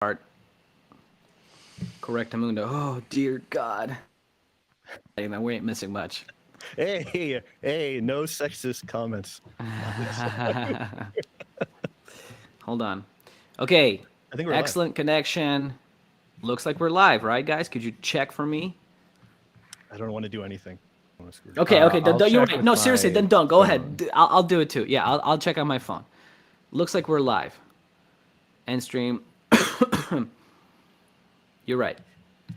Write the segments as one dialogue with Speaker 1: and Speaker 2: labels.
Speaker 1: Art. Correctamundo. Oh, dear God. Hey, man, we ain't missing much.
Speaker 2: Hey, no sexist comments.
Speaker 1: Hold on. Okay.
Speaker 2: I think we're live.
Speaker 1: Excellent connection. Looks like we're live, right, guys? Could you check for me?
Speaker 2: I don't want to do anything.
Speaker 1: Okay, okay.
Speaker 3: I'll
Speaker 1: You're
Speaker 3: check
Speaker 1: right.
Speaker 3: with
Speaker 1: No, seriously,
Speaker 3: my
Speaker 1: then don't. Go ahead.
Speaker 3: phone.
Speaker 1: I'll do it too. Yeah, I'll check on my phone. Looks like we're live. End stream. You're right.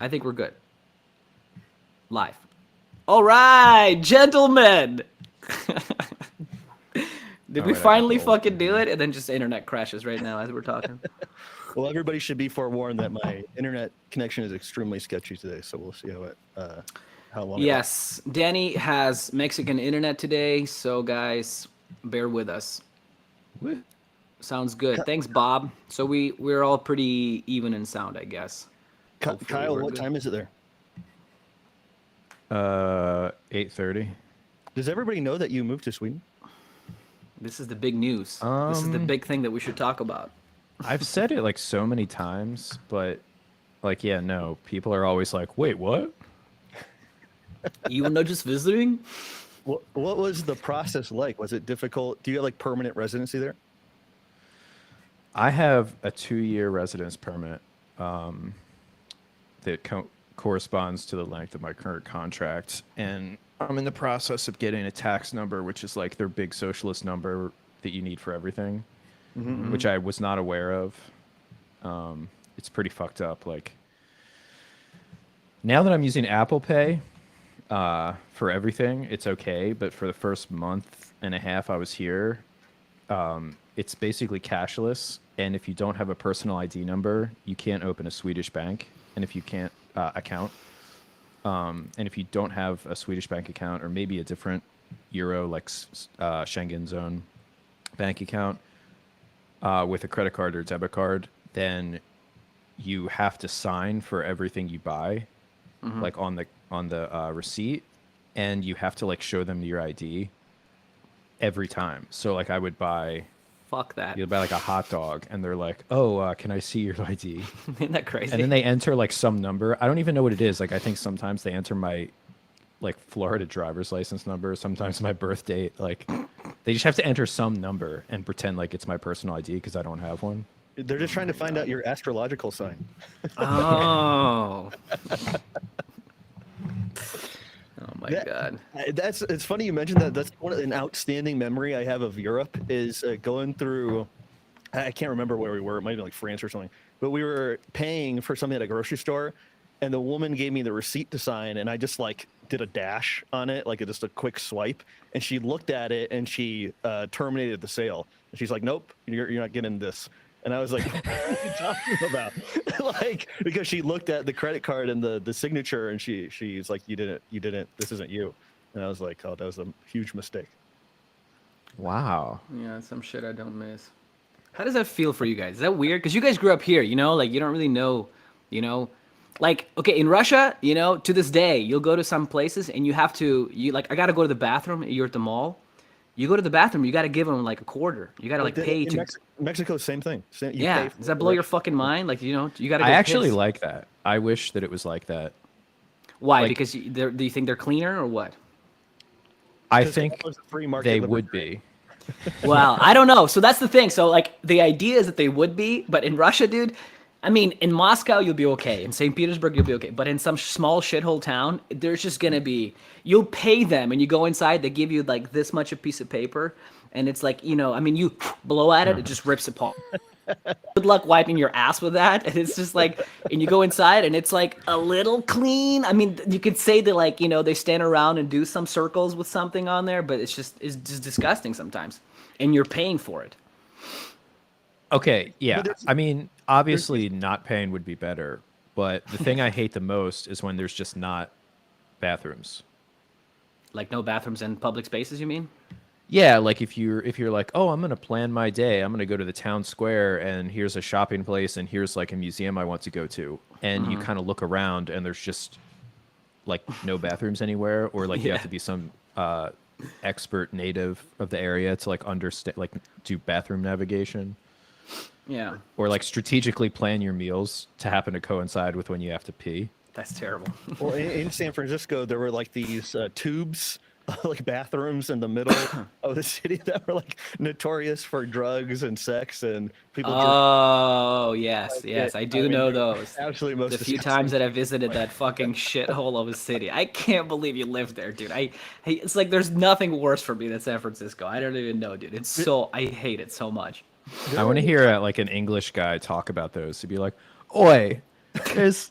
Speaker 1: I think we're good. Live. All right, gentlemen. Did we
Speaker 3: right, I got
Speaker 1: finally
Speaker 3: the old
Speaker 1: fucking do
Speaker 3: one.
Speaker 1: it? And then just the internet crashes right now as we're talking.
Speaker 2: Well, everybody should be forewarned that my internet connection is extremely sketchy today, so we'll see how long.
Speaker 1: Yes, Danny has Mexican internet today, so guys, bear with us. Sounds good. Thanks, Bob. So we're all pretty even in sound, I guess. Hopefully
Speaker 2: Kyle,
Speaker 1: we're
Speaker 2: what
Speaker 1: good.
Speaker 2: time is it there?
Speaker 3: 8:30.
Speaker 2: Does everybody know that you moved to Sweden?
Speaker 1: This is the big news. This is the big thing that we should talk about.
Speaker 3: I've said it like so many times, but like, yeah, no, people are always like, wait, what?
Speaker 1: You were not just visiting?
Speaker 2: What was the process like? Was it difficult? Do you have like permanent residency there?
Speaker 3: I have a 2-year residence permit that corresponds to the length of my current contract. And I'm in the process of getting a tax number, which is like their big socialist number that you need for everything, which I was not aware of. It's pretty fucked up. Like, now that I'm using Apple Pay for everything, it's okay. But for the first month and a half I was here, it's basically cashless. And if you don't have a personal ID number, you can't open a Swedish bank. And if you can't account, and if you don't have a Swedish bank account or maybe a different Euro, like Schengen zone bank account with a credit card or debit card, then you have to sign for everything you buy, like on the receipt, and you have to like show them your ID every time. So like I would buy.
Speaker 1: Fuck that.
Speaker 3: You'd buy like a hot dog, and they're like, "Oh, can I see your ID?"
Speaker 1: Isn't that crazy?
Speaker 3: And then they enter like some number. I don't even know what it is. Like I think sometimes they enter my like Florida driver's license number, sometimes my birth date. Like they just have to enter some number and pretend like it's my personal ID because I don't have one.
Speaker 2: They're just trying to find out your astrological sign.
Speaker 1: Oh. Oh my God.
Speaker 2: It's funny you mentioned that. That's an outstanding memory I have of Europe is going through. I can't remember where we were. It might be like France or something. But we were paying for something at a grocery store, and the woman gave me the receipt to sign, and I just like did a dash on it, like just a quick swipe. And she looked at it and she terminated the sale. And she's like, "Nope, you're not getting this." And I was like, "What are you talking about?" Like, because she looked at the credit card and the signature, and she's like, "You didn't. This isn't you." And I was like, "Oh, that was a huge mistake."
Speaker 3: Wow.
Speaker 1: Yeah, some shit I don't miss. How does that feel for you guys? Is that weird? Because you guys grew up here, like you don't really know, like, okay, in Russia, to this day, you'll go to some places and you have to, I got to go to the bathroom. You're at the mall. You go to the bathroom, you got to give them like a quarter. You got to like pay to.
Speaker 2: Mexico, same thing.
Speaker 1: Yeah, does that blow your fucking mind? Like, you got to.
Speaker 3: I actually like that. I wish that it was like that.
Speaker 1: Why?
Speaker 3: Like,
Speaker 1: because do you think they're cleaner or what?
Speaker 3: I think they would be.
Speaker 1: Well, I don't know. So that's the thing. So like the idea is that they would be, but in Russia, dude, I mean, in Moscow you'll be okay. In St. Petersburg you'll be okay. But in some small shithole town, there's just gonna be. You'll pay them, and you go inside. They give you like this much a piece of paper, and it's like I mean, you blow at it, it just rips apart. Good luck wiping your ass with that. And it's just like, and you go inside, and it's like a little clean. I mean, you could say that like they stand around and do some circles with something on there, but it's just disgusting sometimes, and you're paying for it.
Speaker 3: Okay, yeah. I mean, obviously not paying would be better, but the thing I hate the most is when there's just not bathrooms.
Speaker 1: Like no bathrooms in public spaces, you mean?
Speaker 3: Yeah, like if you're like, "Oh, I'm going to plan my day. I'm going to go to the town square and here's a shopping place and here's like a museum I want to go to." And you kind of look around and there's just like no bathrooms anywhere, or like you have to be some expert native of the area to like understand, like do bathroom navigation.
Speaker 1: Yeah,
Speaker 3: Or like strategically plan your meals to happen to coincide with when you have to pee.
Speaker 1: that's terrible.
Speaker 2: Well, in San Francisco, there were like these tubes, like bathrooms in the middle of the city that were like notorious for drugs and sex and people.
Speaker 1: Oh, yes, yes, I do know
Speaker 2: they're
Speaker 1: those.
Speaker 2: absolutely most
Speaker 1: The few
Speaker 2: disgusting.
Speaker 1: times that I visited that fucking shithole of a city, I can't believe you lived there, dude. It's like there's nothing worse for me than San Francisco. I don't even know, dude. I hate it so much.
Speaker 3: I want to hear like an English guy talk about those. To be like, "Oi, there's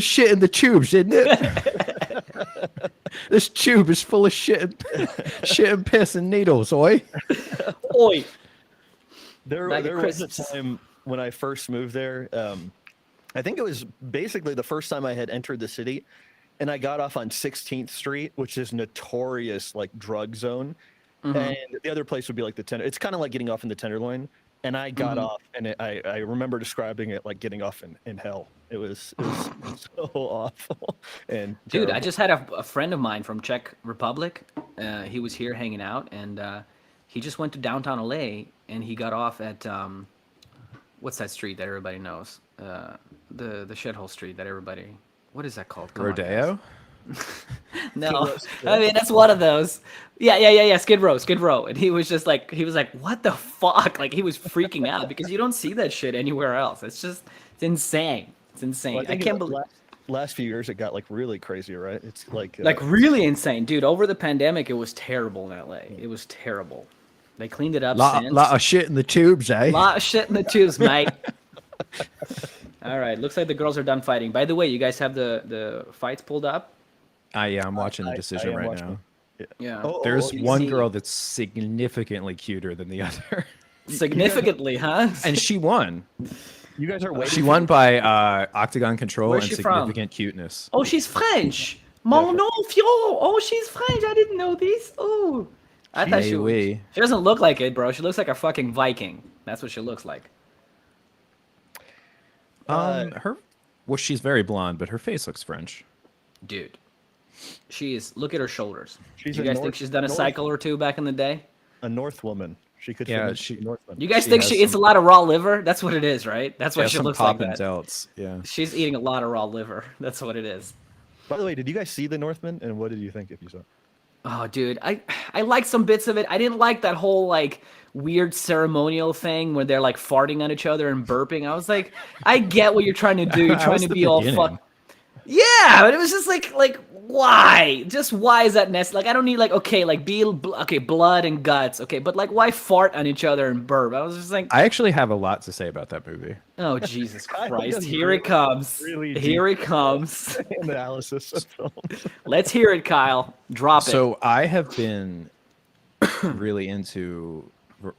Speaker 3: shit in the tubes, isn't it? This tube is full of shit and piss and needles, oi."
Speaker 1: Oi.
Speaker 2: There
Speaker 1: Bag of
Speaker 2: was a
Speaker 1: crisps.
Speaker 2: time when I first moved there. I think it was basically the first time I had entered the city, and I got off on 16th Street, which is notorious like drug zone. And the other place would be like the Tender. It's kind of like getting off in the Tenderloin. And I got off, and I remember describing it like getting off in hell. It was so awful. And
Speaker 1: Dude, I
Speaker 2: terrible.
Speaker 1: just had a friend of mine from Czech Republic. He was here hanging out, and he just went to downtown LA, and he got off at what's that street that everybody knows? The shithole street that everybody. What is that called? Come on, guys.
Speaker 3: Rodeo.
Speaker 1: No, I mean that's one of those. Yeah. Skid Row. And he was like, what the fuck? Like he was freaking out because you don't see that shit anywhere else. It's insane. It's insane.
Speaker 2: Well,
Speaker 1: I
Speaker 2: think
Speaker 1: can't
Speaker 2: in the
Speaker 1: believe.
Speaker 2: last few years it got like really crazy, right? It's like
Speaker 1: Like really insane, dude. Over the pandemic, it was terrible in LA. It was terrible. They cleaned it up since.
Speaker 3: Lot of shit in the tubes, eh?
Speaker 1: Lot of shit in the tubes, mate. All right, looks like the girls are done fighting. By the way, you guys have the fights pulled up?
Speaker 3: Yeah, I'm watching the
Speaker 2: I
Speaker 3: decision
Speaker 2: am
Speaker 3: right
Speaker 2: watching
Speaker 3: now.
Speaker 1: Yeah.
Speaker 3: There's
Speaker 1: you
Speaker 3: one
Speaker 1: see-
Speaker 3: girl that's significantly cuter than the other,
Speaker 1: Significantly, huh?
Speaker 3: and she won.
Speaker 2: you guys are waiting.
Speaker 3: She won by octagon control
Speaker 1: Where's
Speaker 3: and
Speaker 1: she from?
Speaker 3: significant cuteness.
Speaker 1: Oh, she's French. Mon nom, Fio. Oh, she's French. I didn't know this. Oh. I thought
Speaker 3: Hey, wee.
Speaker 1: she doesn't look like it, bro. She looks like a fucking Viking. That's what she looks like.
Speaker 3: Well, she's very blonde, but her face looks French.
Speaker 1: Dude. Look at her shoulders.
Speaker 2: She's
Speaker 1: you
Speaker 2: a
Speaker 1: guys
Speaker 2: North-
Speaker 1: think she's done a
Speaker 2: North-
Speaker 1: cycle or two back in the day?
Speaker 2: a North woman. She could.
Speaker 3: Yeah,
Speaker 2: finish
Speaker 3: she-
Speaker 2: Northman.
Speaker 1: You guys
Speaker 3: She
Speaker 1: think
Speaker 3: has
Speaker 1: she eats a
Speaker 3: some-
Speaker 1: lot of raw liver? That's what it is, right? That's why
Speaker 3: Yeah,
Speaker 1: she
Speaker 3: some
Speaker 1: looks like
Speaker 3: poppin'
Speaker 1: that.
Speaker 3: delts. Yeah.
Speaker 1: She's eating a lot of raw liver. That's what it is.
Speaker 2: By the way, did you guys see the Northman? And what did you think if you saw it?
Speaker 1: Oh, dude, I liked some bits of it. I didn't like that whole like weird ceremonial thing where they're like farting on each other and burping. I was like, I get what you're trying to do. You're
Speaker 3: That
Speaker 1: trying
Speaker 3: was
Speaker 1: to
Speaker 3: the
Speaker 1: be all
Speaker 3: beginning.
Speaker 1: fuck. Yeah, but it was just like why? Just why is that necessary? Like I don't need like okay, blood and guts. Okay, but like why fart on each other and burp? I was just like,
Speaker 3: I actually have a lot to say about that movie.
Speaker 1: oh Jesus
Speaker 2: Kyle
Speaker 1: Christ,
Speaker 2: does
Speaker 1: here it comes.
Speaker 2: really
Speaker 1: Here it comes.
Speaker 2: Analysis of films.
Speaker 1: Let's hear it, Kyle. Drop it.
Speaker 3: So I have been really into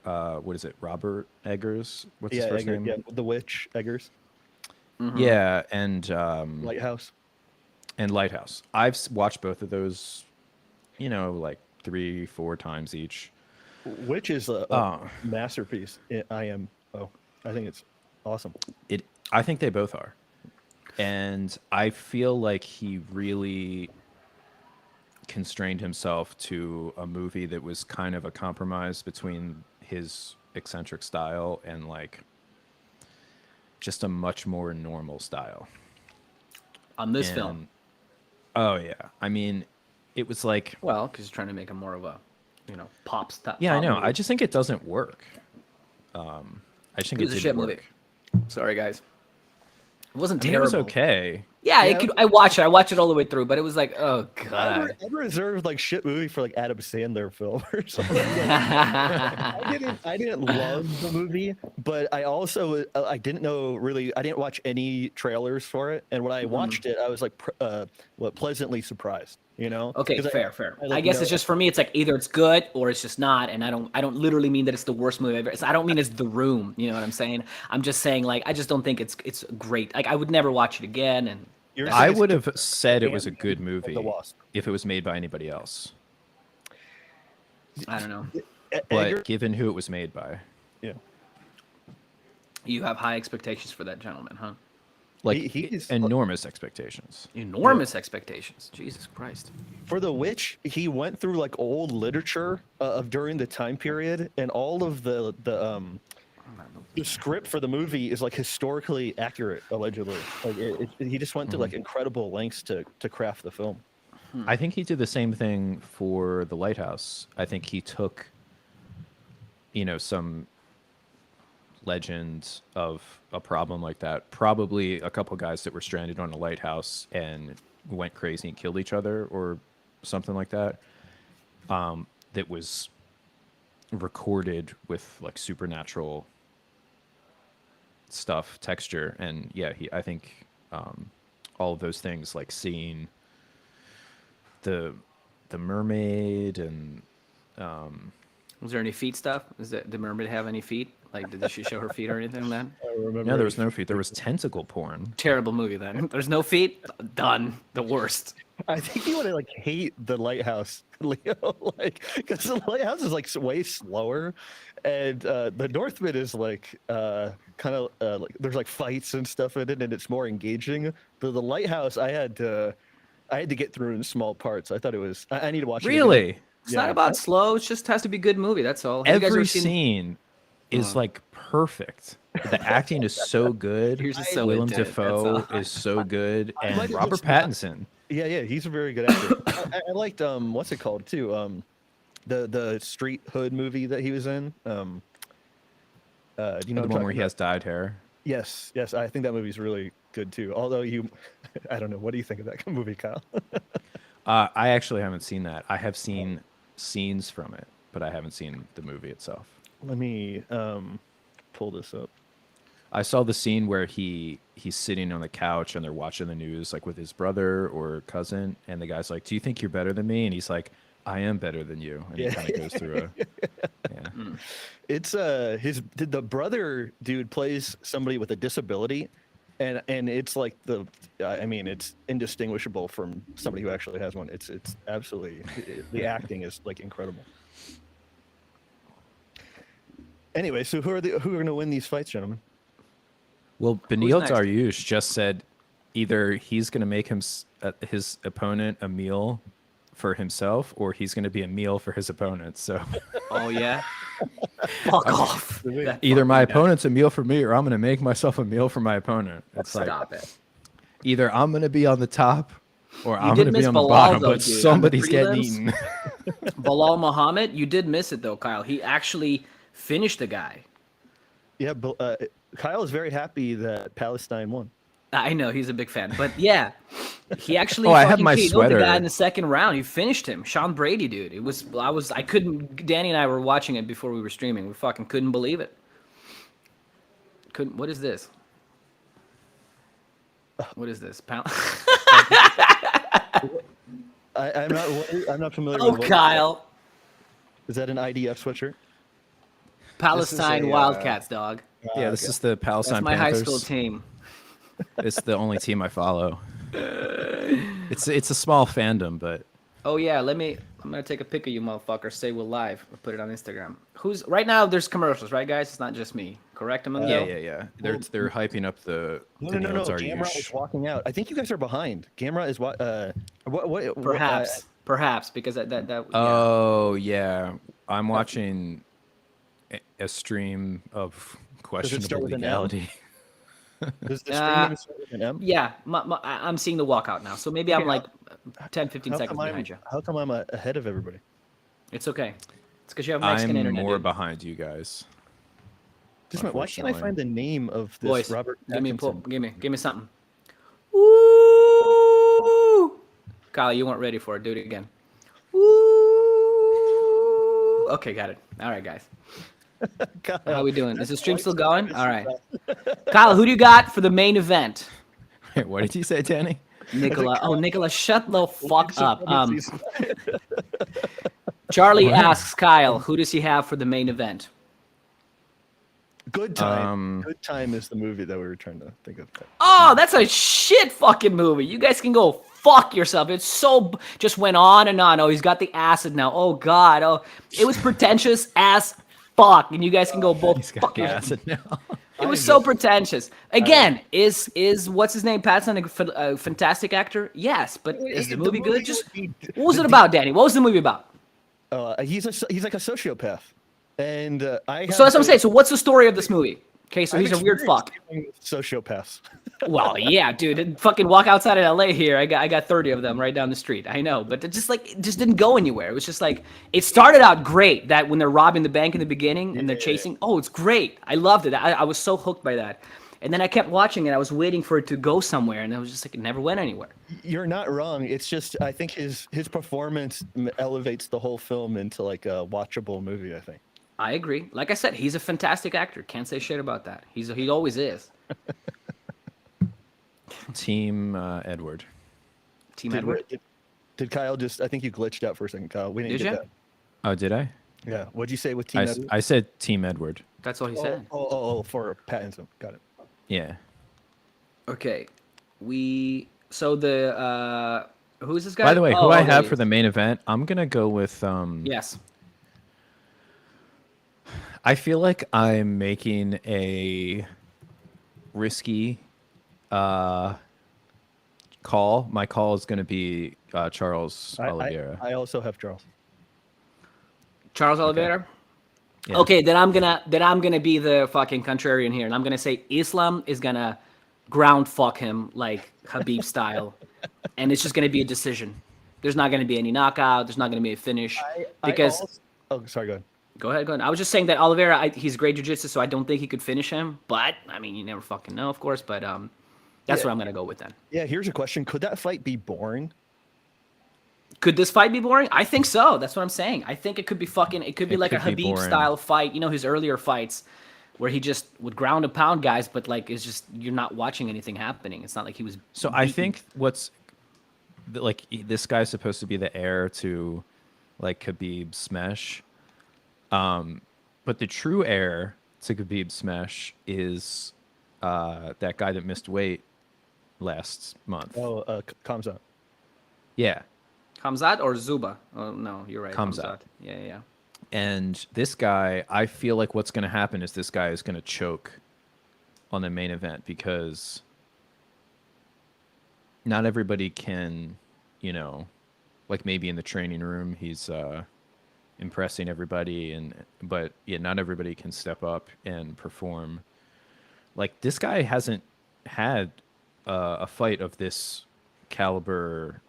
Speaker 3: what is it? Robert Eggers? What's his
Speaker 2: Yeah,
Speaker 3: first
Speaker 2: Egger,
Speaker 3: name?
Speaker 2: yeah, the witch Eggers,
Speaker 3: Yeah, and
Speaker 2: Lighthouse.
Speaker 3: Lighthouse. I've watched both of those, like 3-4 times each.
Speaker 2: Which is a
Speaker 3: Oh.
Speaker 2: masterpiece. I think it's awesome.
Speaker 3: I think they both are. And I feel like he really constrained himself to a movie that was kind of a compromise between his eccentric style and like just a much more normal style.
Speaker 1: on this
Speaker 3: And-
Speaker 1: film.
Speaker 3: Oh yeah. I mean, it was like,
Speaker 1: Well, because he's trying to make him more of a, pop stuff.
Speaker 3: yeah, I know. I just think it doesn't work. I just think
Speaker 1: It
Speaker 3: it
Speaker 1: was a
Speaker 3: didn't
Speaker 1: shit
Speaker 3: work.
Speaker 1: movie. Sorry, guys. It wasn't
Speaker 3: I mean, it
Speaker 1: terrible.
Speaker 3: was okay.
Speaker 1: Yeah,
Speaker 2: Yeah.
Speaker 1: I watched it. I watched it all the way through, but it was like, oh
Speaker 2: I
Speaker 1: god.
Speaker 2: reserved like shit movie for like Adam Sandler film or something. I didn't love the movie, but I also I didn't know really. I didn't watch any trailers for it, and when I watched it, I was like pleasantly surprised.
Speaker 1: Okay,
Speaker 2: 'Cause
Speaker 1: fair.
Speaker 2: like,
Speaker 1: I guess
Speaker 2: know-
Speaker 1: it's just for me. It's like either it's good or it's just not, and I don't literally mean that it's the worst movie ever. I don't mean it's The Room. You know what I'm saying? I'm just saying like I just don't think it's great. Like I would never watch it again. And
Speaker 2: You're
Speaker 3: I
Speaker 2: saying
Speaker 3: would have said it was a good
Speaker 2: the
Speaker 3: movie
Speaker 2: Wasp.
Speaker 3: if it was made by anybody else.
Speaker 1: I don't know.
Speaker 3: But
Speaker 2: Egger-
Speaker 3: given who it was made by,
Speaker 2: yeah.
Speaker 1: You have high expectations for that gentleman, huh?
Speaker 3: like
Speaker 2: he's-
Speaker 3: enormous expectations.
Speaker 1: Enormous expectations. Jesus Christ.
Speaker 2: For The Witch, he went through like old literature of during the time period, and all of the the script for the movie is like historically accurate, allegedly. Like he just went to like incredible lengths to craft the film.
Speaker 3: I think he did the same thing for The Lighthouse. I think he took, some legend of a problem like that. Probably a couple guys that were stranded on a lighthouse and went crazy and killed each other or something like that. That was recorded with like supernatural stuff, texture, and yeah, I think all of those things, like seeing the mermaid and
Speaker 1: was there any feet stuff? Did the mermaid have any feet? Like, did she show her feet or anything then?
Speaker 2: I remember.
Speaker 3: no, there was no feet. There was tentacle porn.
Speaker 1: Terrible movie then. There's no feet. Done. The worst.
Speaker 2: I think you would like hate the lighthouse, Leo, like because the lighthouse is like way slower, and the Northman is like kind of like there's like fights and stuff in it, and it's more engaging. But the lighthouse, I had to get through in small parts. I thought it was. I need to watch it again.
Speaker 3: Really?
Speaker 1: It's not about slow. It just has to be a good movie. That's all. Have you guys
Speaker 3: Every
Speaker 1: ever seen-
Speaker 3: scene is like perfect. The acting is so good.
Speaker 1: Here's a so
Speaker 3: Willem
Speaker 1: into it,
Speaker 3: Dafoe
Speaker 1: that's all.
Speaker 3: is so good,
Speaker 2: I might
Speaker 3: and
Speaker 2: have
Speaker 3: Robert
Speaker 2: just not-
Speaker 3: Pattinson.
Speaker 2: Yeah, he's a very good actor. I liked what's it called too? The Street Hood movie that he was in. Do you know
Speaker 3: The
Speaker 2: what I'm
Speaker 3: one where
Speaker 2: talking
Speaker 3: he
Speaker 2: about?
Speaker 3: has dyed hair.
Speaker 2: Yes. I think that movie's really good too. Although I don't know. What do you think of that movie, Kyle?
Speaker 3: I actually haven't seen that. I have seen scenes from it, but I haven't seen the movie itself.
Speaker 2: Let me pull this up.
Speaker 3: I saw the scene where he's sitting on the couch and they're watching the news like with his brother or cousin, and the guy's like, "Do you think you're better than me?" And he's like, "I am better than you." And he kind of goes through a
Speaker 2: It's the brother dude plays somebody with a disability, and it's like it's indistinguishable from somebody who actually has one. It's absolutely the acting is like incredible. Anyway, so who are going to win these fights, gentlemen?
Speaker 3: Well, Benil
Speaker 1: next?
Speaker 3: Dariush just said either he's going to make his opponent a meal for himself, or he's going to be a meal for his opponent. So
Speaker 1: Oh yeah. Fuck off. That
Speaker 3: either my
Speaker 1: fucking guy.
Speaker 3: opponent's a meal for me, or I'm going to make myself a meal for my opponent. It's like
Speaker 1: Stop it.
Speaker 3: either I'm going to be on the top, or I'm
Speaker 1: did
Speaker 3: going to be
Speaker 1: miss
Speaker 3: on the
Speaker 1: Bilal,
Speaker 3: bottom.
Speaker 1: though,
Speaker 3: But
Speaker 1: dude, on the
Speaker 3: somebody's getting
Speaker 1: prelims.
Speaker 3: eaten.
Speaker 1: Bilal Muhammad, you did miss it though, Kyle. He actually finished the guy.
Speaker 2: Yeah, but Kyle is very happy that Palestine won.
Speaker 1: I know he's a big fan, but yeah, he actually.
Speaker 3: Oh, I have
Speaker 1: fucking
Speaker 3: my
Speaker 1: KO'd
Speaker 3: sweater.
Speaker 1: The guy in the second round, he finished him. Sean Brady, dude. I couldn't. Danny and I were watching it before we were streaming. We fucking couldn't believe it. Couldn't. What is this? What is this?
Speaker 2: I'm not familiar.
Speaker 1: Oh,
Speaker 2: with what-
Speaker 1: Kyle.
Speaker 2: Is that an IDF sweatshirt?
Speaker 1: Palestine
Speaker 4: a,
Speaker 1: Wildcats, dog.
Speaker 3: Yeah, this is the
Speaker 1: That's
Speaker 3: Palestine
Speaker 1: my high
Speaker 3: Panthers.
Speaker 1: school team.
Speaker 3: It's the only team I follow. It's a small fandom, but
Speaker 1: Oh yeah, I'm gonna take a pic of you, motherfucker. Say we're live. I'll put it on Instagram. Who's right now? There's commercials, right, guys? It's not just me. Correct, Emilio?
Speaker 3: yeah. They're hyping up the
Speaker 2: No.
Speaker 3: Benil
Speaker 2: Gamera is
Speaker 3: Dariush.
Speaker 2: walking out. I think you guys are behind. Gamera is what?
Speaker 1: Perhaps because that. Yeah.
Speaker 3: Oh yeah, I'm watching a stream of questionable
Speaker 2: with an M?
Speaker 3: legality.
Speaker 2: Does the stream start with an M?
Speaker 1: Yeah, I'm seeing the walkout now. So maybe I'm
Speaker 2: Okay,
Speaker 1: like 10, 15
Speaker 2: How
Speaker 1: seconds
Speaker 2: come
Speaker 1: behind you.
Speaker 2: How come I'm ahead of everybody?
Speaker 1: It's okay. It's because you have Mexican
Speaker 3: I'm
Speaker 1: internet.
Speaker 3: more
Speaker 1: dude.
Speaker 3: behind you guys.
Speaker 2: Just a minute, why can't I find the name of this
Speaker 1: Boys,
Speaker 2: Robert
Speaker 1: give me
Speaker 2: Pattinson?
Speaker 1: give me something. Woo! Kyle, you weren't ready for it. Do it again. Woo! Okay, got it. All right, guys.
Speaker 2: Kyle,
Speaker 1: How we doing? Is the stream
Speaker 2: voice
Speaker 1: still
Speaker 2: is
Speaker 1: going?
Speaker 2: missing
Speaker 1: All right.
Speaker 2: that.
Speaker 1: Kyle, who do you got for the main event?
Speaker 3: Wait, what did you say, Danny?
Speaker 1: Nicola. Oh, Nicola, shut the fuck up.
Speaker 2: Season.
Speaker 1: Charlie asks Kyle, who does he have for the main event?
Speaker 2: Good Time. Good Time is the movie that we were trying to think of.
Speaker 1: Oh, that's a shit fucking movie. You guys can go fuck yourself. It's so just went on and on. Oh, he's got the acid now. Oh God. Oh, it was pretentious as fuck. And you guys can go both
Speaker 3: He's got
Speaker 1: fuck
Speaker 3: the
Speaker 1: yourself.
Speaker 3: acid now.
Speaker 1: It was so pretentious. Again, is what's his name? Pattinson a fantastic actor? Yes, but is the movie good? Just what was it about, Danny? What was the movie about?
Speaker 2: He's like a sociopath. And I
Speaker 1: So that's what I'm saying. So what's the story of this movie? Okay, so he's a weird fuck.
Speaker 2: Sociopaths.
Speaker 1: Well, yeah, dude. Fucking walk outside of LA here. I got 30 of them right down the street. I know, but it just didn't go anywhere. It was just like it started out great. That when they're robbing the bank in the beginning and they're chasing. Oh, it's great. I loved it. I was so hooked by that. And then I kept watching it. I was waiting for it to go somewhere, and it was just like it never went anywhere.
Speaker 2: You're not wrong. It's just I think his performance elevates the whole film into like a watchable movie. I think.
Speaker 1: I agree. Like I said, he's a fantastic actor. Can't say shit about that. He always is.
Speaker 3: Team Edward.
Speaker 1: Team Edward.
Speaker 2: Did Kyle just? I think you glitched out for a second, Kyle. We didn't
Speaker 1: Did
Speaker 2: get
Speaker 1: you?
Speaker 2: that.
Speaker 3: Oh, did I?
Speaker 2: Yeah. What'd you say with Team Edward?
Speaker 3: I said Team Edward.
Speaker 1: That's all he said.
Speaker 2: Oh, for Pattinson. Got it.
Speaker 3: Yeah.
Speaker 1: Okay. So the who's this guy?
Speaker 3: By the way, who I have
Speaker 1: he
Speaker 3: for
Speaker 1: is.
Speaker 3: the main event, I'm gonna go with
Speaker 1: Yes.
Speaker 3: I feel like I'm making a risky call. My call is going to be Charles Oliveira.
Speaker 2: I also have Charles.
Speaker 1: Charles Oliveira.
Speaker 3: Yeah.
Speaker 1: Okay, then I'm gonna be the fucking contrarian here, and I'm gonna say Islam is gonna ground fuck him like Habib style, and it's just gonna be a decision. There's not gonna be any knockout. There's not gonna be a finish because.
Speaker 2: Sorry, go ahead.
Speaker 1: Go ahead. I was just saying that Oliveira, he's great jiu-jitsu, so I don't think he could finish him. But I mean, you never fucking know, of course. But that's what I'm gonna go with then.
Speaker 2: Yeah, here's a question: could that fight be boring?
Speaker 1: Could this fight be boring? I think so. That's what I'm saying. I think it could be fucking. It could be like a
Speaker 3: could be
Speaker 1: Habib
Speaker 3: boring.
Speaker 1: style fight. You know, his earlier fights, where he just would ground and pound guys, but like it's just you're not watching anything happening. It's not like he was.
Speaker 3: So I think this guy's supposed to be the heir to like Khabib Smash. But the true heir to Khabib Smash is that guy that missed weight last month.
Speaker 2: Oh, Kamzat.
Speaker 3: Yeah.
Speaker 1: Khamzat or Zuba? Oh no, you're right.
Speaker 3: Khamzat.
Speaker 1: Yeah.
Speaker 3: And this guy, I feel like what's going to happen is this guy is going to choke on the main event because not everybody can, like maybe in the training room, he's impressing everybody, but not everybody can step up and perform. Like this guy hasn't had a fight of this caliber,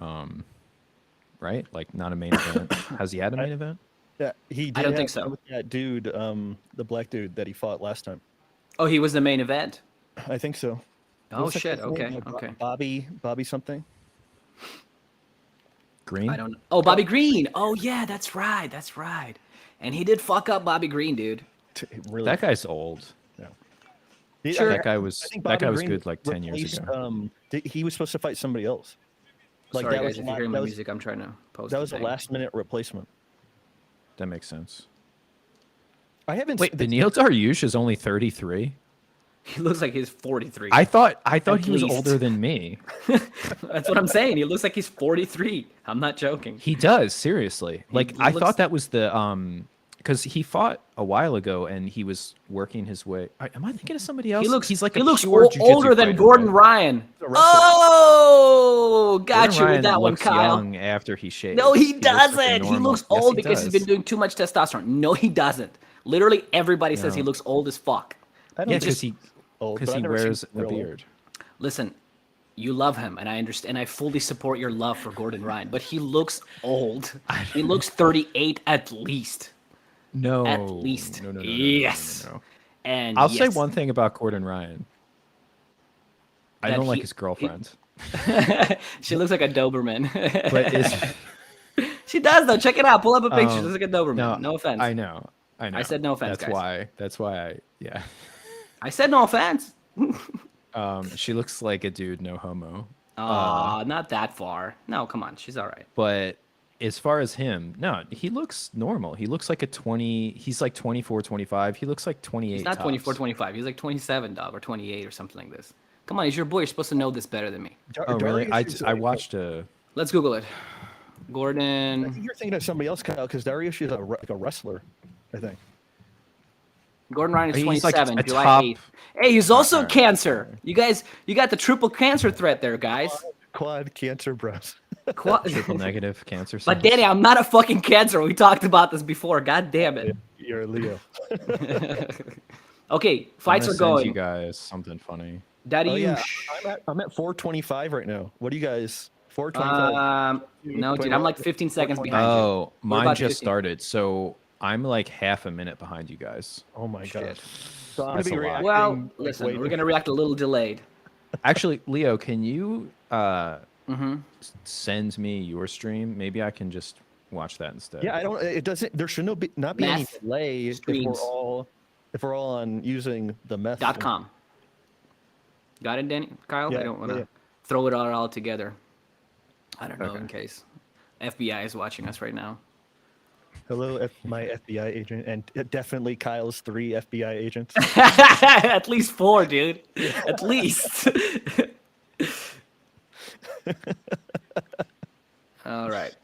Speaker 3: right? Like not a main event. Has he had a main event?
Speaker 2: Yeah, he did.
Speaker 1: I don't think
Speaker 2: have
Speaker 1: so.
Speaker 2: with that dude, the black dude that he fought last time.
Speaker 1: Oh, he was the main event.
Speaker 2: I think so.
Speaker 1: Oh
Speaker 2: What's that
Speaker 1: shit.
Speaker 2: guy's name?
Speaker 1: Okay.
Speaker 2: Bobby something.
Speaker 3: Green?
Speaker 1: I don't know. Oh, Bobby Green. Oh yeah, that's right. And he did fuck up Bobby Green, dude.
Speaker 2: Really?
Speaker 3: That guy's old.
Speaker 2: Yeah.
Speaker 1: Sure.
Speaker 3: That guy was
Speaker 2: Green
Speaker 3: good like 10 years
Speaker 2: replaced,
Speaker 3: ago.
Speaker 2: He was supposed to fight somebody else.
Speaker 1: Sorry
Speaker 2: that
Speaker 1: guys,
Speaker 2: was
Speaker 1: if
Speaker 2: la-
Speaker 1: you're hearing
Speaker 2: that
Speaker 1: my
Speaker 2: was-
Speaker 1: music, I'm trying to post.
Speaker 2: That was
Speaker 1: the
Speaker 2: a
Speaker 1: thing.
Speaker 2: last-minute replacement.
Speaker 3: That makes sense.
Speaker 2: I haven't.
Speaker 3: Wait, Beneil Dariush is only 33?
Speaker 1: He looks like he's 43.
Speaker 3: I thought
Speaker 1: At
Speaker 3: he was
Speaker 1: least.
Speaker 3: older than me.
Speaker 1: That's what I'm saying. He looks like he's 43. I'm not joking.
Speaker 3: He does, seriously. Like I
Speaker 1: looks-
Speaker 3: thought that was the because he fought a while ago and he was working his way. Am I thinking of somebody else? He's like
Speaker 1: he
Speaker 3: a
Speaker 1: looks
Speaker 3: pure jiu-jitsu
Speaker 1: older than
Speaker 3: fighter,
Speaker 1: Gordon
Speaker 3: right?
Speaker 1: Ryan.
Speaker 2: a wrestler.
Speaker 1: Oh, got
Speaker 3: Gordon
Speaker 1: you
Speaker 3: Ryan
Speaker 1: with that one,
Speaker 3: looks
Speaker 1: Kyle.
Speaker 3: young after he shaved.
Speaker 1: No, he
Speaker 3: looks like a
Speaker 1: doesn't. He
Speaker 3: normal-
Speaker 1: looks
Speaker 3: Yes,
Speaker 1: old
Speaker 3: he
Speaker 1: because he's
Speaker 3: does.
Speaker 1: been doing too much testosterone. No, he doesn't. Literally, everybody says he
Speaker 3: No.
Speaker 1: looks old as fuck.
Speaker 2: I don't
Speaker 3: Yeah,
Speaker 2: think
Speaker 3: because
Speaker 2: he's old,
Speaker 3: he
Speaker 2: but I've never seen
Speaker 3: wears a
Speaker 2: real old.
Speaker 3: beard.
Speaker 1: Listen, you love him, and I understand. I fully support your love for Gordon Ryan, but he looks old. He looks 38 at least.
Speaker 3: No,
Speaker 1: At least.
Speaker 3: No.
Speaker 1: Yes. And
Speaker 3: I'll say
Speaker 1: yes.
Speaker 3: one thing about Gordon Ryan. I
Speaker 1: That
Speaker 3: don't like
Speaker 1: he-
Speaker 3: his girlfriend.
Speaker 1: She looks like a Doberman.
Speaker 3: But is
Speaker 1: She does though. Check it out. Pull up a picture. She looks like a Doberman.
Speaker 3: no,
Speaker 1: No offense.
Speaker 3: I know.
Speaker 1: I said no offense,
Speaker 3: That's
Speaker 1: guys.
Speaker 3: That's why. Yeah.
Speaker 1: I said no offense.
Speaker 3: She looks like a dude, no homo.
Speaker 1: Not that far. No, come on. She's all right.
Speaker 3: But as far as him, no, he looks normal. He looks like he's like 24, 25. He looks like 28.
Speaker 1: He's not
Speaker 3: tops.
Speaker 1: 24, 25. He's like 27, dog, or 28 or something like this. Come on, he's your boy. You're supposed to know this better than me.
Speaker 3: Oh, really?
Speaker 2: Dariush is
Speaker 3: I
Speaker 2: like-
Speaker 3: watched a.
Speaker 1: Let's Google it.
Speaker 2: I
Speaker 1: Gordon.
Speaker 2: think you're thinking of somebody else, Kyle, because Dariush is like a wrestler, I think.
Speaker 1: Gordon Ryan is
Speaker 3: He's like
Speaker 1: 27,
Speaker 3: a
Speaker 1: July
Speaker 3: top-
Speaker 1: 8th. Hey, he's also
Speaker 3: Alright.
Speaker 1: cancer. You guys, you got the triple cancer threat there, guys.
Speaker 2: Quad cancer bros.
Speaker 1: Qua-
Speaker 3: Triple negative cancer.
Speaker 1: But
Speaker 3: cells.
Speaker 1: Danny, I'm not a fucking cancer. We talked about this before. God damn it.
Speaker 2: You're a Leo.
Speaker 1: Okay,
Speaker 3: I'm
Speaker 1: fights
Speaker 3: gonna
Speaker 1: are
Speaker 3: send
Speaker 1: going.
Speaker 3: you guys something funny.
Speaker 2: Oh yeah,
Speaker 1: Dariush.
Speaker 2: I'm at 425 right now. What do you guys? 425.
Speaker 1: No, dude, I'm like 15 seconds
Speaker 2: 420.
Speaker 1: behind you.
Speaker 3: Oh,
Speaker 1: We're
Speaker 3: mine
Speaker 1: about
Speaker 3: just
Speaker 1: 15.
Speaker 3: started, so I'm like half a minute behind you guys.
Speaker 2: Oh my
Speaker 1: Shit.
Speaker 2: gosh. So I'm gonna
Speaker 3: That's
Speaker 2: be
Speaker 3: a lot.
Speaker 2: reacting.
Speaker 1: Well,
Speaker 2: like,
Speaker 1: listen,
Speaker 2: way
Speaker 1: we're gonna react a little delayed.
Speaker 3: Actually, Leo, can you
Speaker 1: Mm-hmm.
Speaker 3: send me your stream? Maybe I can just watch that instead.
Speaker 2: Yeah, I don't. It doesn't. There should not be any
Speaker 1: Meth
Speaker 2: delay
Speaker 1: streams.
Speaker 2: if we're all on using the meth.
Speaker 1: .com. Got it, Danny? Kyle?
Speaker 2: Yeah,
Speaker 1: I don't want to
Speaker 2: yeah.
Speaker 1: throw it all together. I don't know,
Speaker 3: Okay.
Speaker 1: in case FBI is watching us right now.
Speaker 2: Hello, my FBI agent, and definitely Kyle's 3 FBI agents.
Speaker 1: At least 4, dude. At least. All right.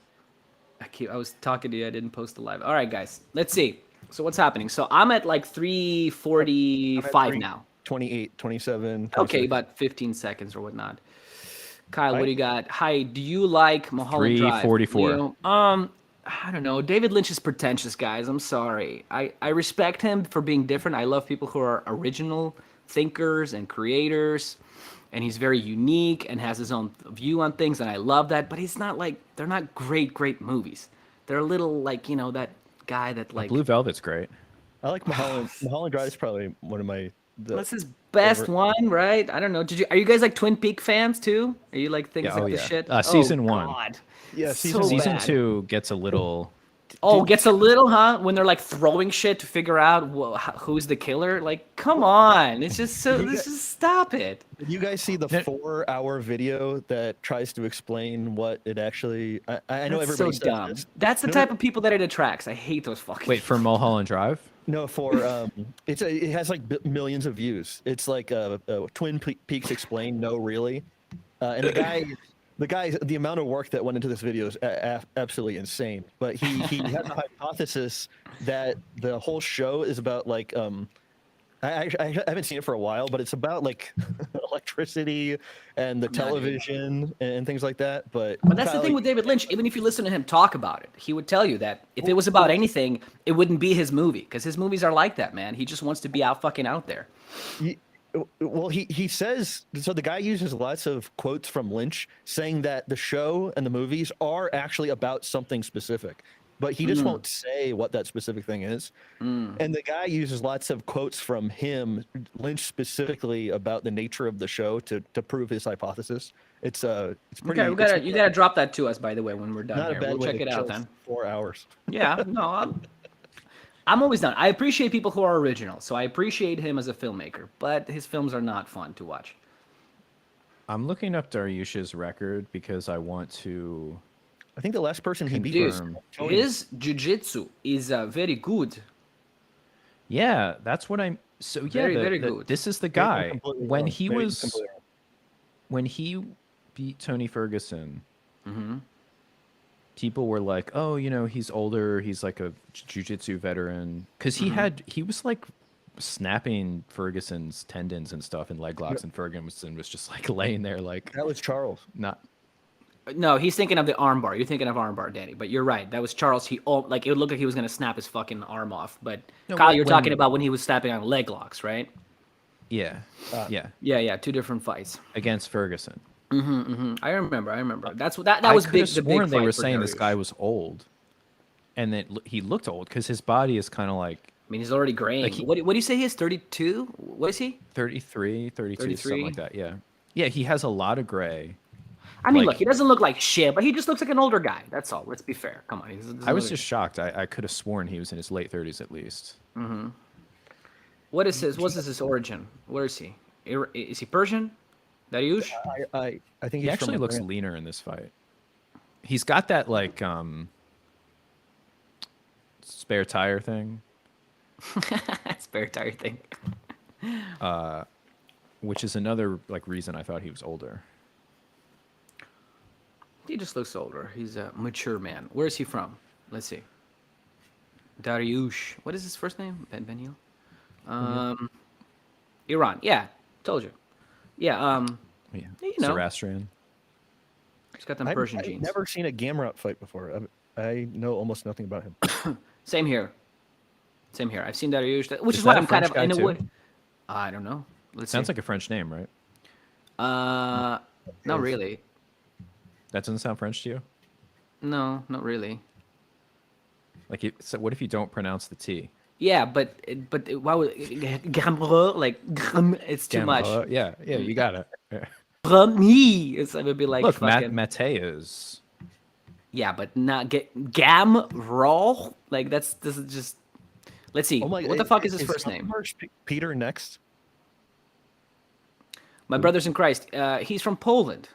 Speaker 1: I was talking to you. I didn't post the live. All right, guys. Let's see. So what's happening? So I'm at like 3:45 now.
Speaker 2: 28, 27.
Speaker 1: Okay,
Speaker 2: 26.
Speaker 1: about 15 seconds or whatnot. Kyle, what do you got? Hi, do you like Mulholland Drive?
Speaker 3: 3:44.
Speaker 1: Leo? I don't know. David Lynch is pretentious, guys. I'm sorry. I respect him for being different. I love people who are original thinkers and creators, and he's very unique and has his own view on things, and I love that. But he's not like they're not great movies. They're a little like that guy that like.
Speaker 3: Blue Velvet's great.
Speaker 2: I like Mulholland. Mulholland Drive is probably one of my.
Speaker 1: What's his best one, right? I don't know. Are you guys like Twin Peak fans too? Are you like things
Speaker 3: Yeah,
Speaker 1: like
Speaker 3: oh
Speaker 1: this
Speaker 3: yeah.
Speaker 1: shit?
Speaker 3: Season 1.
Speaker 1: God.
Speaker 2: Yeah,
Speaker 1: So
Speaker 3: Season
Speaker 1: bad.
Speaker 3: 2 gets a little.
Speaker 1: Oh, gets a little, huh? When they're like throwing shit to figure out who's the killer. Like, come on! It's just so. Let's just stop it.
Speaker 2: Did you guys see the 4-hour video that tries to explain what it actually? I know
Speaker 1: That's
Speaker 2: everybody
Speaker 1: so
Speaker 2: says
Speaker 1: dumb.
Speaker 2: this.
Speaker 1: That's the
Speaker 2: No,
Speaker 1: type of people that it attracts. I hate those fucking.
Speaker 3: Wait, for Mulholland Drive?
Speaker 2: No, it has like millions of views. It's like Twin Peaks explained. No, really, and the amount of work that went into this video is absolutely insane. But he has a hypothesis that the whole show is about like I haven't seen it for a while, but it's about like electricity and the television and things like that. But
Speaker 1: that's the thing with David Lynch. Even if you listen to him talk about it, he would tell you that if it was about anything, it wouldn't be his movie because his movies are like that, man. He just wants to be out there.
Speaker 2: Well, he says so. The guy uses lots of quotes from Lynch saying that the show and the movies are actually about something specific, but he just won't say what that specific thing is. And the guy uses lots of quotes from him, Lynch specifically, about the nature of the show to prove his hypothesis. It's pretty.
Speaker 1: Okay, you gotta drop that to us, by the way, when we're done
Speaker 2: not
Speaker 1: here.
Speaker 2: a bad
Speaker 1: We'll
Speaker 2: way
Speaker 1: check
Speaker 2: to
Speaker 1: it out
Speaker 2: kill
Speaker 1: then.
Speaker 2: 4 hours.
Speaker 1: Yeah, no, I'm always down. I appreciate people who are original, so I appreciate him as a filmmaker, but his films are not fun to watch.
Speaker 3: I'm looking up Dariush's record because I want to.
Speaker 2: I think the last person he beat
Speaker 1: Dude,
Speaker 2: was Tony.
Speaker 1: his jiu-jitsu is very good.
Speaker 3: Yeah, that's what I'm. So yeah,
Speaker 1: Very good.
Speaker 3: this is the
Speaker 2: Maybe I'm
Speaker 3: guy
Speaker 2: completely
Speaker 3: when
Speaker 2: wrong.
Speaker 3: he
Speaker 2: Maybe I'm
Speaker 3: was
Speaker 2: completely wrong.
Speaker 3: when he beat Tony Ferguson.
Speaker 1: Mm-hmm.
Speaker 3: People were like, "Oh, he's older. He's like a jiu-jitsu veteran." Because he was like snapping Ferguson's tendons and stuff in leg locks, and Ferguson was just like laying there like
Speaker 2: That was Charles.
Speaker 3: not.
Speaker 1: No, he's thinking of the armbar. You're thinking of armbar, Danny. But you're right. That was Charles. It looked like he was gonna snap his fucking arm off. But
Speaker 3: No,
Speaker 1: Kyle,
Speaker 3: when-
Speaker 1: you're talking
Speaker 3: when-
Speaker 1: about when he was snapping on leg locks, right?
Speaker 3: Yeah, yeah,
Speaker 1: Yeah. 2 different fights.
Speaker 3: against Ferguson.
Speaker 1: I remember. That was
Speaker 3: I
Speaker 1: big.
Speaker 3: could've
Speaker 1: The big
Speaker 3: sworn they
Speaker 1: fight
Speaker 3: were
Speaker 1: for
Speaker 3: saying this
Speaker 1: Dariush.
Speaker 3: guy was old, and that he looked old because his body is kind of like
Speaker 1: I mean, he's already graying.
Speaker 3: Like
Speaker 1: What do you say he is? 32? What is he?
Speaker 3: 33, 32,
Speaker 1: 33?
Speaker 3: something like that. Yeah, yeah. He has a lot of gray.
Speaker 1: I mean,
Speaker 3: Like-
Speaker 1: look, he doesn't look like shit, but he just looks like an older guy. That's all. Let's be fair. Come on.
Speaker 3: I was just shocked. I could have sworn he was in his late 30s at least.
Speaker 1: What's his origin? Where is he? Is he Persian? Dariush?
Speaker 2: I think
Speaker 3: He
Speaker 2: he's
Speaker 3: actually
Speaker 2: from
Speaker 3: looks
Speaker 2: Iran.
Speaker 3: leaner in this fight. He's got that like spare tire thing,
Speaker 1: Spare tire thing.
Speaker 3: which is another like reason I thought he was older.
Speaker 1: He just looks older. He's a mature man. Where is he from? Let's see. Dariush. What is his first name? Benil? Iran. Yeah, told you. Yeah,
Speaker 3: Yeah,
Speaker 1: You know.
Speaker 3: Zoroastrian.
Speaker 1: he's got them Persian
Speaker 2: I've
Speaker 1: genes.
Speaker 2: never seen a Gamrot fight before. I know almost nothing about him.
Speaker 1: Same here. Same here. I've seen that used, which
Speaker 3: Is
Speaker 1: is why
Speaker 3: that a
Speaker 1: I'm kind
Speaker 3: French
Speaker 1: of
Speaker 3: guy
Speaker 1: in a
Speaker 3: too?
Speaker 1: wood. I don't know. Let's
Speaker 3: Sounds
Speaker 1: see.
Speaker 3: like a French name, right?
Speaker 1: Not really.
Speaker 3: That doesn't sound French to you?
Speaker 1: No, not really.
Speaker 3: Like, so what if you don't pronounce the T?
Speaker 1: Yeah, but why would like it's too much.
Speaker 3: Yeah, you got it. Yeah.
Speaker 1: Brami. It would be like
Speaker 3: Look,
Speaker 1: fucking.
Speaker 3: Mateus.
Speaker 1: Yeah, but not get gam raw. Like this is just. Let's see.
Speaker 2: Oh my!
Speaker 1: What the fuck is his first name?
Speaker 2: Peter next.
Speaker 1: My brothers in Christ. He's from Poland,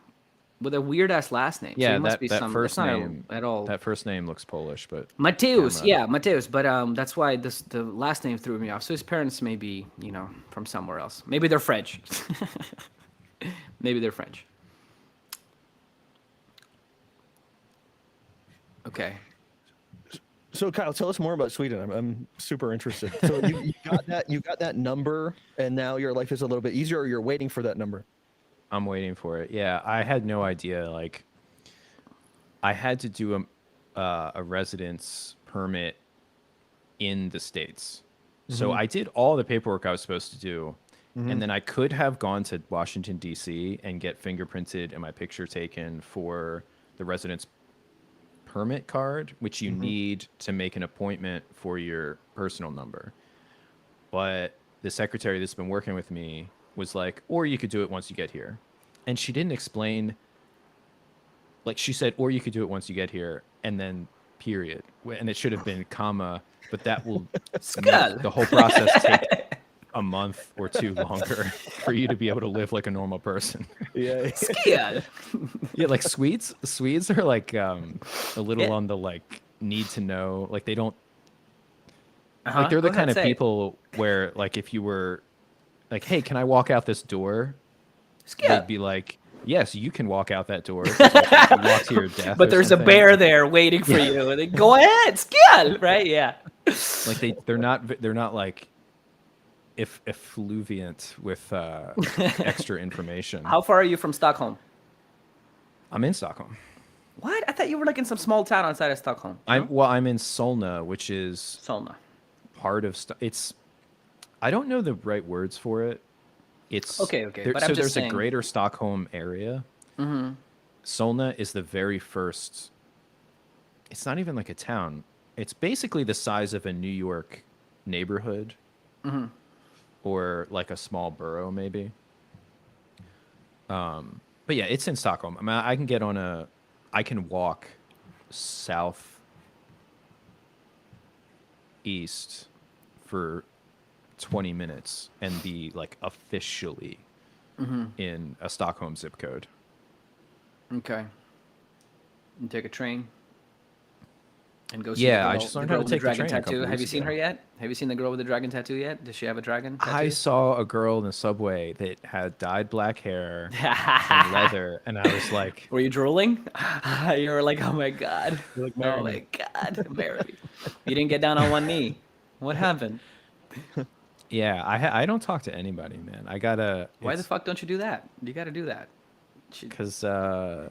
Speaker 1: with a weird ass last name. So
Speaker 3: Yeah,
Speaker 1: he must
Speaker 3: that,
Speaker 1: be
Speaker 3: that
Speaker 1: some.
Speaker 3: first
Speaker 1: That's not
Speaker 3: name
Speaker 1: at all.
Speaker 3: That first name looks Polish, but
Speaker 1: Mateus,
Speaker 3: camera.
Speaker 1: yeah, Mateus. But that's why the last name threw me off. So his parents may be, from somewhere else. Maybe they're French. Maybe they're French. Okay.
Speaker 2: So Kyle, tell us more about Sweden. I'm super interested. So you got that number, and now your life is a little bit easier, or you're waiting for that number.
Speaker 3: I'm waiting for it. Yeah, I had no idea. Like, I had to do a residence permit in the States. So I did all the paperwork I was supposed to do. And then I could have gone to Washington, D.C. and get fingerprinted and my picture taken for the residence permit card, which you need to make an appointment for your personal number. But the secretary that's been working with me was like, or you could do it once you get here. And she didn't explain, like she said, or you could do it once you get here, and then period. And it should have been comma, but that will make the whole process take a month or two longer for you to be able to live like a normal person.
Speaker 2: Yeah.
Speaker 1: Yeah.
Speaker 3: Yeah, like Swedes are like a little on the like need to know, like they don't like they're the kind of people where like if you were like, hey, can I walk out this door? They'd be like, yes, you can walk out that door. Like, you walk to your death.
Speaker 1: But there's
Speaker 3: something.
Speaker 1: a bear there waiting for you. And they go ahead, skill, right? Yeah.
Speaker 3: Like they're not like effluvient with extra information.
Speaker 1: How far are you from Stockholm?
Speaker 3: I'm in Stockholm.
Speaker 1: What? I thought you were like in some small town outside of Stockholm.
Speaker 3: I'm in Solna, which is
Speaker 1: Solna.
Speaker 3: part of it's. I don't know the right words for it. It's
Speaker 1: okay. But
Speaker 3: so
Speaker 1: I'm just
Speaker 3: there's
Speaker 1: saying.
Speaker 3: a greater Stockholm area. Solna is the very first. It's not even like a town. It's basically the size of a New York neighborhood, or like a small borough, maybe. But yeah, it's in Stockholm. I mean, I can walk south east for 20 minutes and be like officially in a Stockholm zip code.
Speaker 1: Okay. And take a train. And go see
Speaker 3: Yeah,
Speaker 1: the girl,
Speaker 3: I just learned
Speaker 1: the
Speaker 3: how
Speaker 1: girl
Speaker 3: to
Speaker 1: with the
Speaker 3: take the
Speaker 1: dragon
Speaker 3: train a
Speaker 1: tattoo.
Speaker 3: couple
Speaker 1: Have you
Speaker 3: weeks
Speaker 1: seen
Speaker 3: ago.
Speaker 1: her yet? Have you seen the girl with the dragon tattoo yet? Does she have a dragon tattoo?
Speaker 3: I saw a girl in the subway that had dyed black hair and leather, and I was like,
Speaker 1: Were you drooling? You were like, oh my god.
Speaker 2: Like,
Speaker 1: Oh
Speaker 2: marry
Speaker 1: my
Speaker 2: me.
Speaker 1: god. Marry me. You didn't get down on one knee. What happened?
Speaker 3: yeah, I don't talk to anybody, man. I gotta.
Speaker 1: Why the fuck don't you do that? You gotta do that.
Speaker 3: Because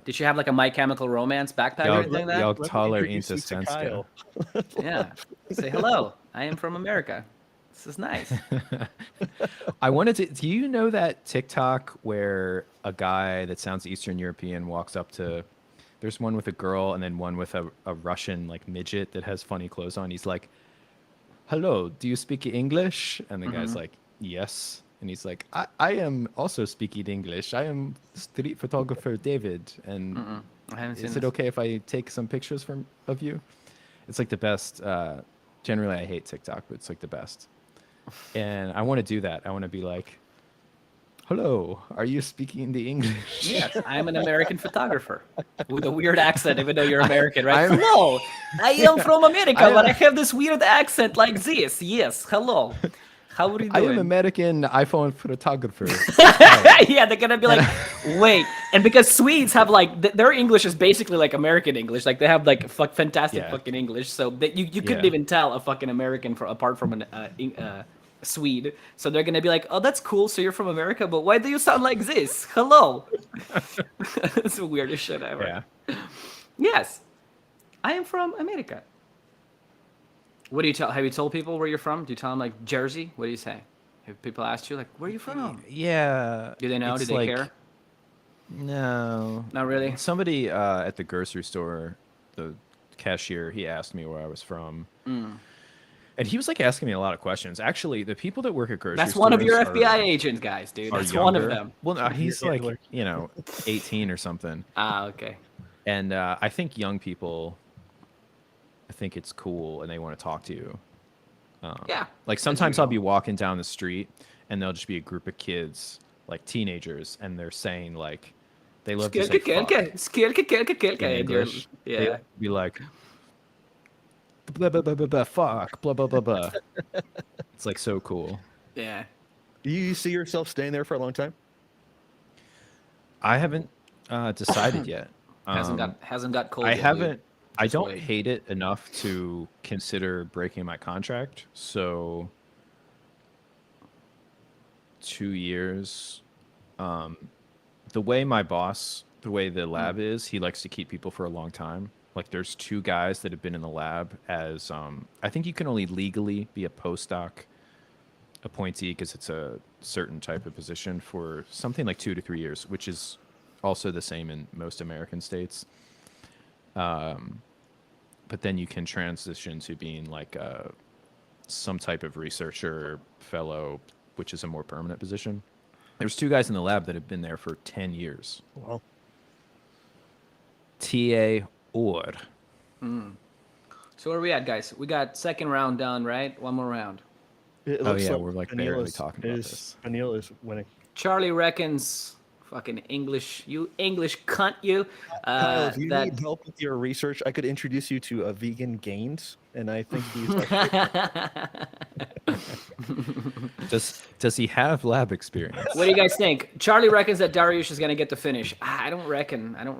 Speaker 1: Did she have like a My Chemical Romance backpack or anything like
Speaker 3: jag
Speaker 1: that?
Speaker 3: talar
Speaker 2: introduce
Speaker 3: inte
Speaker 2: you to
Speaker 3: svenska.
Speaker 2: Kyle.
Speaker 1: Yeah. Say hello. I am from America. This is nice.
Speaker 3: I wanted to. Do you know that TikTok where a guy that sounds Eastern European walks up to? There's one with a girl and then one with a Russian like midget that has funny clothes on. He's like, "Hello, do you speak English?" And the guy's like, "Yes." And he's like, I am also speaking English. I am street photographer David. And
Speaker 1: I haven't seen
Speaker 3: is it
Speaker 1: this.
Speaker 3: okay if I take some pictures of you? It's like the best. Generally, I hate TikTok, but it's like the best. And I want to do that. I want to be like, hello, are you speaking the English?
Speaker 1: Yes, I'm an American photographer with a weird accent, even though you're American, right?
Speaker 3: I'm-
Speaker 1: Hello, I am from America, but I have this weird accent like this. Yes, hello. How are you
Speaker 3: I am
Speaker 1: doing?
Speaker 3: American iPhone photographer.
Speaker 1: Yeah, they're gonna be like, wait, and because Swedes have like their English is basically like American English, like they have like fantastic
Speaker 3: Yeah.
Speaker 1: fucking English, so that you couldn't
Speaker 3: Yeah.
Speaker 1: even tell a fucking American apart from an Swede. So they're gonna be like, oh, that's cool. So you're from America, but why do you sound like this? Hello. That's the weirdest shit ever.
Speaker 3: Yeah.
Speaker 1: Yes, I am from America. What do you tell? Have you told people where you're from? Do you tell them like Jersey? What do you say? Have people asked you like, where are you from?
Speaker 3: Yeah.
Speaker 1: Do they know? Do
Speaker 3: it's
Speaker 1: they
Speaker 3: like,
Speaker 1: care?
Speaker 3: No.
Speaker 1: Not really.
Speaker 3: Somebody at the grocery store, the cashier, he asked me where I was from. And he was like asking me a lot of questions. Actually, the people that work at grocery
Speaker 1: That's
Speaker 3: stores
Speaker 1: one of your FBI agents, guys, dude.
Speaker 3: are
Speaker 1: That's
Speaker 3: younger.
Speaker 1: one of them.
Speaker 3: Well, no, he's
Speaker 2: Your
Speaker 3: like,
Speaker 2: handler.
Speaker 3: 18 or something.
Speaker 1: Ah, okay.
Speaker 3: And I think young people, I think it's cool and they want to talk to you.
Speaker 1: Yeah.
Speaker 3: Like
Speaker 1: as
Speaker 3: sometimes I'll
Speaker 1: usual.
Speaker 3: be walking down the street and there'll just be a group of kids, like teenagers, and they're saying like, they love to say fuck in English.
Speaker 1: Yeah.
Speaker 3: They'll be like, blah, blah, blah, blah, blah, fuck, blah, blah, blah, blah. It's like so cool.
Speaker 1: Yeah.
Speaker 2: Do you see yourself staying there for a long time?
Speaker 3: I haven't decided yet.
Speaker 1: Hasn't got cold.
Speaker 3: I
Speaker 1: yet, dude.
Speaker 3: haven't. I
Speaker 1: Just
Speaker 3: don't
Speaker 1: wait.
Speaker 3: hate it enough to consider breaking my contract. So 2 years. The way the way the lab is, he likes to keep people for a long time. Like there's 2 guys that have been in the lab as I think you can only legally be a postdoc appointee because it's a certain type of position for something like 2 to 3 years, which is also the same in most American states. But then you can transition to being like some type of researcher fellow, which is a more permanent position. There's 2 guys in the lab that have been there for 10 years.
Speaker 2: Well,
Speaker 3: TA or.
Speaker 1: So where are we at, guys? We got second round done, right? One more round.
Speaker 2: it
Speaker 3: Oh
Speaker 2: looks
Speaker 3: yeah,
Speaker 2: like
Speaker 3: we're like
Speaker 2: Vanille
Speaker 3: barely
Speaker 2: is-
Speaker 3: talking about
Speaker 2: is-
Speaker 3: this.
Speaker 2: Vanille is winning.
Speaker 1: Charlie reckons, fucking English, you English cunt, you.
Speaker 2: Kyle, if you
Speaker 1: That
Speaker 2: need help with your research, I could introduce you to a vegan Gaines, and I think he's
Speaker 3: Does he have lab experience?
Speaker 1: What do you guys think? Charlie reckons that Dariush is gonna get the finish. I don't reckon. I don't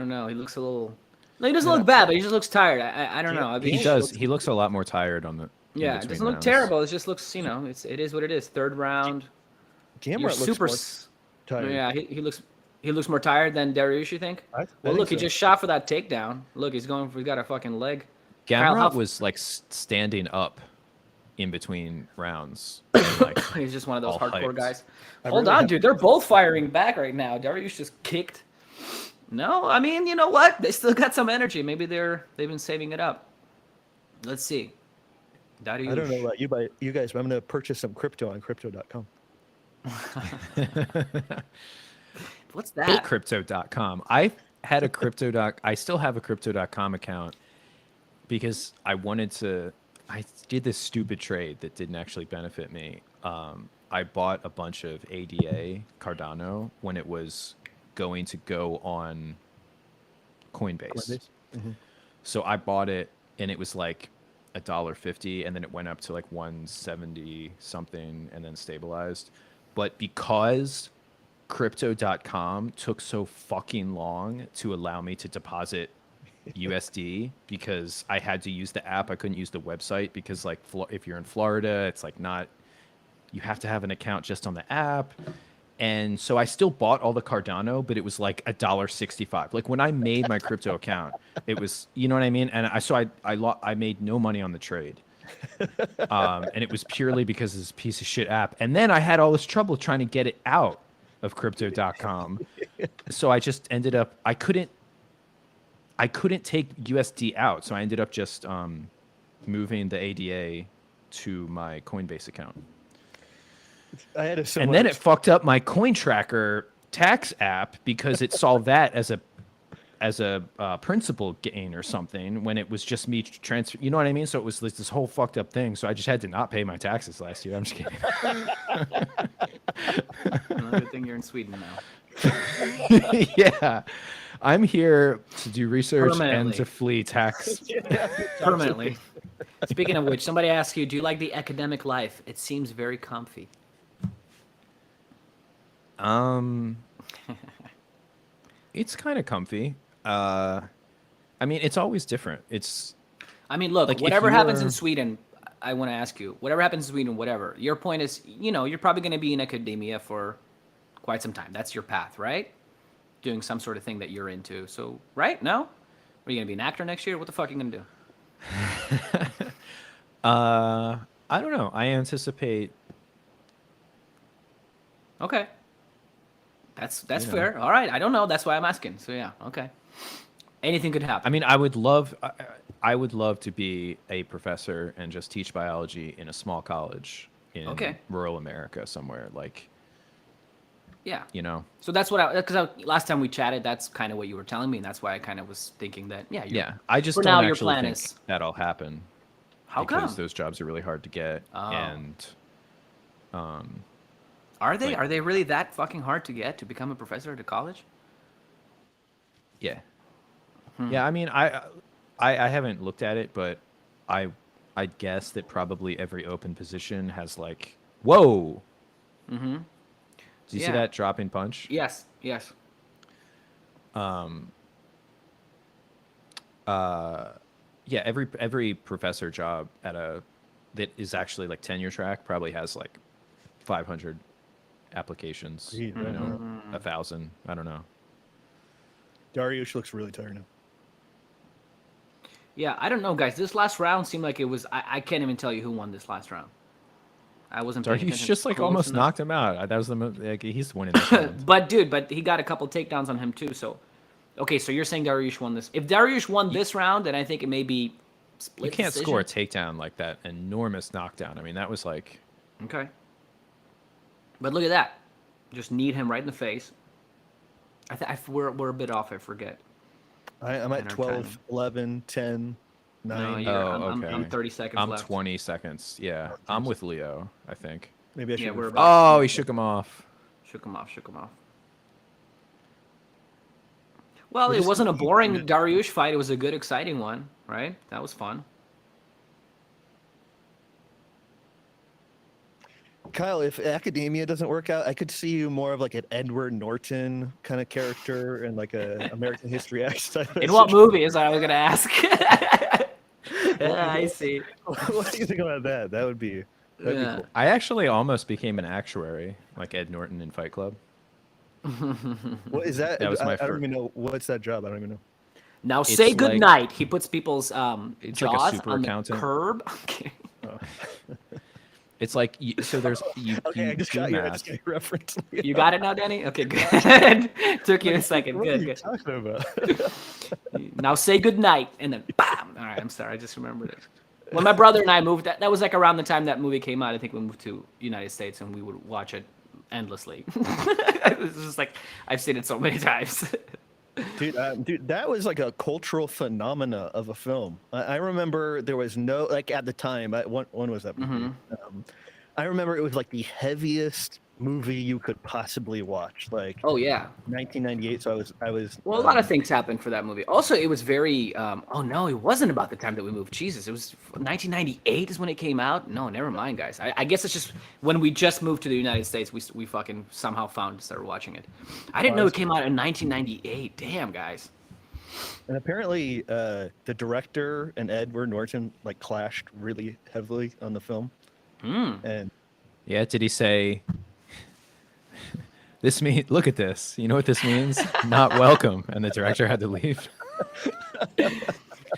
Speaker 1: know. He looks a little. No, he doesn't look bad, but he just looks tired. I don't know. I mean,
Speaker 3: He does. He looks a lot more tired on the. in
Speaker 1: Yeah, it
Speaker 3: between
Speaker 1: doesn't look
Speaker 3: rounds.
Speaker 1: terrible. It just looks, it is what it is. Third round. You're
Speaker 2: Gamrot looks
Speaker 1: super.
Speaker 2: more tired.
Speaker 1: Yeah, he looks more tired than Dariush, you think?
Speaker 2: I
Speaker 1: Well,
Speaker 2: think
Speaker 1: look, he
Speaker 2: so.
Speaker 1: just shot for that takedown. Look, he's got a fucking leg. Kyle,
Speaker 3: Gamrot
Speaker 1: how-
Speaker 3: was like standing up in between rounds. and, like,
Speaker 1: He's just one of those
Speaker 3: all
Speaker 1: hardcore
Speaker 3: hyped.
Speaker 1: guys.
Speaker 2: I
Speaker 1: Hold
Speaker 2: really
Speaker 1: on,
Speaker 2: have-
Speaker 1: dude. They're both firing back right now. Dariush just kicked. No, I mean, you know what? They still got some energy. Maybe they've been saving it up. Let's see. Dariush.
Speaker 2: I don't know about you guys, but I'm going to purchase some crypto on crypto.com.
Speaker 1: What's that?
Speaker 3: Crypto.com. I had a I still have a crypto.com account because I did this stupid trade that didn't actually benefit me. I bought a bunch of ADA Cardano when it was going to go on Coinbase. So I bought it and it was like $1.50 and then it went up to like 170 something and then stabilized. But because crypto.com took so fucking long to allow me to deposit USD because I had to use the app, I couldn't use the website because like if you're in Florida, it's like not, you have to have an account just on the app. And so I still bought all the Cardano, but it was like $1.65. Like when I made my crypto account, it was, you know what I mean? And I made no money on the trade. And it was purely because of this piece of shit app. And then I had all this trouble trying to get it out of crypto.com. So I just ended up, I couldn't take USD out. So I ended up just moving the ADA to my Coinbase account.
Speaker 2: I had a similar
Speaker 3: And then it fucked up my coin tracker tax app because it saw that as a principal gain or something when it was just me transfer. You know what I mean? So it was this whole fucked up thing. So I just had to not pay my taxes last year. I'm just kidding.
Speaker 1: Another thing you're in Sweden now.
Speaker 3: Yeah, I'm here to do research and
Speaker 1: Permanently.
Speaker 3: to flee tax.
Speaker 1: Permanently. Speaking of which, somebody asked you, do you like the academic life? It seems very comfy.
Speaker 3: It's kind of comfy. I mean, it's always different. It's
Speaker 1: I mean, look,
Speaker 3: Like, if
Speaker 1: whatever happens in
Speaker 3: you're-
Speaker 1: Sweden, I want to ask you, whatever happens in Sweden, whatever. Your point is, you're probably going to be in academia for quite some time. That's your path, right? Doing some sort of thing that you're into. So, right? No? Are you going to be an actor next year? What the fuck are you going to do?
Speaker 3: I don't know. I anticipate.
Speaker 1: Okay. That's
Speaker 3: You know.
Speaker 1: fair. All right. I don't know. That's why I'm asking. So yeah. Okay. Anything could happen.
Speaker 3: I mean, I would love to be a professor and just teach biology in a small college in
Speaker 1: Okay.
Speaker 3: rural America somewhere. Like,
Speaker 1: Yeah.
Speaker 3: you know.
Speaker 1: So that's what because last time we chatted, that's kind of what you were telling me, and that's why I kind of was thinking that
Speaker 3: Yeah, I just
Speaker 1: for
Speaker 3: don't
Speaker 1: now your
Speaker 3: actually
Speaker 1: plan
Speaker 3: think
Speaker 1: is
Speaker 3: that'll happen
Speaker 1: how
Speaker 3: because
Speaker 1: come?
Speaker 3: those jobs are really hard to get,
Speaker 1: Oh.
Speaker 3: and
Speaker 1: Are they?
Speaker 3: like-
Speaker 1: Are they really that fucking hard to get to become a professor at a college?
Speaker 3: yeah,
Speaker 1: Hmm.
Speaker 3: yeah. I mean, I haven't looked at it, but I guess that probably every open position has like, whoa.
Speaker 1: Mm-hmm.
Speaker 3: Do you see
Speaker 1: Yeah.
Speaker 3: that dropping punch?
Speaker 1: Yes. Yes.
Speaker 3: Yeah, every professor job at a that is actually like tenure track probably has like 500 applications.
Speaker 2: Jeez,
Speaker 3: You
Speaker 2: right.
Speaker 3: know, 1,000. I don't know.
Speaker 2: Dariush looks really tired now.
Speaker 1: Yeah. I don't know, guys. This last round seemed like it was. I can't even tell you who won this last round. I wasn't. paying
Speaker 3: He's
Speaker 1: attention
Speaker 3: just like
Speaker 1: close
Speaker 3: almost
Speaker 1: enough.
Speaker 3: knocked him out. That was like he's winning this round.
Speaker 1: But he got a couple takedowns on him too. So, okay, so you're saying Dariush won this? If Dariush won this round, then I think it may be split
Speaker 3: You can't
Speaker 1: decision.
Speaker 3: score a takedown like that enormous knockdown. I mean, that was like
Speaker 1: Okay. But look at that. Just kneed him right in the face. We're a bit off. I forget.
Speaker 2: I'm at
Speaker 1: And our
Speaker 2: 12,
Speaker 1: timing.
Speaker 2: 11, 10, 9.
Speaker 1: No, you're, I'm
Speaker 3: okay.
Speaker 1: 30 seconds
Speaker 3: I'm
Speaker 1: left.
Speaker 3: 20 seconds. Yeah,
Speaker 2: Oh,
Speaker 3: I'm
Speaker 2: geez.
Speaker 3: with Leo. I think.
Speaker 2: Maybe I should.
Speaker 1: Yeah, we're
Speaker 2: have
Speaker 1: about-
Speaker 3: Oh, he shook him off.
Speaker 1: Shook him off. Well,
Speaker 2: We're
Speaker 1: it
Speaker 2: just
Speaker 1: wasn't a
Speaker 2: gonna keep
Speaker 1: boring
Speaker 2: doing it.
Speaker 1: Dariush fight. It was a good, exciting one, right? That was fun.
Speaker 2: Kyle, if academia doesn't work out, I could see you more of like an Edward Norton kind of character and like a American History X type.
Speaker 1: In what movie is what I was gonna ask? Yeah, I see.
Speaker 2: What do you think about that? That'd be
Speaker 1: Yeah.
Speaker 2: cool.
Speaker 3: I actually almost became an actuary, like Ed Norton in Fight Club.
Speaker 2: What is that?
Speaker 3: That was my
Speaker 2: I don't
Speaker 3: fir-
Speaker 2: even know what's that job. I don't even know.
Speaker 1: Now
Speaker 3: It's
Speaker 1: say good
Speaker 3: like-
Speaker 1: night. He puts people's
Speaker 3: It's like a
Speaker 1: jaws
Speaker 3: super
Speaker 1: on
Speaker 3: accountant.
Speaker 1: the curb. Okay.
Speaker 3: It's like so. There's you.
Speaker 2: Okay,
Speaker 3: you
Speaker 2: I just
Speaker 3: do
Speaker 2: got your
Speaker 3: math.
Speaker 2: reference.
Speaker 1: You got it now, Danny? Okay, good. Took you a second.
Speaker 2: What are
Speaker 1: Good,
Speaker 2: you
Speaker 1: good.
Speaker 2: talking about?
Speaker 1: Now say good night, and then bam. All right, I'm sorry, I just remembered it. When my brother and I moved, that was like around the time that movie came out. I think we moved to United States, and we would watch it endlessly. It was just like I've seen it so many times.
Speaker 2: Dude, that was like a cultural phenomena of a film. I remember there was no like at the time. When was that movie? I remember it was like the heaviest movie you could possibly watch. Like
Speaker 1: Oh yeah.
Speaker 2: 1998. So I was.
Speaker 1: Well, a lot of things happened for that movie. Also, it was very. Oh no, it wasn't about the time that we moved. Jesus, it was 1998 is when it came out. No, never mind, guys. I guess it's just when we just moved to the United States, we fucking somehow found and started watching it. I didn't know it came out in 1998. Damn, guys.
Speaker 2: And apparently, the director and Edward Norton like clashed really heavily on the film. And
Speaker 3: Yeah. Did he say? This mean look at this. You know what this means? Not welcome. And the director had to leave.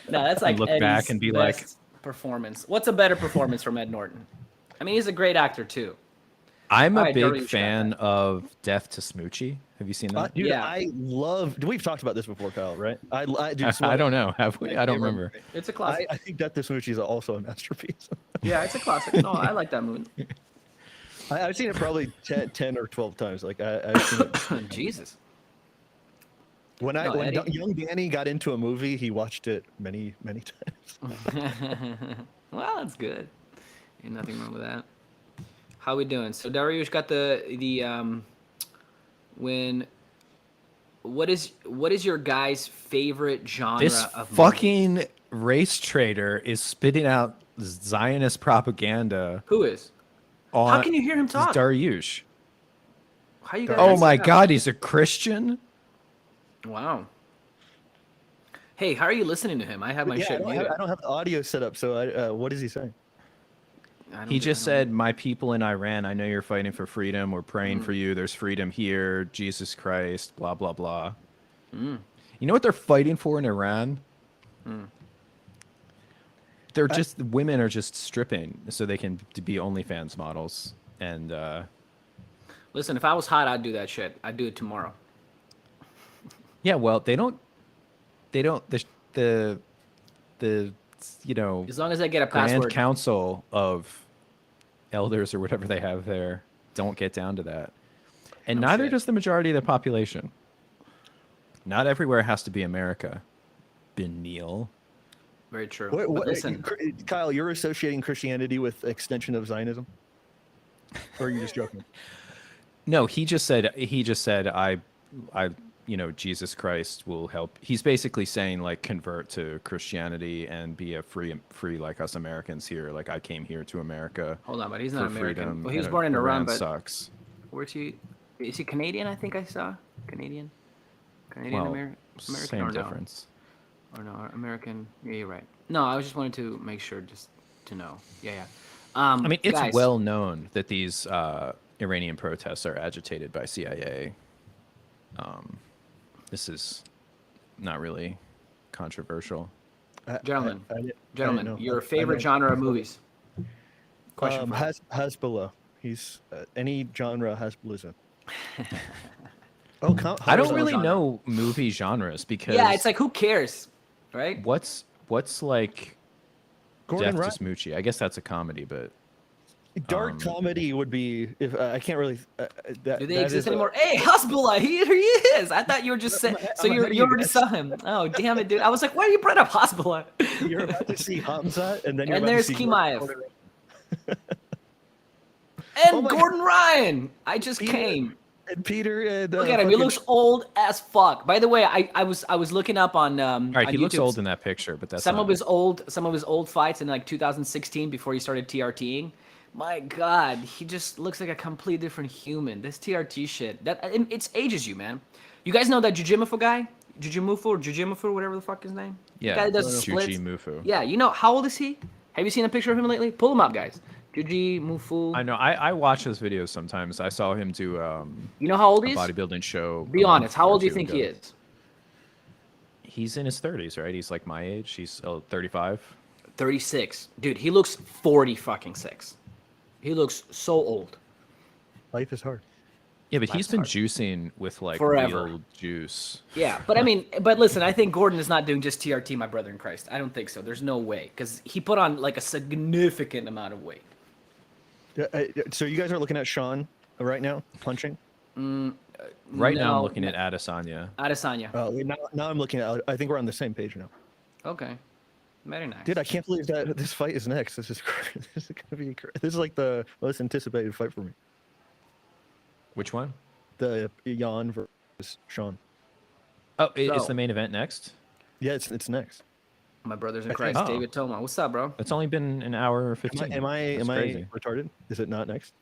Speaker 1: No, that's like
Speaker 3: look
Speaker 1: Eddie's
Speaker 3: back and be like-
Speaker 1: best performance. What's a better performance from Ed Norton? I mean, he's a great actor too.
Speaker 3: I'm a
Speaker 1: Alright,
Speaker 3: big
Speaker 1: Dariush got
Speaker 3: fan
Speaker 1: that.
Speaker 3: of Death to Smoochie. Have you seen that?
Speaker 2: dude,
Speaker 1: Yeah.
Speaker 2: I love. We've talked about this before, Kyle, right? Dude, it's one
Speaker 3: I
Speaker 2: of
Speaker 3: don't know. Have we? I don't
Speaker 2: my
Speaker 3: remember.
Speaker 2: favorite-
Speaker 1: It's a classic.
Speaker 2: I think that this movie is also a masterpiece.
Speaker 1: Yeah, it's a classic. No, I like that movie.
Speaker 2: I've seen it probably 10 or 12 times. Like I've seen it.
Speaker 1: Jesus.
Speaker 2: When
Speaker 1: No,
Speaker 2: when
Speaker 1: Eddie-
Speaker 2: young Danny got into a movie, he watched it many times.
Speaker 1: Well, that's good. Ain't nothing wrong with that. How we doing? So Dariush got the when. What is your guy's favorite genre
Speaker 3: This
Speaker 1: of movie?
Speaker 3: fucking race trader is spitting out Zionist propaganda
Speaker 1: Who is?
Speaker 3: on
Speaker 1: How can you hear him talk?
Speaker 3: Dariush.
Speaker 1: How you guys?
Speaker 3: Oh my God, he's a Christian.
Speaker 1: Wow. Hey, how are you listening to him? I have my
Speaker 2: Yeah,
Speaker 1: shit muted.
Speaker 2: I don't have the audio set up. So what is he saying?
Speaker 1: I don't
Speaker 3: He
Speaker 1: do-
Speaker 3: just
Speaker 1: I don't
Speaker 3: said, "My people in Iran, I know you're fighting for freedom. We're praying for you. There's freedom here. Jesus Christ, blah blah blah." You know what they're fighting for in Iran? they're just women are just stripping so they can be OnlyFans models. And
Speaker 1: Listen, if I was hot, I'd do that shit. I'd do it tomorrow.
Speaker 3: yeah, well, they don't the you know,
Speaker 1: As long as I get a
Speaker 3: Grand
Speaker 1: password.
Speaker 3: Council of elders or whatever they have there don't get down to that. And
Speaker 1: No
Speaker 3: neither
Speaker 1: shit.
Speaker 3: does the majority of the population. Not everywhere has to be America. Neil.
Speaker 1: Very true.
Speaker 2: What,
Speaker 1: But listen,
Speaker 2: Kyle, you're associating Christianity with extension of Zionism, or are you just joking?
Speaker 3: No, he just said I you know, Jesus Christ will help. He's basically saying like convert to Christianity and be a free like us Americans here. Like I came here to America.
Speaker 1: hold on, but he's
Speaker 3: for
Speaker 1: not American.
Speaker 3: freedom,
Speaker 1: Well, he was
Speaker 3: and
Speaker 1: born in Iran, but
Speaker 3: sucks.
Speaker 1: where's he? Is he Canadian? I think I saw Canadian. Canadian
Speaker 3: Well,
Speaker 1: American
Speaker 3: same
Speaker 1: or no?
Speaker 3: difference.
Speaker 1: Or no, American. Yeah, you're right. No, I was just wanted to make sure, just to know. Yeah, yeah.
Speaker 3: I mean, it's
Speaker 1: guys,
Speaker 3: well known that these Iranian protests are agitated by CIA. This is not really controversial.
Speaker 1: Gentlemen,
Speaker 2: I didn't
Speaker 1: gentlemen,
Speaker 2: know.
Speaker 1: your
Speaker 2: I
Speaker 1: favorite
Speaker 2: know.
Speaker 1: genre of movies? Question for you.
Speaker 2: Hezbollah. He's any genre Hezbollah's in.
Speaker 3: I don't
Speaker 1: Horror
Speaker 3: really
Speaker 1: genre.
Speaker 3: know movie genres because
Speaker 1: Yeah, it's like who cares, right?
Speaker 3: what's like
Speaker 2: Gordon
Speaker 3: Death
Speaker 2: Ryan.
Speaker 3: to Smoochie? I guess that's a comedy, but
Speaker 2: Dark comedy would be if I can't really. That,
Speaker 1: Do they
Speaker 2: that
Speaker 1: exist
Speaker 2: is a-
Speaker 1: anymore? Hey, Hezbollah, here he is. I thought you were just saying. So
Speaker 2: I'm
Speaker 1: you
Speaker 2: ahead of
Speaker 1: you
Speaker 2: you
Speaker 1: already
Speaker 2: guys.
Speaker 1: saw him. Oh damn it, dude! I was like, why are you brought up Hezbollah?
Speaker 2: You're about to see Hamza, and then you're
Speaker 1: And
Speaker 2: about
Speaker 1: there's
Speaker 2: to see
Speaker 1: Kimaev.
Speaker 2: Gordon Ryan.
Speaker 1: And
Speaker 2: Oh my
Speaker 1: Gordon Ryan. I just
Speaker 2: Peter,
Speaker 1: came.
Speaker 2: And Peter and
Speaker 1: Look at him. He looks old as fuck. By the way, I was looking up on
Speaker 3: all right,
Speaker 1: on
Speaker 3: he looks
Speaker 1: YouTube
Speaker 3: old in that picture, but that's
Speaker 1: some
Speaker 3: not
Speaker 1: of his old fights in like 2016 before he started TRTing. My God, he just looks like a completely different human. This TRT shit, it's ages you, man. You guys know that Jujimufu guy, Jujimufu, whatever the fuck his name.
Speaker 3: yeah.
Speaker 1: The guy that does the splits.
Speaker 3: Juji Mufu.
Speaker 1: Yeah, you know how old is he? Have you seen a picture of him lately? Pull him up, guys. Jujimufu.
Speaker 3: I know. I watch his videos sometimes. I saw him do
Speaker 1: You know how old
Speaker 3: a
Speaker 1: he is?
Speaker 3: bodybuilding show.
Speaker 1: Be
Speaker 3: a month
Speaker 1: honest. How
Speaker 3: or
Speaker 1: old do you
Speaker 3: two
Speaker 1: think he
Speaker 3: ago.
Speaker 1: is?
Speaker 3: He's in his 30s, right? He's like my age. He's 35.
Speaker 1: 36. Dude, he looks 40 fucking 6. He looks so old.
Speaker 2: Life is hard.
Speaker 3: Yeah, but he's
Speaker 1: That's
Speaker 3: been
Speaker 1: hard.
Speaker 3: juicing with like
Speaker 1: Forever.
Speaker 3: real juice.
Speaker 1: Yeah, but I mean, but listen, I think Gordon is not doing just TRT, my brother in Christ. I don't think so. There's no way, because he put on like a significant amount of weight.
Speaker 2: So you guys are looking at Sean right now, punching.
Speaker 3: Right now,
Speaker 1: No,
Speaker 3: I'm looking at Adesanya.
Speaker 1: Adesanya.
Speaker 2: Now I'm looking at. I think we're on the same page now.
Speaker 1: Okay. Very nice.
Speaker 2: Dude, I can't believe that this fight is next. This is crazy. This is gonna be. This is like the most anticipated fight for me.
Speaker 3: Which one?
Speaker 2: The Jan versus Sean.
Speaker 3: Oh, is
Speaker 1: So-
Speaker 3: the main event next?
Speaker 2: Yeah, it's next.
Speaker 1: My brothers in Christ,
Speaker 3: Oh.
Speaker 1: David Toma. What's up, bro?
Speaker 3: It's only been an hour or 15.
Speaker 2: Am I
Speaker 3: That's crazy.
Speaker 2: retarded? Is it not next?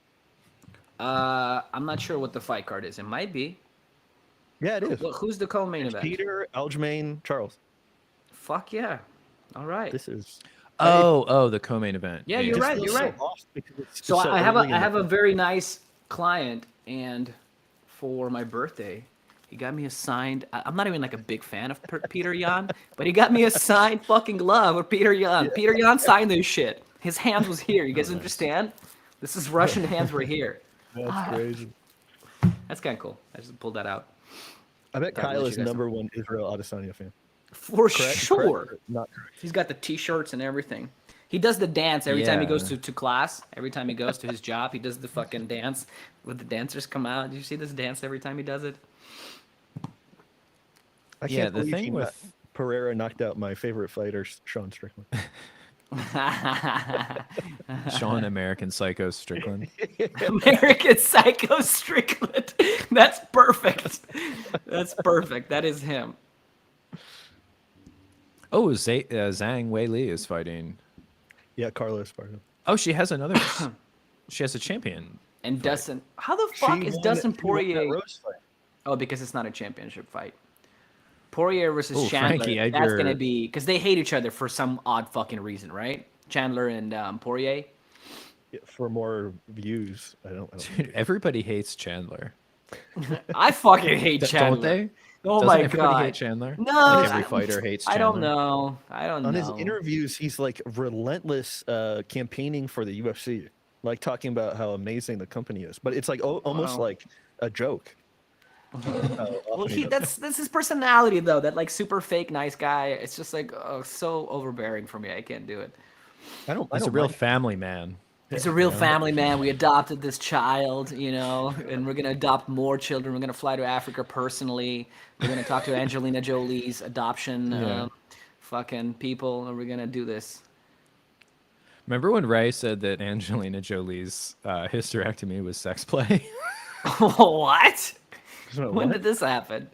Speaker 1: I'm not sure what the fight card is. It might be.
Speaker 2: Yeah, it is.
Speaker 1: Well, who's the co-main event?
Speaker 2: Peter, Aljamain, Charles.
Speaker 1: Fuck yeah. All right.
Speaker 2: This is.
Speaker 3: Oh, the co-main event.
Speaker 1: Yeah, you're
Speaker 2: Just
Speaker 1: right.
Speaker 2: feels
Speaker 1: You're
Speaker 2: so
Speaker 1: right.
Speaker 2: lost because it's
Speaker 1: So
Speaker 2: so
Speaker 1: I have
Speaker 2: early in
Speaker 1: I have
Speaker 2: the-
Speaker 1: a very nice client, and for my birthday, he got me a signed. I'm not even like a big fan of Peter Yan, but he got me a signed fucking glove of Peter Yan. Peter Yan signed this shit. His hands was here. You guys understand? This is Russian hands were here.
Speaker 2: That's crazy.
Speaker 1: That's kind of cool. I just pulled that out.
Speaker 2: I bet
Speaker 1: Sorry to
Speaker 2: Kyle
Speaker 1: let
Speaker 2: is
Speaker 1: you guys
Speaker 2: number one Israel Adesanya fan.
Speaker 1: For
Speaker 2: Correct?
Speaker 1: sure.
Speaker 2: Correct or not correct.
Speaker 1: He's got the t-shirts and everything. He does the dance every time he goes
Speaker 3: Yeah.
Speaker 1: to class. Every time he goes to his job, he does the fucking dance with the dancers come out. Do you see this dance every time he does it?
Speaker 2: I
Speaker 3: Yeah,
Speaker 2: can't
Speaker 3: the
Speaker 2: believe
Speaker 3: thing
Speaker 2: he
Speaker 3: with-
Speaker 2: Pereira knocked out my favorite fighter, Sean Strickland.
Speaker 3: Sean American Psycho Strickland.
Speaker 1: American Psycho Strickland. That's perfect. That's perfect. That is him.
Speaker 3: Oh, Zhang Weili is fighting.
Speaker 2: Yeah, Carlos Pardo.
Speaker 3: Oh, she has another. She has a champion.
Speaker 1: And Dustin. How the fuck is Dustin Poirier?
Speaker 2: Rose fight.
Speaker 1: Oh, because it's not a championship fight. Poirier versus
Speaker 3: Ooh,
Speaker 1: Chandler.
Speaker 3: Frankie
Speaker 1: That's
Speaker 3: Edgar.
Speaker 1: gonna be because they hate each other for some odd fucking reason, right? Chandler and Poirier.
Speaker 2: Yeah, for more views. I don't
Speaker 3: Dude, everybody hates Chandler.
Speaker 1: I fucking hate Chandler.
Speaker 3: Don't they?
Speaker 1: Oh
Speaker 3: Doesn't
Speaker 1: my
Speaker 3: everybody
Speaker 1: god.
Speaker 3: hate Chandler?
Speaker 1: No,
Speaker 3: Like every fighter hates
Speaker 1: I
Speaker 3: Chandler.
Speaker 1: don't know. I don't
Speaker 2: On his
Speaker 1: know.
Speaker 2: interviews, he's like relentless campaigning for the UFC, like talking about how amazing the company is. But it's like almost
Speaker 1: Wow.
Speaker 2: like a joke. How
Speaker 1: Well,
Speaker 2: often he does it.
Speaker 1: that's his personality though. That like super fake nice guy. It's just like so overbearing for me. I can't do it.
Speaker 2: I
Speaker 3: He's a
Speaker 2: don't
Speaker 3: real
Speaker 2: mind.
Speaker 3: family man.
Speaker 1: He's a
Speaker 3: You
Speaker 1: real
Speaker 3: know?
Speaker 1: family man. We adopted this child, and we're gonna adopt more children. We're gonna fly to Africa personally. We're gonna talk to Angelina Jolie's adoption,
Speaker 3: Yeah.
Speaker 1: fucking people, and we're gonna do this.
Speaker 3: Remember when Ray said that Angelina Jolie's hysterectomy was sex play?
Speaker 1: What?
Speaker 2: So
Speaker 1: When
Speaker 2: what?
Speaker 1: did this happen?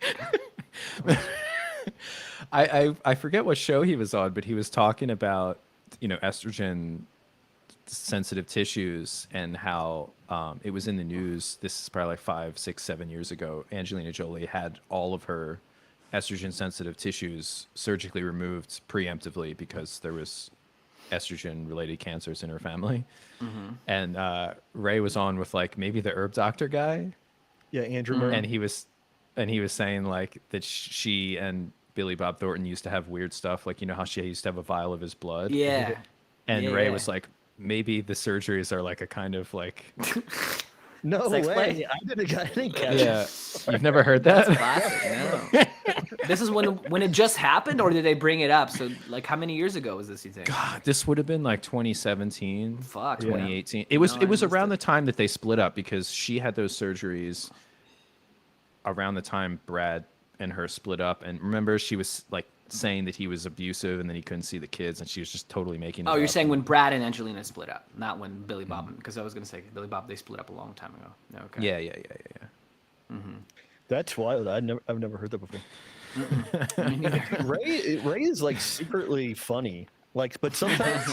Speaker 3: I forget what show he was on, but he was talking about estrogen sensitive tissues and how it was in the news. This is probably like 5, 6, 7 years ago. Angelina Jolie had all of her estrogen sensitive tissues surgically removed preemptively because there was estrogen related cancers in her family. And Ray was on with like maybe the herb doctor guy,
Speaker 2: Yeah, Andrew Murray.
Speaker 3: and he was saying like that she and Billy Bob Thornton used to have weird stuff, like how she used to have a vial of his blood.
Speaker 1: Yeah.
Speaker 3: And
Speaker 1: Yeah,
Speaker 3: Ray
Speaker 1: yeah.
Speaker 3: was like, maybe the surgeries are like a kind of like,
Speaker 2: No
Speaker 1: Sex
Speaker 2: way!
Speaker 1: play.
Speaker 2: I didn't catch it.
Speaker 3: yeah, you've never heard that?
Speaker 1: Classic. No. This is when it just happened, or did they bring it up? So like, how many years ago was this? You think?
Speaker 3: This would have been like 2017,
Speaker 1: Fuck,
Speaker 2: Yeah.
Speaker 1: man.
Speaker 3: 2018. It was
Speaker 1: No,
Speaker 3: it was
Speaker 1: I missed
Speaker 3: around
Speaker 1: it.
Speaker 3: the time that they split up because she had those surgeries around the time Brad and her split up. And remember, she was like saying that he was abusive and then he couldn't see the kids, and she was just totally making it
Speaker 1: Oh, you're
Speaker 3: up.
Speaker 1: saying when Brad and Angelina split up, not when Billy Bob, because I was gonna say Billy Bob, they split up a long time ago. Okay.
Speaker 3: Yeah.
Speaker 2: That's wild. I've never heard that before.
Speaker 1: Me neither.
Speaker 2: Ray is like secretly funny. Like, but sometimes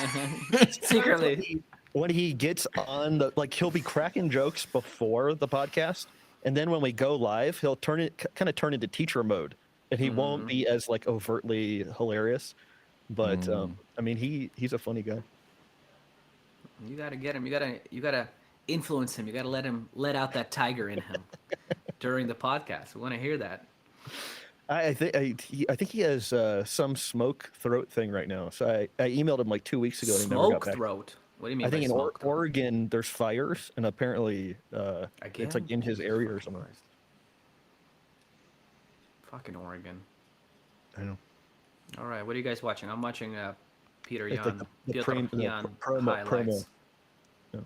Speaker 1: Secretly.
Speaker 2: when he gets on the he'll be cracking jokes before the podcast, and then when we go live, he'll kind of turn into teacher mode, and he won't be as like overtly hilarious. But I mean, he's a funny guy.
Speaker 1: You gotta get him. You gotta influence him. You gotta let out that tiger in him during the podcast. We want to hear that.
Speaker 2: I think he has some smoke throat thing right now. So I emailed him like 2 weeks ago. And he never got
Speaker 1: Smoke
Speaker 2: back.
Speaker 1: throat. What do you mean?
Speaker 2: I think
Speaker 1: by
Speaker 2: in
Speaker 1: smoke throat?
Speaker 2: Oregon there's fires, and apparently it's like
Speaker 1: Again?
Speaker 2: in his area or something.
Speaker 1: Fucking Oregon.
Speaker 2: I know.
Speaker 1: All right, what are you guys watching? I'm watching Peter
Speaker 2: It's like
Speaker 1: Yan.
Speaker 2: the
Speaker 1: Piotr Yan
Speaker 2: promo.
Speaker 1: highlights.
Speaker 2: Yeah.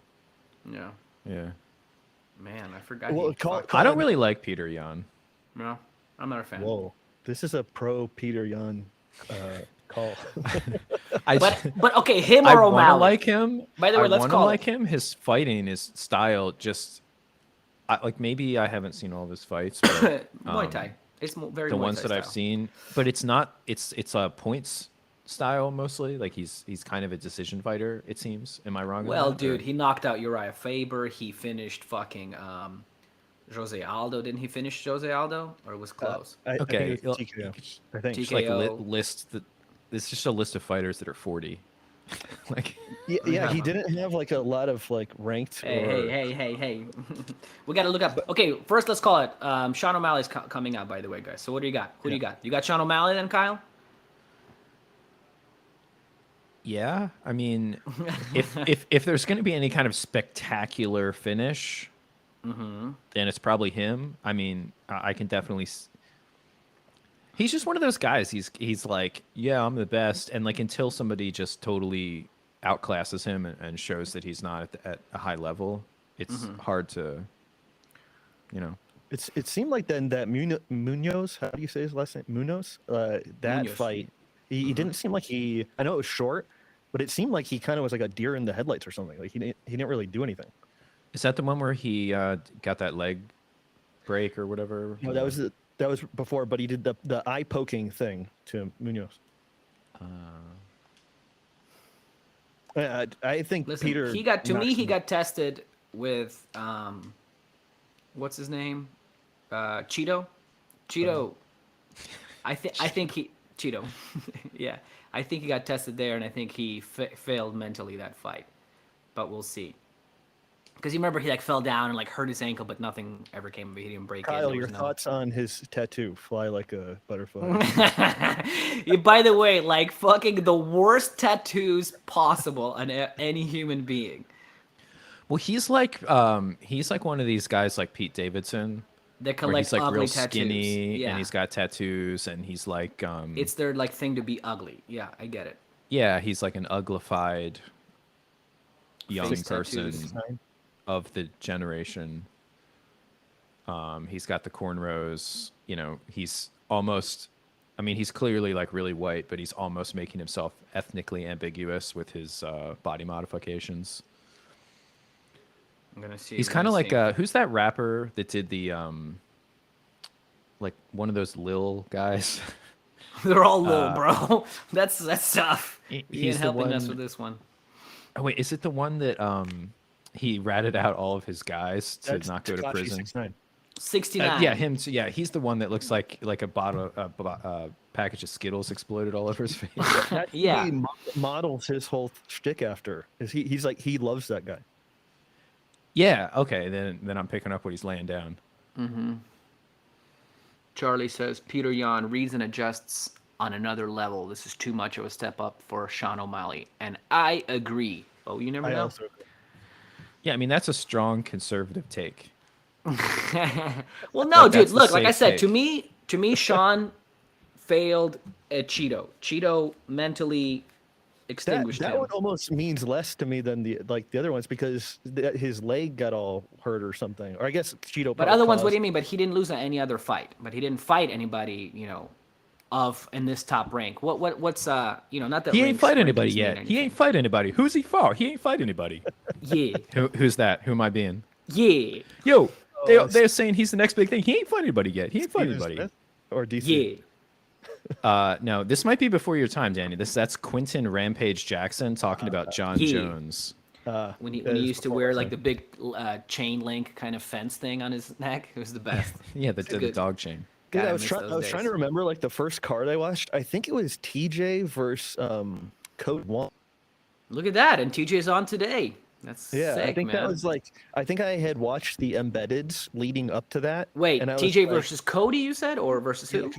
Speaker 1: Yeah.
Speaker 3: Yeah.
Speaker 1: Man, I forgot.
Speaker 2: Well,
Speaker 1: he
Speaker 2: call-
Speaker 1: fucked-
Speaker 3: I don't really like Peter Yan.
Speaker 1: No, I'm not a fan.
Speaker 2: Whoa, this is a pro Peter Yan call.
Speaker 1: But okay, him
Speaker 3: I
Speaker 1: or
Speaker 3: want to
Speaker 1: O'Malley.
Speaker 3: like him.
Speaker 1: By the way,
Speaker 3: I
Speaker 1: let's
Speaker 3: wanna
Speaker 1: call
Speaker 3: like
Speaker 1: it.
Speaker 3: him. His fighting, his style, just like maybe I haven't seen all of his fights, but
Speaker 1: Muay Thai. It's very
Speaker 3: the
Speaker 1: Muay
Speaker 3: ones
Speaker 1: Thai
Speaker 3: that I've
Speaker 1: style.
Speaker 3: seen. But it's not. It's a points style mostly. Like he's kind of a decision fighter. It seems. Am I wrong? on
Speaker 1: Well,
Speaker 3: that, or-
Speaker 1: dude, he knocked out Uriah Faber. He finished fucking Jose Aldo. Didn't he finish Jose Aldo? Or it was close?
Speaker 2: I
Speaker 3: Okay,
Speaker 2: think it's TKO. I think.
Speaker 3: just like
Speaker 1: TKO.
Speaker 3: list the. It's just a list of fighters that are 40. Like
Speaker 2: Yeah, he didn't have like a lot of like ranked.
Speaker 1: Hey. We got to look up. Okay, first let's call it. Sean O'Malley's coming out, by the way, guys. So what do you got? Who do you got? You got Sean O'Malley then, Kyle?
Speaker 3: yeah, I mean, if there's going to be any kind of spectacular finish, then it's probably him. I mean, I can definitely. He's just one of those guys. He's like, yeah, I'm the best, and like until somebody just totally outclasses him and shows that he's not at a high level, it's hard to,
Speaker 2: It seemed like then that Munoz, how do you say his last name? Munoz. That
Speaker 1: Munoz.
Speaker 2: fight, he didn't seem like he. I know it was short, but it seemed like he kind of was like a deer in the headlights or something. Like he didn't really do anything.
Speaker 3: Is that the one where he got that leg break or whatever?
Speaker 2: No, that was before, but he did the eye poking thing to Munoz. I think
Speaker 1: Listen,
Speaker 2: Peter.
Speaker 1: he got
Speaker 2: knocks him-
Speaker 1: got tested with what's his name? Cheeto. I think he Cheeto. Yeah, I think he got tested there, and I think he failed mentally that fight. But we'll see. Because you remember he like fell down and like hurt his ankle, but nothing ever came of it. He didn't break it.
Speaker 2: Kyle,
Speaker 1: There
Speaker 2: your
Speaker 1: was no.
Speaker 2: thoughts on his tattoo? Fly like a butterfly.
Speaker 1: By the way, like fucking the worst tattoos possible on any human being.
Speaker 3: Well, he's like one of these guys like Pete Davidson,
Speaker 1: They
Speaker 3: where
Speaker 1: collect
Speaker 3: he's like
Speaker 1: ugly
Speaker 3: real
Speaker 1: tattoos.
Speaker 3: skinny
Speaker 1: Yeah.
Speaker 3: and he's got tattoos and he's like
Speaker 1: It's their like thing to be ugly. Yeah, I get it.
Speaker 3: yeah, he's like an uglified young
Speaker 1: Face
Speaker 3: person
Speaker 1: tattoos.
Speaker 3: of the generation. He's got the cornrows, you know, he's almost, I mean, he's clearly like really white, but he's almost making himself ethnically ambiguous with his body modifications.
Speaker 1: I'm gonna see.
Speaker 3: He's kind of like who's that rapper that did the like one of those Lil guys?
Speaker 1: They're all little, bro. That's tough. You
Speaker 3: He's
Speaker 1: ain't
Speaker 3: the
Speaker 1: helping us
Speaker 3: one-
Speaker 1: with this one.
Speaker 3: Oh wait, is it the one that he ratted out all of his guys to
Speaker 2: That's
Speaker 3: not go to
Speaker 2: Tekashi
Speaker 3: prison?
Speaker 2: 69.
Speaker 1: 69.
Speaker 3: Yeah, him. Yeah, he's the one that looks like a bottle, package of Skittles exploded all over his face.
Speaker 2: That's who
Speaker 1: Yeah.
Speaker 2: he models his whole shtick after. He's like he loves that guy.
Speaker 3: Yeah. Okay. Then I'm picking up what he's laying down.
Speaker 1: Charlie says Peter Yan reads and adjusts on another level. This is too much of a step up for Sean O'Malley, and I agree. Oh, you never
Speaker 2: I
Speaker 1: know.
Speaker 2: also
Speaker 3: Yeah, I mean that's a strong conservative take.
Speaker 1: Well, no,
Speaker 3: Like,
Speaker 1: dude.
Speaker 3: that's the
Speaker 1: Look, like I
Speaker 3: safe
Speaker 1: said,
Speaker 3: take.
Speaker 1: to me, Sean failed at Cheeto. Cheeto mentally extinguished
Speaker 2: that
Speaker 1: him.
Speaker 2: one almost means less to me than the other ones because his leg got all hurt or something. Or I guess Cheeto.
Speaker 1: But
Speaker 2: probably
Speaker 1: other ones, what
Speaker 2: caused-
Speaker 1: do you mean? But he didn't lose in any other fight. But he didn't fight anybody, you know, of in this top rank. What's you know, not that
Speaker 3: He ain't
Speaker 1: ranks-
Speaker 3: fight anybody
Speaker 1: rankings
Speaker 3: yet.
Speaker 1: mean
Speaker 3: He ain't
Speaker 1: anything.
Speaker 3: fight anybody. Who's he fought? He ain't fight anybody.
Speaker 1: Yeah,
Speaker 3: Who's that? Who am I being?
Speaker 1: yeah,
Speaker 3: Yo,
Speaker 2: Oh,
Speaker 3: they're saying he's the next big thing. He ain't fight anybody yet. He ain't fight
Speaker 2: Steven
Speaker 3: anybody.
Speaker 2: Smith or DC.
Speaker 1: yeah.
Speaker 3: No, this might be before your time, Danny. That's Quentin Rampage Jackson talking about John
Speaker 1: yeah.
Speaker 3: Jones.
Speaker 1: When he
Speaker 2: that is
Speaker 1: used to
Speaker 2: before
Speaker 1: wear
Speaker 2: my
Speaker 1: like
Speaker 2: time.
Speaker 1: the big chain link kind of fence thing on his neck, it was the best.
Speaker 3: Yeah, the
Speaker 1: good-
Speaker 3: dog chain.
Speaker 2: Dude,
Speaker 1: God,
Speaker 2: I
Speaker 1: I
Speaker 2: was
Speaker 1: miss
Speaker 2: trying.
Speaker 1: those
Speaker 2: I was trying to
Speaker 1: days.
Speaker 2: remember like the first card I watched. I think it was TJ versus Code One.
Speaker 1: Look at that, and TJ's on today. That's
Speaker 2: Yeah,
Speaker 1: sick,
Speaker 2: I think
Speaker 1: man.
Speaker 2: that was like. I think I had watched the embeddeds leading up to that.
Speaker 1: Wait,
Speaker 2: and I was
Speaker 1: TJ
Speaker 2: like-
Speaker 1: versus Cody, you said, or versus who?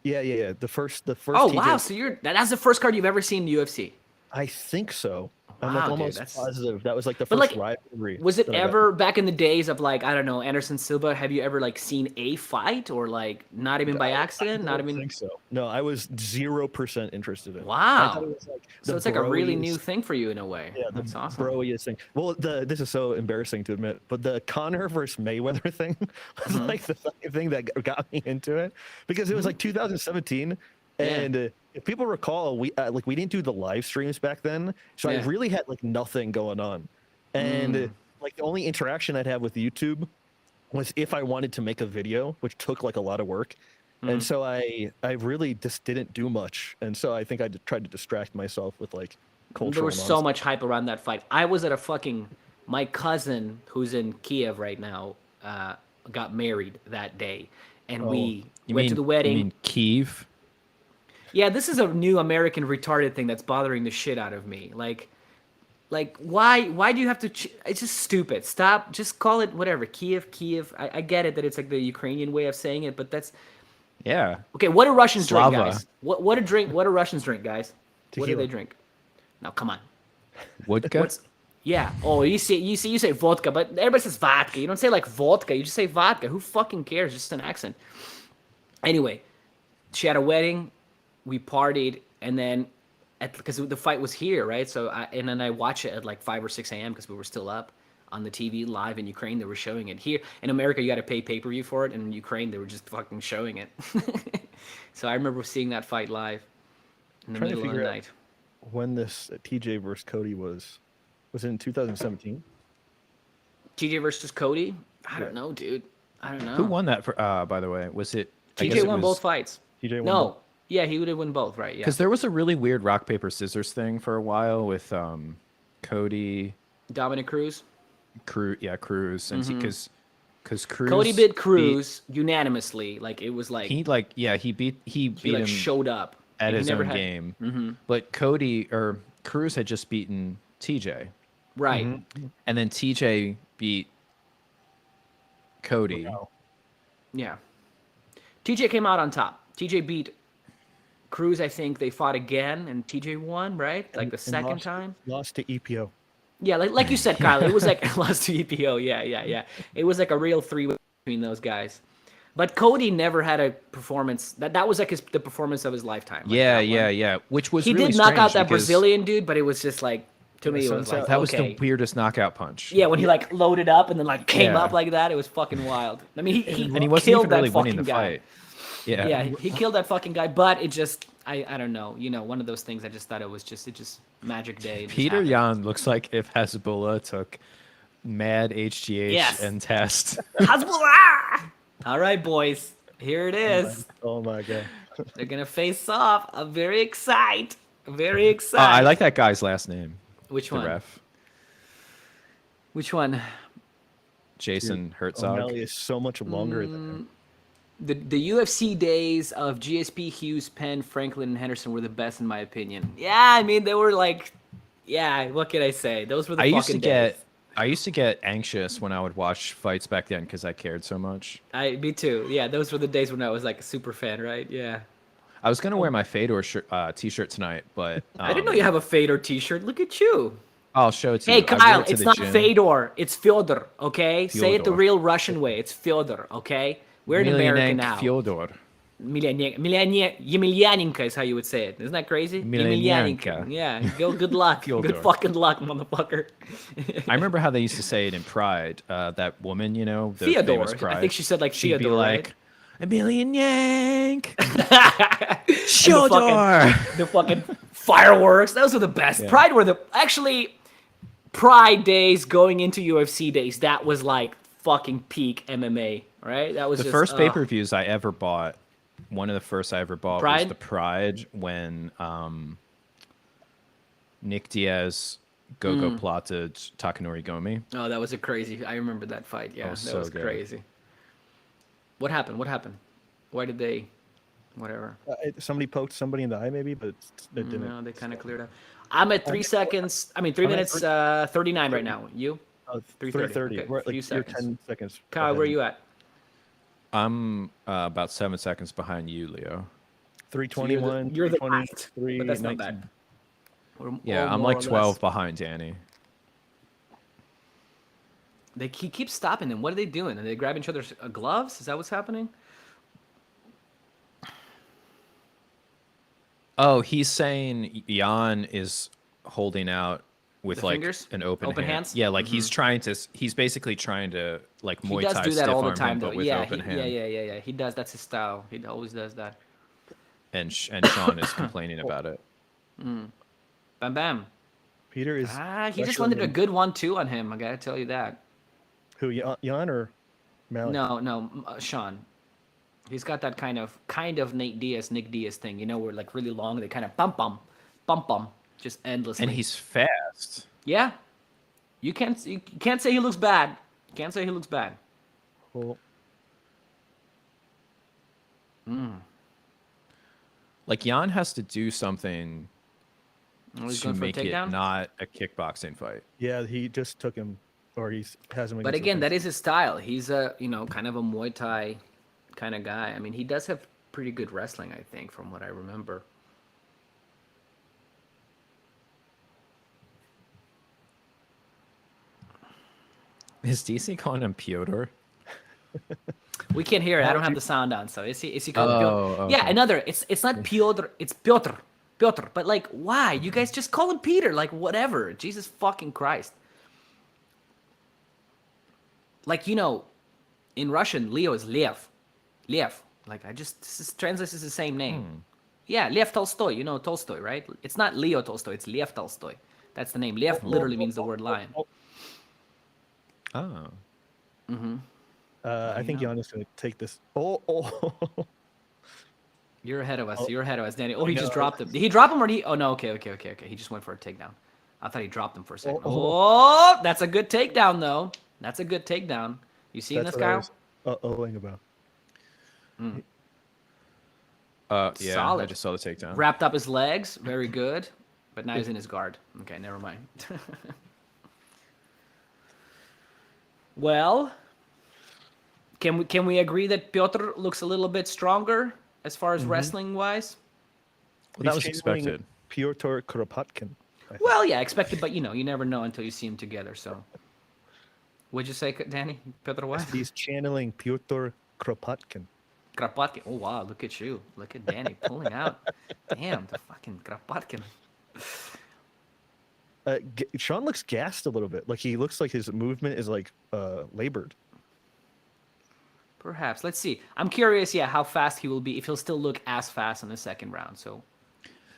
Speaker 2: Yeah. The first.
Speaker 1: Oh
Speaker 2: TJ,
Speaker 1: wow, so that's the first card you've ever seen in the UFC.
Speaker 2: I think so. I'm
Speaker 1: Wow,
Speaker 2: like
Speaker 1: dude,
Speaker 2: almost
Speaker 1: that's-
Speaker 2: positive that was like the
Speaker 1: But,
Speaker 2: first
Speaker 1: like,
Speaker 2: rivalry.
Speaker 1: Was it
Speaker 2: that I got.
Speaker 1: ever back in the days of like, I don't know, Anderson Silva? Have you ever like seen a fight or like not even by accident?
Speaker 2: I
Speaker 1: Not
Speaker 2: don't
Speaker 1: even.
Speaker 2: think so. No, I was 0% interested in it. I
Speaker 1: Wow.
Speaker 2: thought it was like
Speaker 1: So
Speaker 2: the
Speaker 1: it's like a really new
Speaker 2: broiest-
Speaker 1: thing for you in a way.
Speaker 2: Yeah, the
Speaker 1: That's awesome.
Speaker 2: broiest thing. Well, this is so embarrassing to admit, but the Conor versus Mayweather thing was
Speaker 1: Mm-hmm.
Speaker 2: like the fucking thing that got me into it because it was like 2017, and if people recall, we didn't do the live streams back then, so I
Speaker 1: Yeah.
Speaker 2: really had like nothing going on, and like the only interaction I'd have with YouTube was if I wanted to make a video, which took like a lot of work. And so I really just didn't do much, and so I think I tried to distract myself with like cultural.
Speaker 1: There was so
Speaker 2: nonsense.
Speaker 1: much hype around that fight. I was at a fucking. My cousin, who's in Kiev right now, got married that day, and we went to the wedding.
Speaker 3: You mean Kiev?
Speaker 1: Yeah, this is a new American retarded thing that's bothering the shit out of me. Like why do you have to? It's just stupid. Stop. Just call it whatever. Kiev. I get it that it's like the Ukrainian way of saying it, but that's
Speaker 3: Yeah.
Speaker 1: okay. What do Russians drink,
Speaker 3: Slava.
Speaker 1: guys? What do Russians drink, guys? What do
Speaker 2: Tequila.
Speaker 1: they drink? Now, come on.
Speaker 3: Vodka?
Speaker 1: What's yeah? Oh, you say vodka, but everybody says vodka. You don't say like vodka. You just say vodka. Who fucking cares? Just an accent. Anyway, she had a wedding. We partied, and then because the fight was here, right? So then I watched it at like 5 or 6 a.m. because we were still up on the TV live in Ukraine. They were showing it here in America. You got to pay pay-per-view for it, and in Ukraine they were just fucking showing it. So I remember seeing that fight live in the
Speaker 2: Trying to
Speaker 1: middle of the
Speaker 2: figure out-
Speaker 1: night.
Speaker 2: When this TJ versus Cody was it in 2017?
Speaker 1: TJ versus Cody. I don't know, dude. I don't know.
Speaker 3: Who won that? For by the way, was it? I guess
Speaker 1: TJ
Speaker 3: it
Speaker 1: won
Speaker 3: was-
Speaker 1: both fights.
Speaker 2: TJ won
Speaker 1: No.
Speaker 2: both.
Speaker 1: Yeah, he would have won both, right? Yeah.
Speaker 3: Because there was a really weird rock paper scissors thing for a while with Cody,
Speaker 1: Dominic Cruz.
Speaker 3: Cruz, and because Cruz
Speaker 1: Cody beat Cruz unanimously. Like it was like
Speaker 3: He beat
Speaker 1: he
Speaker 3: beat
Speaker 1: like
Speaker 3: him
Speaker 1: showed up
Speaker 3: at
Speaker 1: and he
Speaker 3: his
Speaker 1: never
Speaker 3: own
Speaker 1: had-
Speaker 3: game. But Cruz had just beaten TJ.
Speaker 1: Right.
Speaker 3: And then TJ beat Cody.
Speaker 2: Wow.
Speaker 1: Yeah. TJ came out on top. TJ beat Cruz, I think they fought again, and TJ won, right? Like the
Speaker 2: And
Speaker 1: second time.
Speaker 2: Lost to EPO.
Speaker 1: Yeah, like you said, Kyle, it was like lost to EPO. Yeah. It was like a real three-way between those guys. But Cody never had a performance that was like the performance of his lifetime. Like
Speaker 3: Yeah. Which was
Speaker 1: He
Speaker 3: really
Speaker 1: did knock out
Speaker 3: strange
Speaker 1: that
Speaker 3: because
Speaker 1: Brazilian dude, but it was just like to me it was like
Speaker 3: that was
Speaker 1: okay.
Speaker 3: the weirdest knockout punch.
Speaker 1: Yeah, when he like loaded up and then like came
Speaker 3: Yeah.
Speaker 1: up like that, it was fucking wild. I mean, he
Speaker 3: And he wasn't
Speaker 1: killed
Speaker 3: even really
Speaker 1: that
Speaker 3: winning
Speaker 1: fucking
Speaker 3: the
Speaker 1: guy.
Speaker 3: fight. Yeah.
Speaker 1: Yeah, he killed that fucking guy, but it just I don't know, one of those things. I just thought it just magic day. It just
Speaker 3: Peter
Speaker 1: happened.
Speaker 3: Yan looks like if Hezbollah took mad HGH
Speaker 1: Yes.
Speaker 3: and test.
Speaker 1: Hezbollah! All right, boys, here it is.
Speaker 2: Oh my god.
Speaker 1: They're gonna face off. I'm very excited. Very excited.
Speaker 3: I like that guy's last name.
Speaker 1: Which
Speaker 3: The
Speaker 1: one?
Speaker 3: ref.
Speaker 1: Which one?
Speaker 3: Jason Herzog.
Speaker 2: O'Malley is so much longer than him.
Speaker 1: The UFC days of GSP, Hughes, Penn, Franklin, and Henderson were the best in my opinion. Yeah, I mean they were like, yeah. What can I say? Those were the fucking days.
Speaker 3: I used to get anxious when I would watch fights back then because I cared so much.
Speaker 1: Me too. Yeah, those were the days when I was like a super fan, right? Yeah.
Speaker 3: I was gonna wear my Fedor t-shirt tonight, but
Speaker 1: I didn't know you have a Fedor T-shirt. Look at you.
Speaker 3: I'll show it to
Speaker 1: Hey
Speaker 3: you. I wore
Speaker 1: Kyle,
Speaker 3: it to
Speaker 1: it's
Speaker 3: the
Speaker 1: not
Speaker 3: gym.
Speaker 1: Fedor. It's Fyodor. Okay, say it the
Speaker 3: Fyodor.
Speaker 1: real Russian way. It's Fyodor. Okay, we're in America
Speaker 3: Emelianenko
Speaker 1: now.
Speaker 3: Fyodor.
Speaker 1: Yemelianenko is how you would say it. Isn't that crazy?
Speaker 3: Emelianenko.
Speaker 1: Yeah. Good luck. Good
Speaker 3: Fyodor.
Speaker 1: fucking luck, motherfucker.
Speaker 3: I remember how they used to say it in Pride. That woman, the
Speaker 1: Fyodor.
Speaker 3: famous Pride.
Speaker 1: I think she said like
Speaker 3: She'd
Speaker 1: Fyodor.
Speaker 3: be like, Emelianenko.
Speaker 1: Right?
Speaker 3: Fyodor.
Speaker 1: The fucking fireworks. Those were the best.
Speaker 3: Yeah.
Speaker 1: Pride were Pride days going into UFC days. That was like fucking peak MMA, right? That was
Speaker 3: The
Speaker 1: just,
Speaker 3: first pay-per-views I ever bought, one of the first I ever bought
Speaker 1: Pride?
Speaker 3: was the Pride when Nick Diaz Gogo plotted Takanori Gomi.
Speaker 1: Oh, that was a crazy. I remember that fight. Yeah,
Speaker 3: was
Speaker 1: that
Speaker 3: so
Speaker 1: was
Speaker 3: good.
Speaker 1: crazy. What happened? Why did they? Whatever.
Speaker 2: Somebody poked somebody in the eye, maybe, but it didn't.
Speaker 1: No, they kind of cleared up. I'm at 3 seconds. I mean, 3
Speaker 2: I'm at
Speaker 1: minutes, 39 right now. You? 3:30.
Speaker 2: 3:30.
Speaker 1: Okay,
Speaker 2: We're
Speaker 1: few
Speaker 2: you're
Speaker 1: seconds.
Speaker 2: 10 seconds.
Speaker 1: Kyle,
Speaker 2: ahead.
Speaker 1: where are you at?
Speaker 3: I'm about 7 seconds behind you, Leo.
Speaker 2: 321.
Speaker 1: You're the
Speaker 2: 320,
Speaker 1: last, but that's not bad.
Speaker 2: 319.
Speaker 1: We're
Speaker 3: Yeah,
Speaker 1: all
Speaker 3: I'm
Speaker 1: more
Speaker 3: like
Speaker 1: or
Speaker 3: 12
Speaker 1: less.
Speaker 3: behind Danny.
Speaker 1: He keeps stopping them. What are they doing? Are they grabbing each other's gloves? Is that what's happening?
Speaker 3: Oh, he's saying Jan is holding out with
Speaker 1: The
Speaker 3: like
Speaker 1: fingers?
Speaker 3: an open
Speaker 1: Open
Speaker 3: hand.
Speaker 1: hands?
Speaker 3: Yeah, like he's basically trying to like
Speaker 1: He
Speaker 3: Muay
Speaker 1: does
Speaker 3: Thai
Speaker 1: do that all the
Speaker 3: stiff arm
Speaker 1: time,
Speaker 3: him,
Speaker 1: though.
Speaker 3: but with
Speaker 1: Yeah,
Speaker 3: open hand.
Speaker 1: yeah. He does. That's his style. He always does that.
Speaker 3: And Sean is complaining about it.
Speaker 1: Bam, bam.
Speaker 2: Peter is.
Speaker 1: He just
Speaker 2: pressuring
Speaker 1: landed a
Speaker 2: him.
Speaker 1: good 1-2 on him. I gotta tell you that.
Speaker 2: Who, Jan or Malik?
Speaker 1: No, Sean. He's got that kind of Nick Diaz thing, where like really long. They kind of bum, just endlessly.
Speaker 3: And he's fast.
Speaker 1: yeah. You can't say he looks bad. Can't say he looks bad.
Speaker 2: Well,
Speaker 3: Like Jan has to do something
Speaker 1: Oh, he's
Speaker 3: to
Speaker 1: going for a
Speaker 3: make it
Speaker 1: takedown?
Speaker 3: not a kickboxing fight.
Speaker 2: yeah, he just took him, or he has him.
Speaker 1: But
Speaker 2: against the
Speaker 1: again, that
Speaker 2: fence.
Speaker 1: is his style. He's a kind of a Muay Thai kind of guy. I mean, he does have pretty good wrestling, I think, from what I remember.
Speaker 3: Is DC calling him Pyotr?
Speaker 1: We can't hear it. I don't have the sound on. So is he called
Speaker 3: Oh,
Speaker 1: Piotr? Yeah,
Speaker 3: okay.
Speaker 1: another. It's not Piotr. It's Piotr. Piotr. But like, why? You guys just call him Peter. Like, whatever. Jesus fucking Christ. Like, in Russian, Leo is Lev. Lev. Like, translates as the same name. Yeah, Lev Tolstoy. You know Tolstoy, right? It's not Leo Tolstoy. It's Lev Tolstoy. That's the name. Lev literally means the word lion.
Speaker 3: Oh.
Speaker 2: I think Jan is going to take this. Oh.
Speaker 1: You're ahead of us.
Speaker 2: Oh.
Speaker 1: You're ahead of us, Danny. Oh, he just
Speaker 2: No.
Speaker 1: dropped him. Did he drop him or did he? Oh, no. Okay. He just went for a takedown. I thought he dropped him for a second.
Speaker 2: Oh.
Speaker 1: Oh, that's a good takedown, though. That's a good takedown. You seeing
Speaker 2: That's
Speaker 1: this,
Speaker 2: what I
Speaker 1: Kyle?
Speaker 2: was ohing about.
Speaker 3: Yeah, I
Speaker 1: Solid.
Speaker 3: just saw the takedown.
Speaker 1: Wrapped up his legs. Very good. But now he's in his guard. Okay, never mind. Well, can we agree that Piotr looks a little bit stronger as far as wrestling wise?
Speaker 3: Well, that
Speaker 2: He's
Speaker 3: was
Speaker 2: channeling
Speaker 3: expected.
Speaker 2: Pyotr Kropotkin. I think.
Speaker 1: Well, yeah, expected, but you never know until you see them together. So, what'd you say, Danny? Piotr what?
Speaker 2: He's channeling Pyotr Kropotkin.
Speaker 1: Kropotkin. Oh wow, look at you. Look at Danny pulling out. Damn, the fucking Kropotkin.
Speaker 2: Sean looks gassed a little bit. Like he looks like his movement is like labored.
Speaker 1: Perhaps. Let's see. I'm curious, yeah, how fast he will be, if he'll still look as fast in the second round. So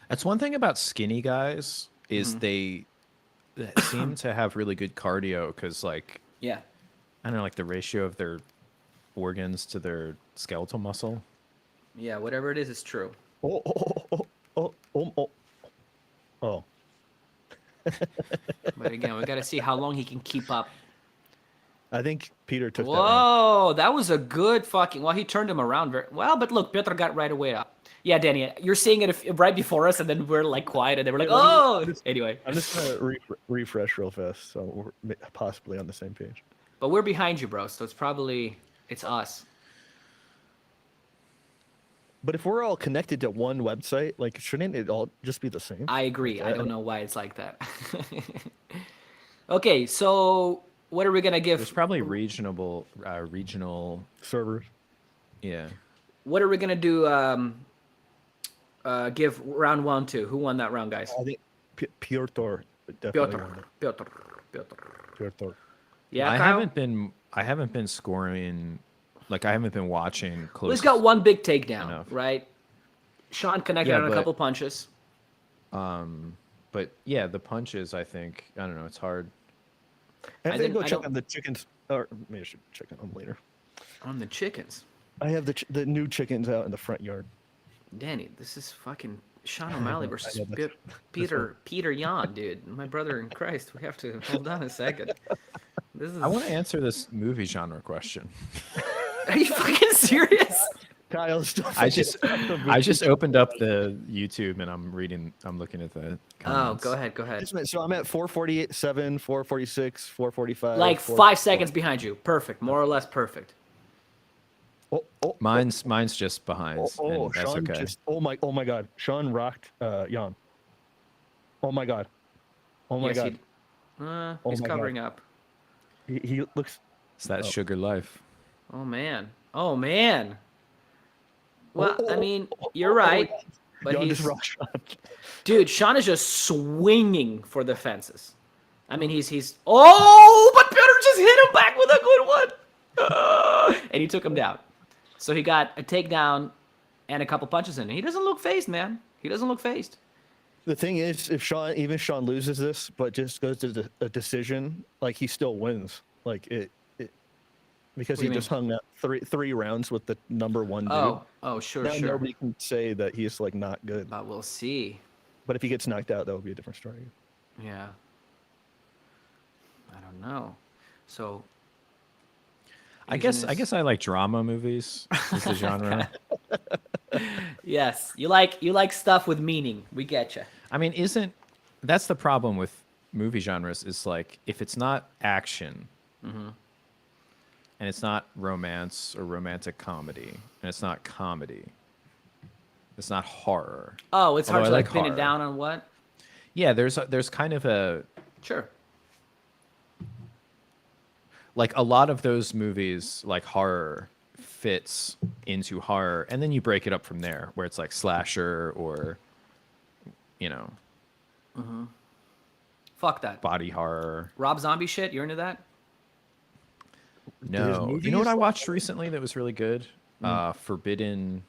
Speaker 3: That's one thing about skinny guys is they seem to have really good cardio because, like,
Speaker 1: yeah.
Speaker 3: I don't know, like the ratio of their organs to their skeletal muscle.
Speaker 1: Yeah, whatever it is, it's true.
Speaker 2: Oh, oh.
Speaker 1: But again, we got to see how long he can keep up.
Speaker 2: I think Peter took that round.
Speaker 1: Whoa, that was a good fucking. Well, he turned him around very well, but look, Piotr got right away up. Yeah, Danny, you're seeing it right before us, and then we're like quiet, and then we're like, oh. Anyway,
Speaker 2: I'm just gonna refresh real fast, so we're possibly on the same page.
Speaker 1: but we're behind you, bro. So it's us.
Speaker 2: But if we're all connected to one website, like shouldn't it all just be the same?
Speaker 1: I agree. I don't know why it's like that. Okay, so what are we gonna give?
Speaker 3: There's probably regional,
Speaker 2: Servers.
Speaker 3: yeah.
Speaker 1: What are we gonna do? Give round 1 to who won that round, guys?
Speaker 2: I think Pyotr definitely.
Speaker 1: Piotr.
Speaker 2: Pyotr.
Speaker 1: Yeah,
Speaker 3: I
Speaker 1: Kyle?
Speaker 3: haven't been scoring, like I haven't been watching close.
Speaker 1: Well, he's got one big takedown,
Speaker 3: enough.
Speaker 1: right? Sean connected
Speaker 3: Yeah,
Speaker 1: on a
Speaker 3: but-
Speaker 1: couple punches.
Speaker 3: But yeah, the punches. I think I don't know. It's hard.
Speaker 2: I have to
Speaker 1: didn't-
Speaker 2: go
Speaker 1: I
Speaker 2: check
Speaker 1: don't-
Speaker 2: on the chickens. Or maybe I should check on them later.
Speaker 1: On the chickens.
Speaker 2: I have the new chickens out in the front yard.
Speaker 1: Danny, this is fucking Sean O'Malley versus
Speaker 2: know, that's-
Speaker 1: Peter Yan, dude. My brother in Christ. We have to hold on a second. This is.
Speaker 3: I want to answer this movie genre question.
Speaker 1: Are you fucking serious?
Speaker 2: Kyle's still.
Speaker 3: I just opened up the YouTube and I'm looking at the.
Speaker 1: Oh,
Speaker 3: comments.
Speaker 1: go ahead.
Speaker 2: So I'm at 447, 446, 445.
Speaker 1: Like 5 seconds behind you. Perfect. More or less perfect.
Speaker 2: Oh,
Speaker 3: Mine's just behind. and that's
Speaker 2: Sean
Speaker 3: okay.
Speaker 2: just. Oh my God. Sean rocked Jan. Oh my God. Oh my
Speaker 1: Yes,
Speaker 2: God.
Speaker 1: He's
Speaker 2: my God.
Speaker 1: covering up.
Speaker 2: He looks.
Speaker 3: It's that sugar life.
Speaker 1: Oh man. Well, I mean, you're
Speaker 2: oh,
Speaker 1: right.
Speaker 2: yeah.
Speaker 1: But
Speaker 2: Jan
Speaker 1: he's
Speaker 2: just rocked Sean.
Speaker 1: dude. Sean is just swinging for the fences. I mean, he's. Oh, but Peter just hit him back with a good one, and he took him down. So he got a takedown and a couple punches in. He doesn't look phased, man. He doesn't look phased.
Speaker 2: The thing is, if Sean loses this, but just goes to a decision, like he still wins. Like it because
Speaker 1: What do
Speaker 2: he
Speaker 1: you
Speaker 2: just hung out three rounds with the number one dude.
Speaker 1: Oh, sure,
Speaker 2: Now
Speaker 1: sure.
Speaker 2: nobody can say that he's like not good.
Speaker 1: But we'll see.
Speaker 2: But if he gets knocked out, that would be a different story.
Speaker 1: Yeah. I don't know. So.
Speaker 3: I
Speaker 1: Asian
Speaker 3: guess
Speaker 1: is-
Speaker 3: I like drama movies. Is the genre.
Speaker 1: Yes, you like stuff with meaning. We get you.
Speaker 3: I mean, that's the problem with movie genres? Is like if it's not action, and it's not romance or romantic comedy, and it's not comedy, it's not horror.
Speaker 1: Oh, it's hard
Speaker 3: Although
Speaker 1: to
Speaker 3: I
Speaker 1: like
Speaker 3: like
Speaker 1: pin it
Speaker 3: horror.
Speaker 1: down on what?
Speaker 3: Yeah, there's kind of a
Speaker 1: Sure.
Speaker 3: like a lot of those movies, like horror, fits into horror, and then you break it up from there, where it's like slasher or, you know,
Speaker 1: Fuck that.
Speaker 3: body horror.
Speaker 1: Rob Zombie shit. You're into that?
Speaker 3: No, you know
Speaker 2: movies?
Speaker 3: what I watched recently that was really good? Forbidden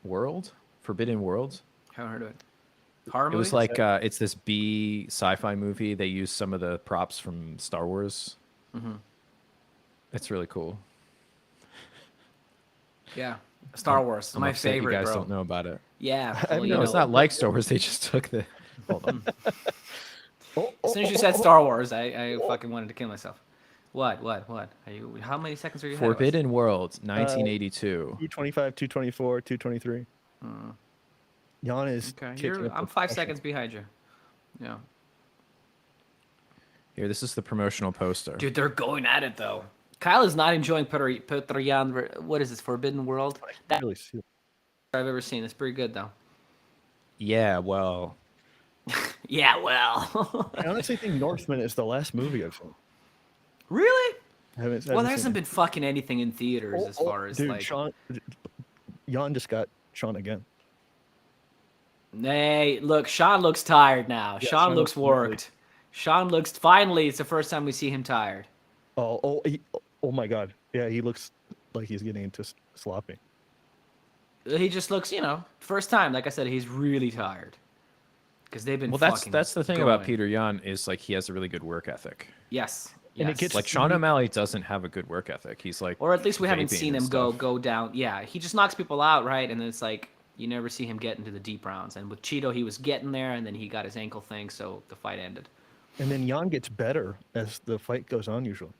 Speaker 3: World.
Speaker 1: Haven't heard of it. Horror
Speaker 3: It was
Speaker 1: movie?
Speaker 3: like it's this B sci-fi movie. They used some of the props from Star Wars. It's really cool.
Speaker 1: Yeah. Star Wars.
Speaker 3: I'm
Speaker 1: My
Speaker 3: upset
Speaker 1: favorite,
Speaker 3: You guys
Speaker 1: bro.
Speaker 3: don't know about it.
Speaker 1: Yeah.
Speaker 2: I
Speaker 1: well, you
Speaker 2: know,
Speaker 3: No, it's
Speaker 1: know.
Speaker 3: not like Star Wars. They just took the. Hold on.
Speaker 1: As soon as you said Star Wars, I fucking wanted to kill myself. What? Are you? How many seconds are you? ahead of us?
Speaker 3: Forbidden World, 1982.
Speaker 2: 225, 224, 223. Jan is.
Speaker 1: Okay.
Speaker 2: kicking up
Speaker 1: I'm
Speaker 2: with
Speaker 1: 5
Speaker 2: passion.
Speaker 1: seconds behind you. Yeah.
Speaker 3: Here, this is the promotional poster.
Speaker 1: Dude, they're going at it though. Kyle is not enjoying Petr Yan. What is this, Forbidden World? That
Speaker 2: Really see.
Speaker 1: I've ever seen. It's pretty good though.
Speaker 3: Yeah, well,
Speaker 1: Yeah, well.
Speaker 2: I honestly think Northman is the last movie I've seen.
Speaker 1: Really?
Speaker 2: I haven't
Speaker 1: Well, there
Speaker 2: seen
Speaker 1: hasn't
Speaker 2: it.
Speaker 1: been fucking anything in theaters as far as
Speaker 2: dude,
Speaker 1: like.
Speaker 2: Jan just got Sean again.
Speaker 1: Hey, look, Sean looks tired now.
Speaker 2: Yeah,
Speaker 1: Sean
Speaker 2: Sean
Speaker 1: looks
Speaker 2: looks really-
Speaker 1: worked. Sean looks finally. It's the first time we see him tired.
Speaker 2: Oh my God. Yeah, he looks like he's getting into sloppy.
Speaker 1: He just looks, first time. Like I said, he's really tired because they've been.
Speaker 3: well,
Speaker 1: fucking
Speaker 3: that's the thing about
Speaker 1: going.
Speaker 3: Peter Yan is like he has a really good work ethic.
Speaker 1: Yes.
Speaker 2: And it
Speaker 1: Yes.
Speaker 2: gets-
Speaker 3: Like Sean O'Malley doesn't have a good work ethic. He's like,
Speaker 1: Or at least we haven't
Speaker 3: vaping
Speaker 1: seen
Speaker 3: and
Speaker 1: him
Speaker 3: stuff.
Speaker 1: go down. Yeah, he just knocks people out, right? And then it's like you never see him get into the deep rounds. And with Cheeto, he was getting there, and then he got his ankle thing, so the fight ended.
Speaker 2: And then Jan gets better as the fight goes on usually.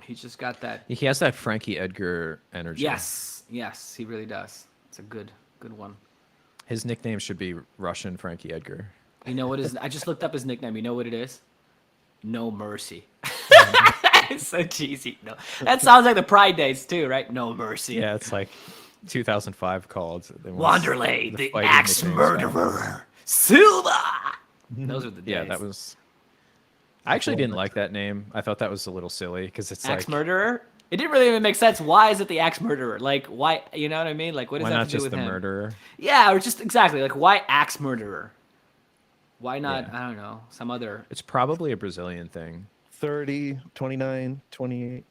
Speaker 1: He's just got that.
Speaker 3: He has that Frankie Edgar energy.
Speaker 1: Yes, he really does. It's a good one.
Speaker 3: His nickname should be Russian Frankie Edgar.
Speaker 1: You know what is? I just looked up his nickname. You know what it is? No Mercy. It's so cheesy. No, that sounds like the Pride Days too, right? No Mercy.
Speaker 3: Yeah, it's like 2005 called. They want
Speaker 1: Wanderlei, the
Speaker 3: fighting
Speaker 1: axe
Speaker 3: nicknames
Speaker 1: murderer, Silva. Those were the days.
Speaker 3: Yeah, that was. I actually didn't like that name. I thought that was a little silly because it's
Speaker 1: axe
Speaker 3: like,
Speaker 1: murderer. It didn't really even make sense. Why is it the axe murderer? Like, why? You know what I mean? Like, what does
Speaker 3: why
Speaker 1: that
Speaker 3: not
Speaker 1: have to do
Speaker 3: just
Speaker 1: with
Speaker 3: the
Speaker 1: him?
Speaker 3: murderer?
Speaker 1: Yeah, or just exactly like why axe murderer? Why not?
Speaker 3: Yeah.
Speaker 1: I don't know. Some other
Speaker 3: It's probably a Brazilian thing.
Speaker 2: 30, 29, 28.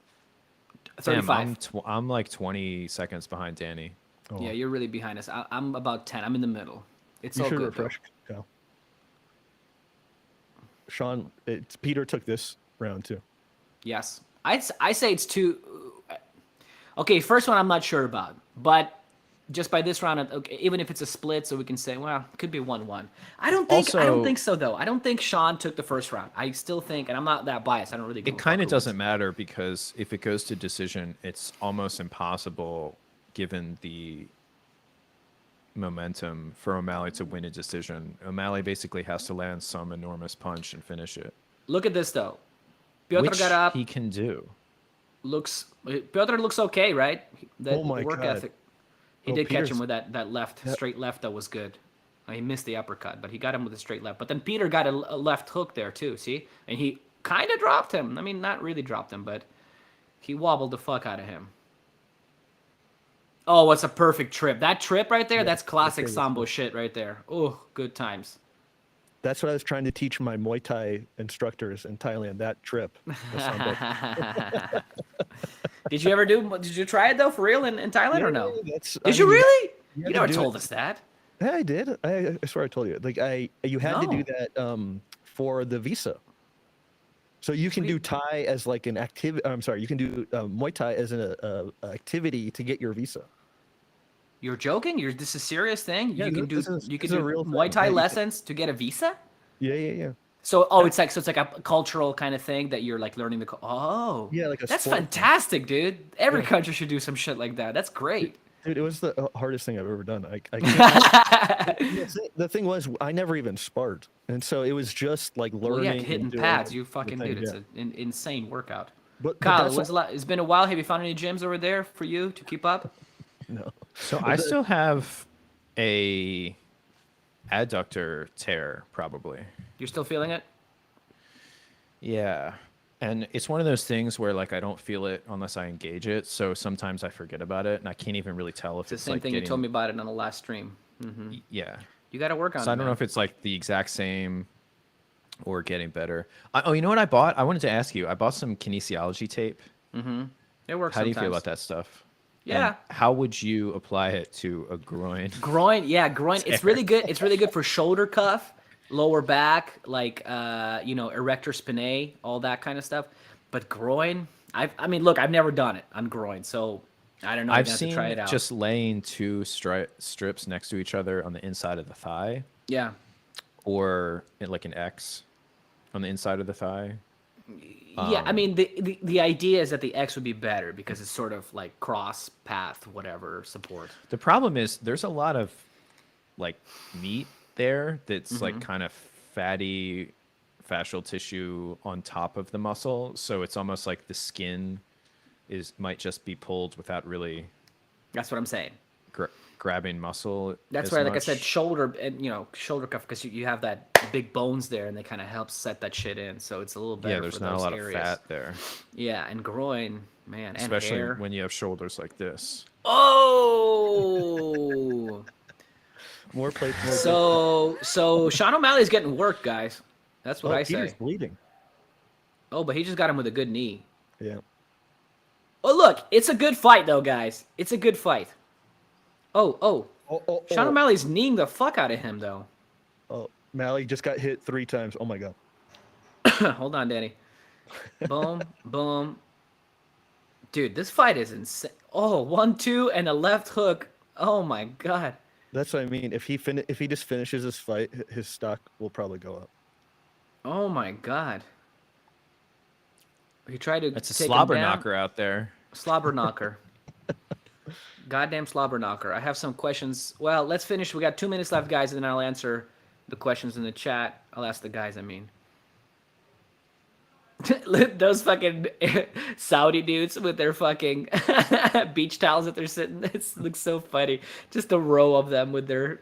Speaker 3: Damn,
Speaker 1: 35.
Speaker 3: I'm like 20 seconds behind Danny.
Speaker 2: Oh,
Speaker 1: Yeah, you're really behind us. I'm about 10. I'm in the middle. It's
Speaker 2: you
Speaker 1: all
Speaker 2: should
Speaker 1: good. though.
Speaker 2: refresh. Cal. Sean, Peter took this round too.
Speaker 1: Yes. I say it's two. Okay, first one I'm not sure about, but just by this round, okay, even if it's a split, so we can say, well, it could be 1-1. I don't
Speaker 3: Also-
Speaker 1: think so though. I don't think Sean took the first round. I still think, and I'm not that biased. I don't really. give
Speaker 3: It
Speaker 1: a fuck
Speaker 3: kind
Speaker 1: who
Speaker 3: of doesn't
Speaker 1: wins.
Speaker 3: matter because if it goes to decision, it's almost impossible given the momentum for O'Malley to win a decision. O'Malley basically has to land some enormous punch and finish it,
Speaker 1: Look at this though. Piotr
Speaker 3: which
Speaker 1: got up.
Speaker 3: he can do.
Speaker 1: Piotr looks okay, right? That
Speaker 2: Oh my
Speaker 1: work
Speaker 2: God.
Speaker 1: ethic. He
Speaker 2: Oh,
Speaker 1: did catch
Speaker 2: Peter's-
Speaker 1: him with that left,
Speaker 2: Yep.
Speaker 1: straight left that was good. He missed the uppercut, but he got him with a straight left. But then Peter got a left hook there too, see? And he kind of dropped him. I mean, not really dropped him, but he wobbled the fuck out of him. Oh, what's a perfect trip. That trip right there,
Speaker 2: Yeah,
Speaker 1: that's classic
Speaker 2: that was
Speaker 1: Sambo shit right there. Oh, good times.
Speaker 2: That's what I was trying to teach my Muay Thai instructors in Thailand. That trip. was Sambo.
Speaker 1: Did you try it though for real in Thailand or no?
Speaker 2: That's-
Speaker 1: Did
Speaker 2: I
Speaker 1: you
Speaker 2: mean,
Speaker 1: really?
Speaker 2: you
Speaker 1: You
Speaker 2: had to
Speaker 1: never
Speaker 2: do
Speaker 1: told
Speaker 2: it.
Speaker 1: us that.
Speaker 2: Yeah, I did. I swear I told you. Like you had to
Speaker 1: No.
Speaker 2: do that for the visa. So you can do Thai as like an activity. I'm sorry, you can do Muay Thai as an activity to get your visa.
Speaker 1: You're joking? This is a serious thing?
Speaker 2: Yeah,
Speaker 1: you can do
Speaker 2: this is
Speaker 1: a
Speaker 2: a real
Speaker 1: Muay
Speaker 2: thing.
Speaker 1: Thai
Speaker 2: Yeah, you can-
Speaker 1: lessons to get a visa?
Speaker 2: Yeah.
Speaker 1: So it's like a cultural kind of thing that you're like learning oh.
Speaker 2: Yeah, like a
Speaker 1: That's
Speaker 2: sport thing.
Speaker 1: fantastic, dude. Every
Speaker 2: Yeah.
Speaker 1: country should do some shit like that. That's great.
Speaker 2: Dude, it was the hardest thing I've ever done. I can't, the thing was, I never even sparred, and so it was just like learning.
Speaker 1: Well, yeah,
Speaker 2: and
Speaker 1: hitting
Speaker 2: doing
Speaker 1: pads.
Speaker 2: the
Speaker 1: You fucking
Speaker 2: thing,
Speaker 1: dude. It's
Speaker 2: yeah.
Speaker 1: an insane workout.
Speaker 2: But
Speaker 1: Kyle,
Speaker 2: that's
Speaker 1: it's been a while. Have you found any gyms over there for you to keep up?
Speaker 2: no.
Speaker 3: So I still have a adductor tear, probably.
Speaker 1: You're still feeling it?
Speaker 3: Yeah. And it's one of those things where like I don't feel it unless I engage it. So sometimes I forget about it and I can't even really tell if
Speaker 1: It's the
Speaker 3: it's
Speaker 1: same
Speaker 3: like
Speaker 1: thing
Speaker 3: getting...
Speaker 1: you told me about it on the last stream.
Speaker 3: Yeah.
Speaker 1: You got to work on it.
Speaker 3: So I don't know
Speaker 1: man.
Speaker 3: if it's like the exact same or getting better. Oh, you know what I bought? I wanted to ask you. I bought some kinesiology tape.
Speaker 1: It works.
Speaker 3: How do you feel
Speaker 1: sometimes.
Speaker 3: about that stuff?
Speaker 1: Yeah.
Speaker 3: And how would you apply it to a groin?
Speaker 1: Groin, yeah, groin. It's really good. It's really good for shoulder cuff, lower back, like erector spinae, all that kind of stuff. But groin, I mean, look, I've never done it on groin, so I don't know.
Speaker 3: I've
Speaker 1: have
Speaker 3: seen
Speaker 1: to try it out.
Speaker 3: just laying two strips next to each other on the inside of the thigh,
Speaker 1: yeah,
Speaker 3: or like an X on the inside of the thigh.
Speaker 1: yeah. I mean, the idea is that the X would be better because it's sort of like cross path, whatever support.
Speaker 3: The problem is there's a lot of like meat there that's like kind of fatty fascial tissue on top of the muscle, so it's almost like the skin might just be pulled without really
Speaker 1: That's what I'm saying.
Speaker 3: grabbing muscle.
Speaker 1: That's
Speaker 3: as
Speaker 1: why, like I said,
Speaker 3: much.
Speaker 1: shoulder and shoulder cuff, because you have that big bones there, and they kind of help set that shit in, so it's a little better.
Speaker 3: Yeah, there's
Speaker 1: for
Speaker 3: not a
Speaker 1: those
Speaker 3: lot
Speaker 1: areas.
Speaker 3: of fat there,
Speaker 1: Yeah, and groin, man, and
Speaker 3: especially
Speaker 1: hair.
Speaker 3: when you have shoulders like this.
Speaker 1: Oh.
Speaker 2: More plates, more.
Speaker 1: So Sean O'Malley's getting work, guys. That's what I
Speaker 2: Peter's
Speaker 1: say.
Speaker 2: bleeding.
Speaker 1: Oh, but he just got him with a good knee.
Speaker 2: Yeah.
Speaker 1: Oh, look, it's a good fight, though, guys. It's a good fight. Oh. Sean O'Malley's kneeing the fuck out of him, though.
Speaker 2: Oh, Malley just got hit 3 times. Oh my god.
Speaker 1: Hold on, Danny. Boom, boom. Dude, this fight is insane. Oh, 1-2 and a left hook. Oh my god.
Speaker 2: That's what I mean. If he just finishes this fight, his stock will probably go up.
Speaker 1: Oh my god. He tried to
Speaker 3: That's a
Speaker 1: take him
Speaker 3: slobber
Speaker 1: down.
Speaker 3: knocker out there.
Speaker 1: Slobber knocker. Goddamn slobber knocker. I have some questions. Well, let's finish. We got 2 minutes left, guys, and then I'll answer the questions in the chat. I'll ask the guys, I mean. Those fucking Saudi dudes with their fucking beach towels that they're sitting. It looks so funny. Just a row of them with their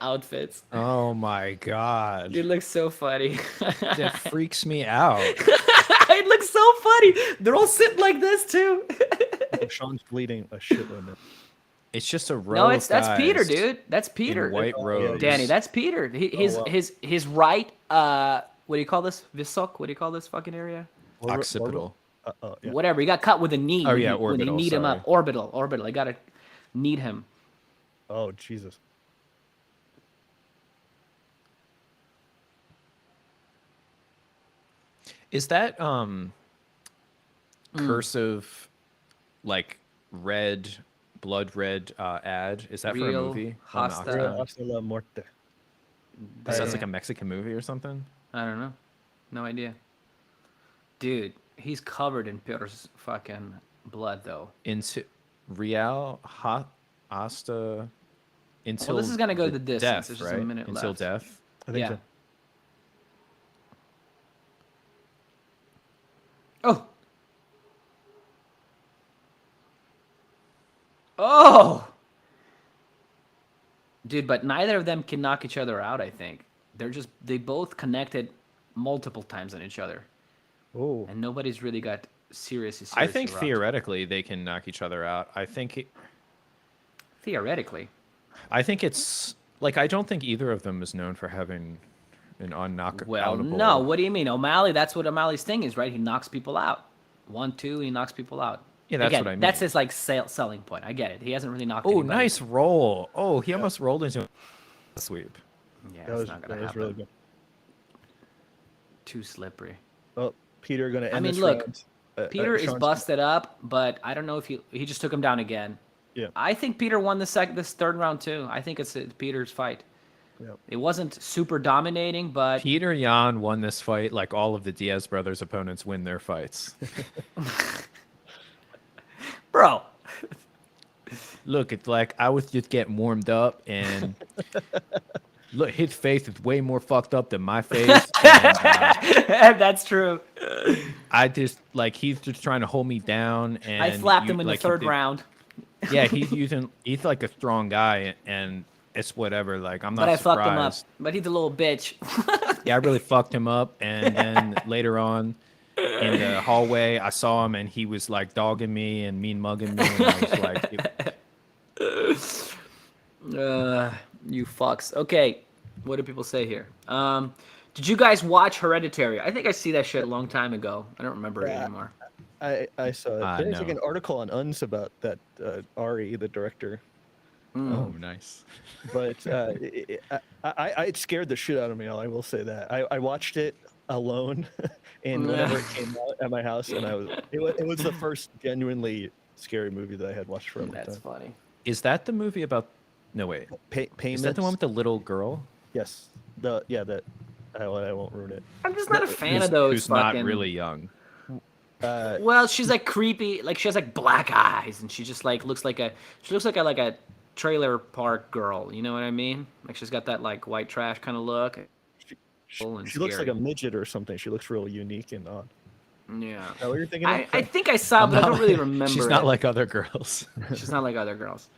Speaker 1: outfits.
Speaker 3: Oh my god.
Speaker 1: It looks so funny.
Speaker 3: That freaks me out.
Speaker 1: It looks so funny. They're all sitting like this too.
Speaker 2: Sean's bleeding a shitload.
Speaker 3: It's just a row.
Speaker 1: No,
Speaker 3: of
Speaker 1: that's Peter,
Speaker 3: guys
Speaker 1: dude. That's
Speaker 3: in
Speaker 1: Peter.
Speaker 3: white robes.
Speaker 1: Danny, that's Peter. His right. What do you call this? Visok? What do you call this fucking area?
Speaker 3: Occipital.
Speaker 2: Yeah.
Speaker 1: Whatever. He got cut with a knee.
Speaker 3: Oh, yeah,
Speaker 1: when they
Speaker 3: orbital,
Speaker 1: kneed him
Speaker 3: sorry.
Speaker 1: up. Orbital. I gotta kneed him.
Speaker 2: Oh Jesus.
Speaker 3: Is that cursive, like blood red ad? Is that for a
Speaker 1: Real
Speaker 3: movie? on the
Speaker 1: hasta-
Speaker 3: Octagon?
Speaker 2: Hasta la muerte.
Speaker 3: That sounds like a Mexican movie or something.
Speaker 1: I don't know. No idea. Dude, he's covered in Peter's fucking blood, though.
Speaker 3: Into Real Hasta until
Speaker 1: Well, this is gonna go
Speaker 3: the
Speaker 1: the distance.
Speaker 3: death,
Speaker 1: There's just
Speaker 3: right?
Speaker 1: a minute
Speaker 3: Until
Speaker 1: left.
Speaker 3: death.
Speaker 2: I think
Speaker 1: Yeah.
Speaker 2: so.
Speaker 1: Oh. Oh. Dude, but neither of them can knock each other out, I think. They both connected multiple times on each other.
Speaker 2: Oh.
Speaker 1: And nobody's really got seriously
Speaker 3: I think
Speaker 1: rocked.
Speaker 3: theoretically they can knock each other out.
Speaker 1: Theoretically.
Speaker 3: I think it's like I don't think either of them is known for having an unknockoutable.
Speaker 1: Well, no. What do you mean? O'Malley, that's what O'Malley's thing is, right? He knocks people out. 1-2, he knocks people out.
Speaker 3: Yeah, that's
Speaker 1: Again,
Speaker 3: what I mean.
Speaker 1: That's his like selling point. I get it. He hasn't really knocked
Speaker 3: Oh,
Speaker 1: anybody.
Speaker 3: nice roll. Oh, he almost rolled into a sweep.
Speaker 1: Yeah,
Speaker 2: That
Speaker 1: it's
Speaker 2: was,
Speaker 1: not
Speaker 2: that
Speaker 1: gonna
Speaker 2: was
Speaker 1: happen.
Speaker 2: really good.
Speaker 1: Too slippery.
Speaker 2: Oh, Peter gonna end
Speaker 1: I mean,
Speaker 2: this
Speaker 1: look,
Speaker 2: round.
Speaker 1: Peter is
Speaker 2: Sean's-
Speaker 1: busted up, but I don't know if he just took him down again.
Speaker 2: Yeah.
Speaker 1: I think Peter won this third round too. I think it's Peter's fight.
Speaker 2: Yeah.
Speaker 1: It wasn't super dominating, but
Speaker 3: Peter Yan won this fight like all of the Diaz brothers' opponents win their fights.
Speaker 1: bro,
Speaker 3: Look, it's like I was just getting warmed up, and look, his face is way more fucked up than my face. And,
Speaker 1: that's true.
Speaker 3: I just like he's just trying to hold me down, and
Speaker 1: I slapped him in
Speaker 3: like,
Speaker 1: the third
Speaker 3: he did-
Speaker 1: round,
Speaker 3: Yeah, he's like a strong guy, and it's whatever. Like I'm not
Speaker 1: but I
Speaker 3: surprised.
Speaker 1: fucked him up. But he's a little bitch.
Speaker 3: Yeah, I really fucked him up, and then later on in the hallway, I saw him, and he was like dogging me and mean mugging me, and I was like,
Speaker 1: You fucks. Okay, what do people say here? Did you guys watch Hereditary? I think I see that shit a long time ago. I don't remember it
Speaker 2: Yeah.
Speaker 1: anymore.
Speaker 2: I saw it. There's like
Speaker 3: no.
Speaker 2: an article on Uns about that Ari, the director.
Speaker 3: oh, nice.
Speaker 2: But it scared the shit out of me. I will say that. I watched it alone, and whenever it came out at my house, and it was the first genuinely scary movie that I had watched for a long
Speaker 1: That's
Speaker 2: time.
Speaker 1: funny.
Speaker 3: Is that the movie about? No, wait. Is that the one with the little girl?
Speaker 2: Yes. I won't ruin it.
Speaker 1: I'm just not a fan
Speaker 3: Who's-
Speaker 1: of those
Speaker 3: Who's
Speaker 1: fucking.
Speaker 3: not really young.
Speaker 1: Well, she's like creepy. Like she has like black eyes, and she just like looks like a trailer park girl. You know what I mean? Like she's got that like white trash kind of look. and
Speaker 2: She looks like
Speaker 1: scary.
Speaker 2: a midget or something. She looks real unique and odd.
Speaker 1: Yeah.
Speaker 2: Is that what you're thinking of?
Speaker 1: I think I saw, but I don't really remember.
Speaker 3: She's not
Speaker 1: it.
Speaker 3: like other girls.
Speaker 1: She's not like other girls.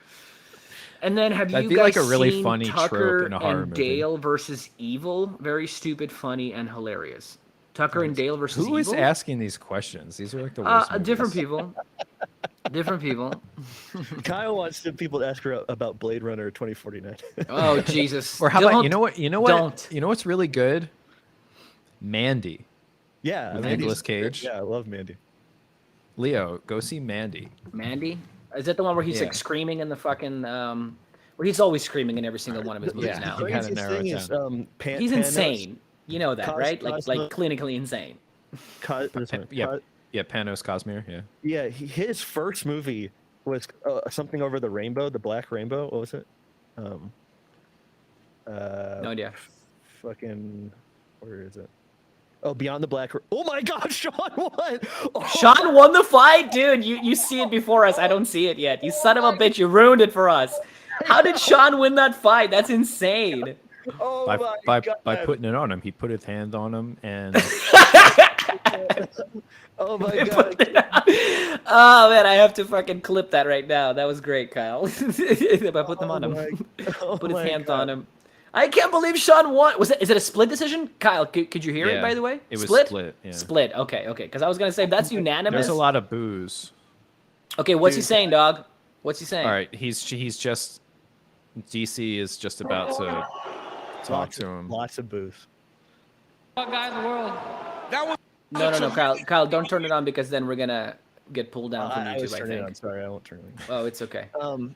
Speaker 1: And then have
Speaker 3: That'd
Speaker 1: you
Speaker 3: be
Speaker 1: guys
Speaker 3: like a really
Speaker 1: seen
Speaker 3: funny trope
Speaker 1: Tucker
Speaker 3: in a horror
Speaker 1: and
Speaker 3: movie.
Speaker 1: Dale versus Evil? Very stupid, funny, and hilarious. Tucker and Dale versus
Speaker 3: Who is
Speaker 1: Evil?
Speaker 3: asking these questions? These are like the worst.
Speaker 1: Different
Speaker 3: movies.
Speaker 1: people. Different people.
Speaker 2: Kyle wants people to ask her about Blade Runner 2049.
Speaker 1: Oh Jesus!
Speaker 3: Or how about
Speaker 1: Don't-
Speaker 3: you know what?
Speaker 1: Don't.
Speaker 3: You know what's really good? Mandy.
Speaker 2: Yeah,
Speaker 3: With
Speaker 2: Mandy's
Speaker 3: Nicolas
Speaker 2: great.
Speaker 3: Cage?
Speaker 2: Yeah, I love Mandy.
Speaker 3: Leo, go see Mandy.
Speaker 1: Mandy? Is that the one where he's
Speaker 3: Yeah.
Speaker 1: like screaming in the fucking? Where he's always screaming in every single one of his movies
Speaker 3: Yeah.
Speaker 1: now.
Speaker 2: The
Speaker 3: You gotta
Speaker 2: craziest
Speaker 3: narrow it
Speaker 2: thing is
Speaker 1: He's
Speaker 2: Panos
Speaker 1: insane. You know that, right? Like
Speaker 2: Cosmo-
Speaker 1: clinically insane.
Speaker 3: Yeah, yeah, Panos Cosmere. Yeah.
Speaker 2: Yeah, his first movie was something over the rainbow, the Black Rainbow. What was it?
Speaker 1: No idea.
Speaker 2: Fucking, where is it? Oh, Beyond the Black. Oh my God, Sean won! Oh,
Speaker 1: Sean won the fight, dude. You see it before us. I don't see it yet. You son of a bitch. You ruined it for us. How did Sean win that fight? That's insane.
Speaker 2: oh
Speaker 3: By,
Speaker 2: my
Speaker 3: by,
Speaker 2: God!
Speaker 3: by putting it on him, he put his hand on him, and
Speaker 2: Oh my God!
Speaker 1: Oh man, I have to fucking clip that right now. That was great, Kyle. I put them on him.
Speaker 2: Oh
Speaker 1: Put his
Speaker 2: my
Speaker 1: hands
Speaker 2: God.
Speaker 1: on him. I can't believe Sean won. Is it a split decision? Kyle, could you hear it
Speaker 3: Yeah,
Speaker 1: by the way?
Speaker 3: it was
Speaker 1: split.
Speaker 3: split, yeah.
Speaker 1: Split. Okay. Because I was gonna say if that's unanimous.
Speaker 3: there's a lot of booze.
Speaker 1: Okay, what's he
Speaker 2: Dude.
Speaker 1: saying, dog? What's he saying?
Speaker 3: All right, he's just DC is just about to talk to him.
Speaker 2: Lots of booze.
Speaker 4: guy in the world.
Speaker 1: No, Kyle, don't turn it on because then we're gonna get pulled down from
Speaker 2: I was
Speaker 1: YouTube. I
Speaker 2: turning it on.
Speaker 1: think.
Speaker 2: Sorry, I won't turn it
Speaker 1: Oh, it's okay.
Speaker 2: on.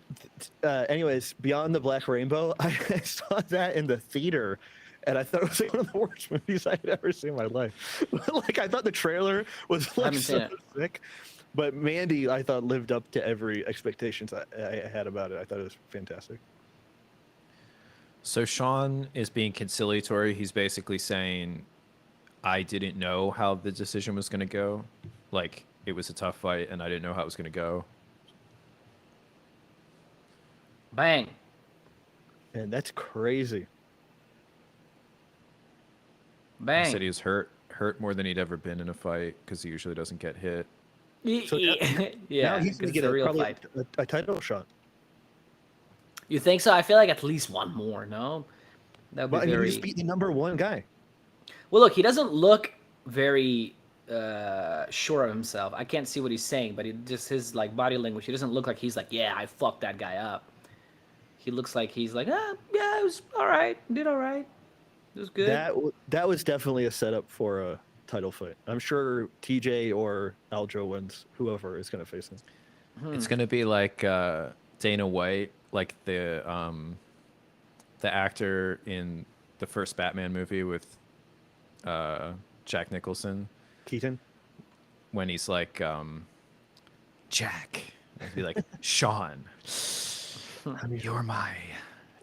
Speaker 2: Anyways, Beyond the Black Rainbow, I saw that in the theater, and I thought it was like one of the worst movies I had ever seen in my life. Like I thought the trailer was like
Speaker 1: haven't seen
Speaker 2: so
Speaker 1: it.
Speaker 2: sick, but Mandy I thought lived up to every expectations I had about it. I thought it was fantastic.
Speaker 3: So Sean is being conciliatory. He's basically saying, I didn't know how the decision was going to go. Like, it was a tough fight, and I didn't know how it was going to go.
Speaker 1: Bang.
Speaker 2: And that's crazy.
Speaker 1: Bang.
Speaker 3: He said he was hurt more than he'd ever been in a fight because he usually doesn't get hit.
Speaker 2: So
Speaker 1: yeah,
Speaker 2: now he's
Speaker 1: 'cause
Speaker 2: gonna
Speaker 1: it's
Speaker 2: get
Speaker 1: a real
Speaker 2: probably
Speaker 1: fight.
Speaker 2: a title shot.
Speaker 1: You think so? I feel like at least one more. No, that would
Speaker 2: But
Speaker 1: be
Speaker 2: I mean,
Speaker 1: very.
Speaker 2: he's beat the #1 guy.
Speaker 1: Well, look, he doesn't look very sure of himself. I can't see what he's saying, but his like body language. He doesn't look like he's like, yeah, I fucked that guy up. He looks like he's like, yeah, it was all right, did all right, it was good.
Speaker 2: That was definitely a setup for a title fight. I'm sure TJ or Aljo wins, whoever is going to face him.
Speaker 3: It's going to be like Dana White, like the actor in the first Batman movie with Jack Nicholson,
Speaker 2: Keaton.
Speaker 3: when he's like, Jack. He'd be like, Sean, you're my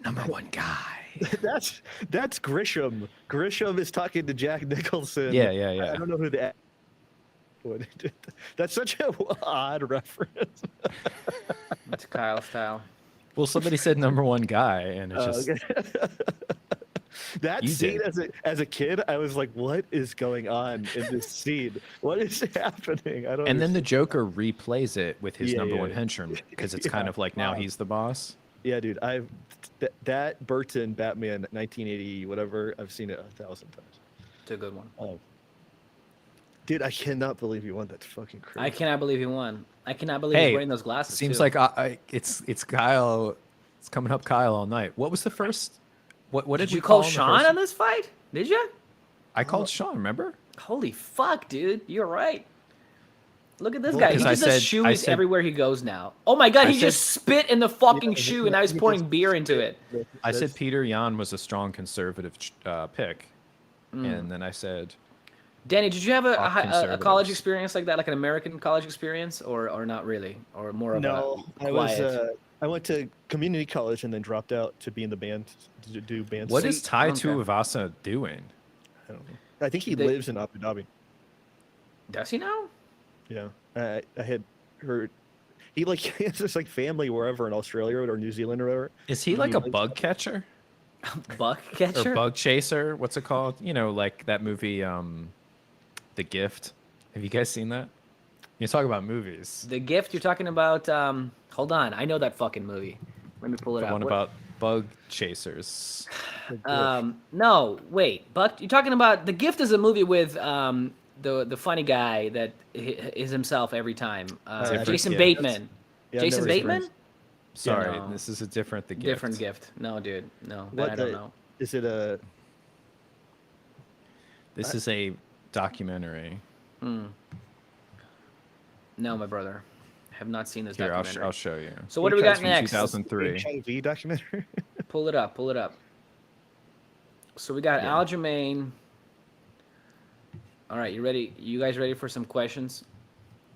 Speaker 3: #1 guy.
Speaker 2: That's Grisham. Grisham is talking to Jack Nicholson.
Speaker 3: Yeah.
Speaker 2: I don't know who the. That's such an odd reference.
Speaker 1: It's Kyle style.
Speaker 3: Well, somebody said #1 guy, and it's just
Speaker 2: Okay. That
Speaker 3: You
Speaker 2: scene
Speaker 3: did.
Speaker 2: as a kid, I was like, "What is going on in this scene? What is happening?" I don't.
Speaker 3: and then the
Speaker 2: understand.
Speaker 3: Joker replays it with his
Speaker 2: Yeah,
Speaker 3: #1
Speaker 2: yeah.
Speaker 3: henchman because it's
Speaker 2: Yeah.
Speaker 3: kind of like now
Speaker 2: Wow.
Speaker 3: he's the boss.
Speaker 2: Yeah, dude, that Burton Batman 1980 whatever, I've seen it 1,000 times.
Speaker 1: It's a good one.
Speaker 2: Dude, I cannot believe you won. That's fucking crazy.
Speaker 1: I cannot believe he won. I cannot believe
Speaker 3: Hey,
Speaker 1: he's wearing those glasses.
Speaker 3: Seems
Speaker 1: too.
Speaker 3: like it's Kyle. It's coming up Kyle all night. What was the first? What did
Speaker 1: Did you
Speaker 3: we
Speaker 1: call
Speaker 3: him the
Speaker 1: Sean
Speaker 3: first-
Speaker 1: on this fight? Did you?
Speaker 3: I called Sean. Remember?
Speaker 1: Holy fuck, dude! You're right. Look at this
Speaker 2: Well,
Speaker 1: guy. He
Speaker 3: because I
Speaker 1: just does
Speaker 3: said-
Speaker 1: shoes
Speaker 3: I said-
Speaker 1: everywhere he goes now. Oh my god,
Speaker 3: I
Speaker 1: he just spit in the fucking
Speaker 2: Yeah,
Speaker 1: shoe, and now he's
Speaker 2: he
Speaker 1: pouring
Speaker 2: just
Speaker 1: beer into it.
Speaker 3: I said
Speaker 2: That's-
Speaker 3: Peter Yan was a strong conservative pick,
Speaker 1: Mm.
Speaker 3: and then I said
Speaker 1: Danny, did you have a college
Speaker 3: conservatives.
Speaker 1: experience like that, like an American college experience, or not really, or more of
Speaker 2: No,
Speaker 1: a
Speaker 2: I was.
Speaker 1: quiet?
Speaker 2: I went to community college and then dropped out to be in the band to do band.
Speaker 3: What
Speaker 2: stuff.
Speaker 3: is Tai
Speaker 1: okay.
Speaker 3: Tuivasa doing?
Speaker 2: I don't know. I think he
Speaker 1: They-
Speaker 2: lives in Abu Dhabi.
Speaker 1: Does he now?
Speaker 2: Yeah, I had heard he has this like family wherever in Australia or New Zealand or whatever.
Speaker 3: Is he like
Speaker 2: He
Speaker 3: a
Speaker 2: lives-
Speaker 3: bug catcher?
Speaker 1: Buck
Speaker 3: or
Speaker 1: catcher.
Speaker 3: bug chaser. What's it called? You know, like that movie, The Gift. Have you guys seen that? You talk about movies.
Speaker 1: The Gift. You're talking about. Hold on. I know that fucking movie. Let me pull it
Speaker 3: The
Speaker 1: up.
Speaker 3: one
Speaker 1: What-
Speaker 3: about bug chasers.
Speaker 1: No, wait. Buck. You're talking about The Gift is a movie with the funny guy that is himself every time.
Speaker 3: Different
Speaker 1: Jason
Speaker 3: Gift.
Speaker 1: Bateman.
Speaker 2: Yeah, I've
Speaker 1: Jason
Speaker 2: never seen
Speaker 1: Bateman.
Speaker 2: it.
Speaker 3: Sorry,
Speaker 1: no.
Speaker 3: this is a different The Gift.
Speaker 1: Different Gift. No, dude. No, that
Speaker 2: What
Speaker 1: I don't know.
Speaker 2: is it? A
Speaker 3: This is a documentary.
Speaker 1: No, my brother. I have not seen this
Speaker 3: Here,
Speaker 1: documentary.
Speaker 3: I'll show you.
Speaker 1: So what do we got
Speaker 2: From
Speaker 1: next?
Speaker 3: 2003.
Speaker 2: HIV documentary?
Speaker 1: Pull it up. Pull it up. So we got
Speaker 3: Yeah.
Speaker 1: Aljamain. All right, you ready? You guys ready for some questions?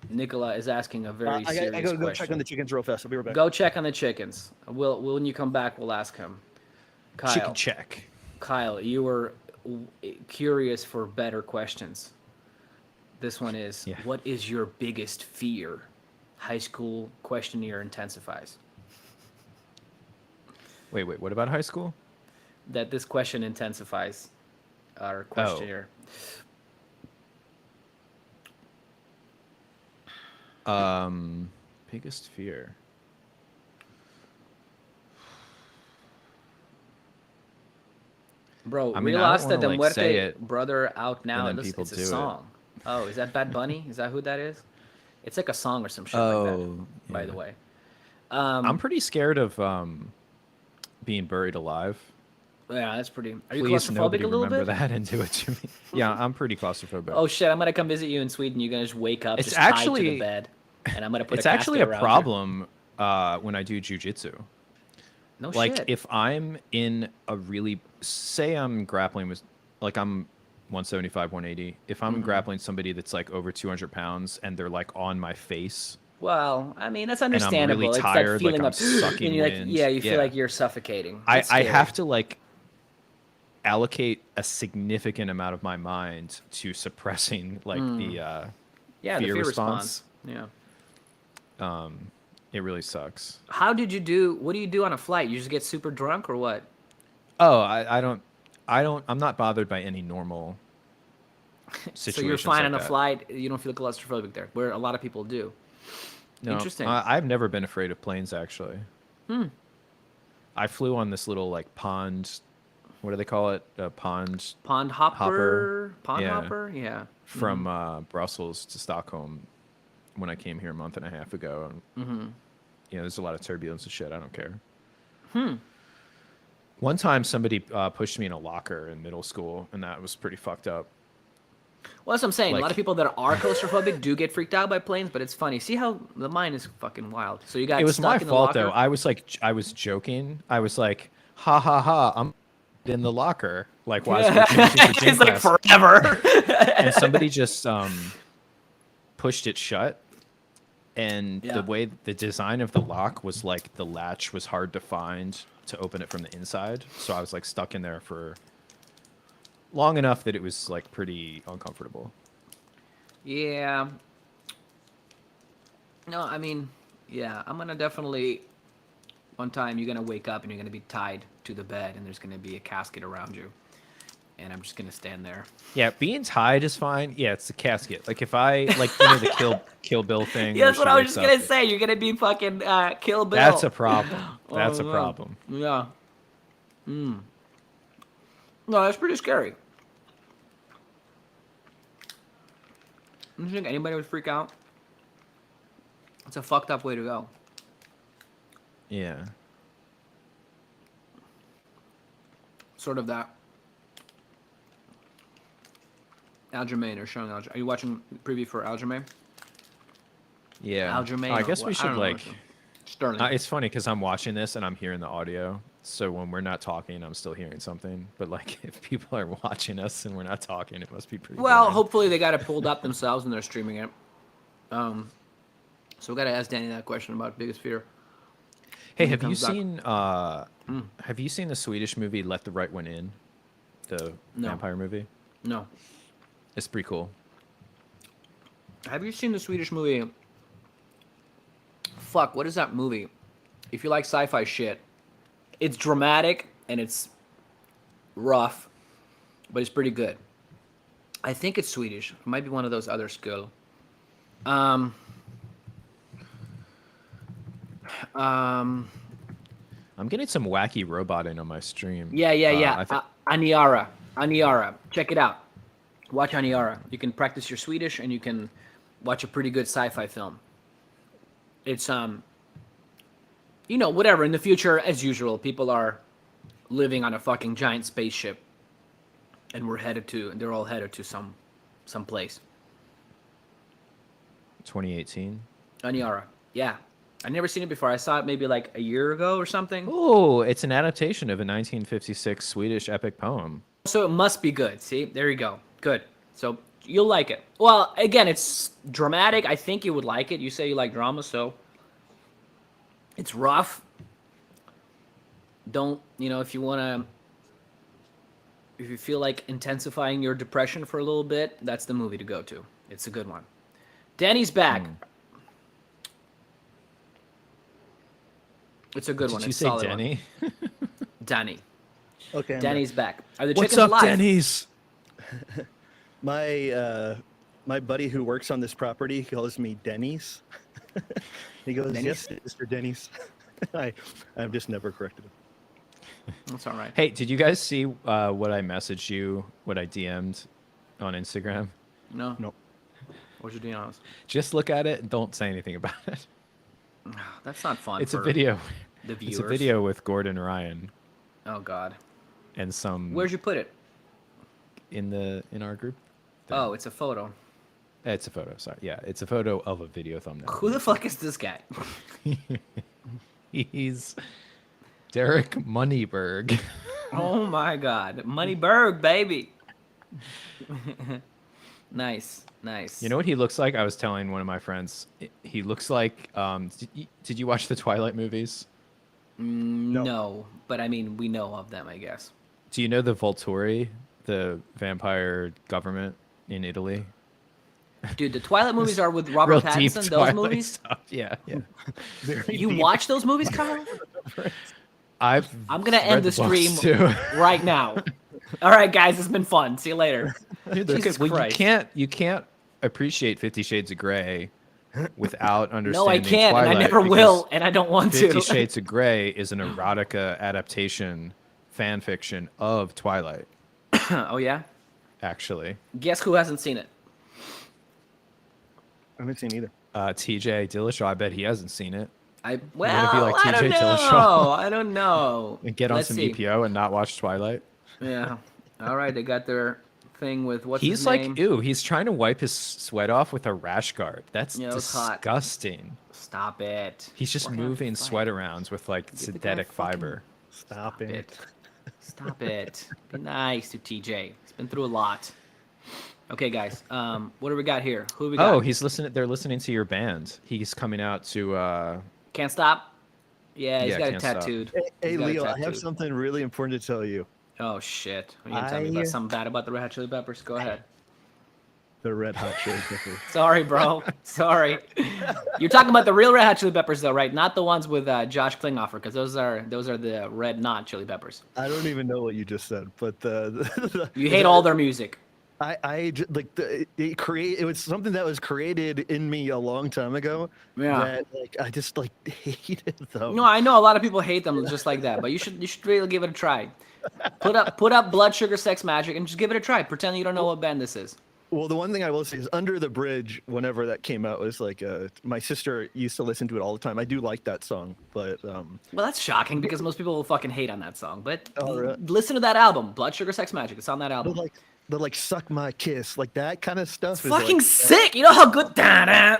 Speaker 1: Nicola is asking a very serious
Speaker 2: I gotta go
Speaker 1: question.
Speaker 2: check on the chickens real fast. I'll be right back.
Speaker 1: Go check on the chickens. When you come back, we'll ask him. Kyle,
Speaker 3: Chicken check.
Speaker 1: Kyle, you were curious for better questions. This one is,
Speaker 3: Yeah.
Speaker 1: what is your biggest fear? High school questionnaire intensifies.
Speaker 3: Wait, what about high school?
Speaker 1: That this question intensifies our questionnaire.
Speaker 3: Biggest fear.
Speaker 1: Bro,
Speaker 3: I mean, I
Speaker 1: Real
Speaker 3: don't
Speaker 1: Hasta
Speaker 3: wanna,
Speaker 1: de
Speaker 3: like,
Speaker 1: Muerte,
Speaker 3: say it,
Speaker 1: brother, out now.
Speaker 3: and then
Speaker 1: It's
Speaker 3: people
Speaker 1: a
Speaker 3: do it.
Speaker 1: song. Oh, is that Bad Bunny? Is that who that is? It's like a song or some shit like
Speaker 3: Oh,
Speaker 1: that, by
Speaker 3: yeah.
Speaker 1: the way.
Speaker 3: I'm pretty scared of being buried alive.
Speaker 1: Yeah, that's pretty... Are you
Speaker 3: Please,
Speaker 1: claustrophobic
Speaker 3: nobody
Speaker 1: a little
Speaker 3: remember
Speaker 1: bit?
Speaker 3: that and do it to me. Yeah, I'm pretty claustrophobic.
Speaker 1: Oh, shit, I'm going to come visit you in Sweden. You're going to just wake up
Speaker 3: It's
Speaker 1: just tied to
Speaker 3: actually-
Speaker 1: the bed. And I'm going to put
Speaker 3: It's
Speaker 1: a
Speaker 3: actually
Speaker 1: casket
Speaker 3: a
Speaker 1: around you.
Speaker 3: problem when I do jujitsu.
Speaker 1: No
Speaker 3: Like
Speaker 1: shit.
Speaker 3: if I'm in a really, say I'm grappling with, like I'm 175, 180. If I'm grappling somebody that's like over 200 pounds and they're like on my face,
Speaker 1: Well, I mean, that's
Speaker 3: I'm really
Speaker 1: understandable. It's
Speaker 3: tired,
Speaker 1: like feeling
Speaker 3: like I'm
Speaker 1: up...
Speaker 3: sucking
Speaker 1: and you're like,
Speaker 3: wind.
Speaker 1: yeah, you feel
Speaker 3: Yeah.
Speaker 1: like you're suffocating.
Speaker 3: I
Speaker 1: That's
Speaker 3: I
Speaker 1: scary.
Speaker 3: have to like allocate a significant amount of my mind to suppressing like the
Speaker 1: yeah, the
Speaker 3: fear
Speaker 1: fear
Speaker 3: response.
Speaker 1: Yeah.
Speaker 3: it really sucks.
Speaker 1: How did you do... What do you do on a flight? You just get super drunk or what?
Speaker 3: Oh, I'm not bothered by any normal situations.
Speaker 1: So you're fine
Speaker 3: like
Speaker 1: on a
Speaker 3: that.
Speaker 1: flight. You don't feel claustrophobic there, where a lot of people do.
Speaker 3: No,
Speaker 1: Interesting.
Speaker 3: I've never been afraid of planes actually. I flew on this little like pond. What do they call it? Pond
Speaker 1: Pond hopper. Pond
Speaker 3: Yeah.
Speaker 1: hopper. Yeah.
Speaker 3: from Brussels to Stockholm when I came here a month and a half ago. And, you know, there's a lot of turbulence and shit. I don't care. One time somebody pushed me in a locker in middle school, and that was pretty fucked up.
Speaker 1: Well, that's what I'm saying. A lot
Speaker 3: Like-
Speaker 1: of people that are claustrophobic do get freaked out by planes, but it's funny. See how the mind is fucking wild. So you got
Speaker 3: It was
Speaker 1: stuck
Speaker 3: my
Speaker 1: in the
Speaker 3: fault
Speaker 1: locker?
Speaker 3: though. I was joking. I was like, ha ha ha, I'm in the locker. Like while I was finishing for gym
Speaker 1: It's like
Speaker 3: class.
Speaker 1: forever.
Speaker 3: And somebody just pushed it shut. And
Speaker 1: Yeah.
Speaker 3: the way the design of the lock was like the latch was hard to find to open it from the inside. So I was like stuck in there for long enough that it was like pretty uncomfortable.
Speaker 1: Yeah. No, I mean, yeah, I'm gonna definitely. One time you're gonna wake up and you're gonna be tied to the bed, and there's gonna be a casket around you, and I'm just gonna stand there.
Speaker 3: Yeah, being tied is fine. Yeah, it's the casket. Like if I like you know the Kill Bill thing.
Speaker 1: Yeah,
Speaker 3: where
Speaker 1: that's what
Speaker 3: she
Speaker 1: I was
Speaker 3: wakes
Speaker 1: just gonna
Speaker 3: up.
Speaker 1: say. You're gonna be fucking Kill Bill.
Speaker 3: That's a problem. That's a
Speaker 1: man.
Speaker 3: problem.
Speaker 1: Yeah. No, that's pretty scary. Do you think anybody would freak out? It's a fucked up way to go.
Speaker 3: Yeah.
Speaker 1: Sort of that. Aljamain, they're showing Aljamain. Are you watching preview for Aljamain?
Speaker 3: Yeah.
Speaker 1: Aljamain.
Speaker 3: I guess
Speaker 1: or
Speaker 3: we
Speaker 1: what? I
Speaker 3: should
Speaker 1: don't know
Speaker 3: like.
Speaker 1: what it's- Sterling.
Speaker 3: It's funny because I'm watching this and I'm hearing the audio. So when we're not talking, I'm still hearing something. But like, if people are watching us and we're not talking, it must be pretty.
Speaker 1: Well,
Speaker 3: boring.
Speaker 1: hopefully they got it pulled up themselves and they're streaming it. So we got to ask Danny that question about biggest fear.
Speaker 3: Hey,
Speaker 1: when it
Speaker 3: have you
Speaker 1: comes back.
Speaker 3: seen? Have you seen the Swedish movie Let the Right One In? The
Speaker 1: No.
Speaker 3: vampire movie.
Speaker 1: No.
Speaker 3: It's pretty cool.
Speaker 1: Have you seen the Swedish movie? Fuck, what is that movie? If you like sci-fi shit, it's dramatic and it's rough, but it's pretty good. I think it's Swedish. It might be one of those other skill. Um, um,
Speaker 3: I'm getting some wacky robotting on my stream.
Speaker 1: yeah.
Speaker 3: I thi-
Speaker 1: Aniara. Aniara. Check it out. Watch Aniara. You can practice your Swedish and you can watch a pretty good sci-fi film. It's whatever. In the future, as usual, people are living on a fucking giant spaceship, and they're all headed to some place.
Speaker 3: 2018.
Speaker 1: Aniara. Yeah. I never seen it before. I saw it maybe like a year ago or something.
Speaker 3: Oh, it's an adaptation of a 1956 Swedish epic poem.
Speaker 1: So it must be good. See, there you go. Good. So you'll like it. Well, again, it's dramatic. I think you would like it. You say you like drama, so it's rough. Don't, if you feel like intensifying your depression for a little bit, that's the movie to go to. It's a good one. Danny's back. It's a good one.
Speaker 3: Did you
Speaker 1: It's
Speaker 3: say
Speaker 1: solid
Speaker 3: Denny?
Speaker 1: One. Danny.
Speaker 2: Okay. I'm
Speaker 1: Danny's back. Are the
Speaker 3: What's
Speaker 1: chickens
Speaker 3: up,
Speaker 1: alive?
Speaker 3: Denny's?
Speaker 2: My buddy who works on this property calls me Denny's. He goes,
Speaker 1: Denny's?
Speaker 2: "Yes, Mr. Denny's." I've just never corrected him.
Speaker 1: That's all right.
Speaker 3: Hey, did you guys see what I messaged you? What I DM'd on Instagram?
Speaker 1: No.
Speaker 2: No.
Speaker 1: What'd you do on this?
Speaker 3: Just look at it and don't say anything about it.
Speaker 1: That's not fun.
Speaker 3: It's a
Speaker 1: for
Speaker 3: video.
Speaker 1: The viewers.
Speaker 3: It's a video with Gordon Ryan
Speaker 1: Oh God.
Speaker 3: and some
Speaker 1: Where'd you put it?
Speaker 3: in our group.
Speaker 1: Oh, it's a photo.
Speaker 3: It's a photo. Sorry, yeah, it's a photo of a video thumbnail.
Speaker 1: Who the fuck is this guy?
Speaker 3: He's Derek Moneyberg.
Speaker 1: Oh my God, Moneyberg, baby. Nice.
Speaker 3: You know what he looks like? I was telling one of my friends. He looks like. Did you watch the Twilight movies?
Speaker 1: No, but I mean, we know of them, I guess.
Speaker 3: Do you know the Volturi, the vampire government in Italy?
Speaker 1: Dude, the Twilight movies are with Robert
Speaker 3: Real deep
Speaker 1: Pattinson. Those
Speaker 3: Twilight
Speaker 1: movies.
Speaker 3: stuff. Yeah.
Speaker 1: You watch those movies, Kyle?
Speaker 3: I'm
Speaker 1: gonna end the stream right now. All right, guys, it's been fun. See you later. Jesus
Speaker 3: Well,
Speaker 1: Christ.
Speaker 3: you can't appreciate 50 Shades of Grey without
Speaker 1: No,
Speaker 3: understanding
Speaker 1: I can't,
Speaker 3: Twilight,
Speaker 1: and I never
Speaker 3: because
Speaker 1: will, and I don't want
Speaker 3: 50
Speaker 1: to.
Speaker 3: Shades of Grey is an erotica adaptation fan fiction of Twilight,
Speaker 1: Oh yeah.
Speaker 3: actually.
Speaker 1: Guess who hasn't seen it?
Speaker 2: I haven't seen either.
Speaker 3: TJ Dillashaw, I bet he hasn't seen it.
Speaker 1: I
Speaker 3: be
Speaker 1: well,
Speaker 3: like
Speaker 1: I don't
Speaker 3: TJ
Speaker 1: know.
Speaker 3: Dillashaw.
Speaker 1: I don't know.
Speaker 3: And get on
Speaker 1: Let's
Speaker 3: some
Speaker 1: see.
Speaker 3: EPO and not watch Twilight.
Speaker 1: Yeah. All right, they got their thing with what's
Speaker 3: He's
Speaker 1: his
Speaker 3: like,
Speaker 1: name?
Speaker 3: ew, he's trying to wipe his sweat off with a rash guard. That's
Speaker 1: Yeah, it was hot.
Speaker 3: disgusting.
Speaker 1: Stop it.
Speaker 3: He's just
Speaker 1: Working on
Speaker 3: moving
Speaker 1: fight.
Speaker 3: sweat around with like
Speaker 1: the guy
Speaker 3: synthetic
Speaker 1: fucking-
Speaker 3: fiber.
Speaker 2: Stop it.
Speaker 1: Stop it. Be nice to TJ. He's been through a lot. Okay, guys. What do we got here? Who we got?
Speaker 3: Oh, he's listening. They're listening to your band. He's coming out to.
Speaker 1: Can't stop. Yeah, he's
Speaker 3: Yeah,
Speaker 1: got it
Speaker 3: Can't Stop.
Speaker 1: tattooed.
Speaker 2: Hey,
Speaker 1: He's got it
Speaker 2: Leo, I have
Speaker 1: tattooed.
Speaker 2: something really important to tell you.
Speaker 1: Oh shit! Are you gonna tell me about something bad about the Red Hot Chili Peppers? Go ahead.
Speaker 2: The Red Hot Chili Peppers.
Speaker 1: Sorry, bro. Sorry. You're talking about the real Red Hot Chili Peppers, though, right? Not the ones with Josh Klinghoffer, because those are the Red Not Chili Peppers.
Speaker 2: I don't even know what you just said, but
Speaker 1: You hate all their music.
Speaker 2: It was something that was created in me a long time ago.
Speaker 1: Yeah.
Speaker 2: That I just hated them.
Speaker 1: No, I know a lot of people hate them just like that, but you should really give it a try. Put up Blood Sugar Sex Magic and just give it a try. Pretend you don't know what band this is.
Speaker 2: Well, the one thing I will say is Under the Bridge, whenever that came out, was my sister used to listen to it all the time. I do like that song, but
Speaker 1: Well, that's shocking because most people will fucking hate on that song. But
Speaker 2: Oh, right.
Speaker 1: listen to that album, Blood Sugar Sex Magic. It's on that album.
Speaker 2: the Suck My Kiss, like that kind of stuff. Is
Speaker 1: Fucking sick. You know how good. Yeah,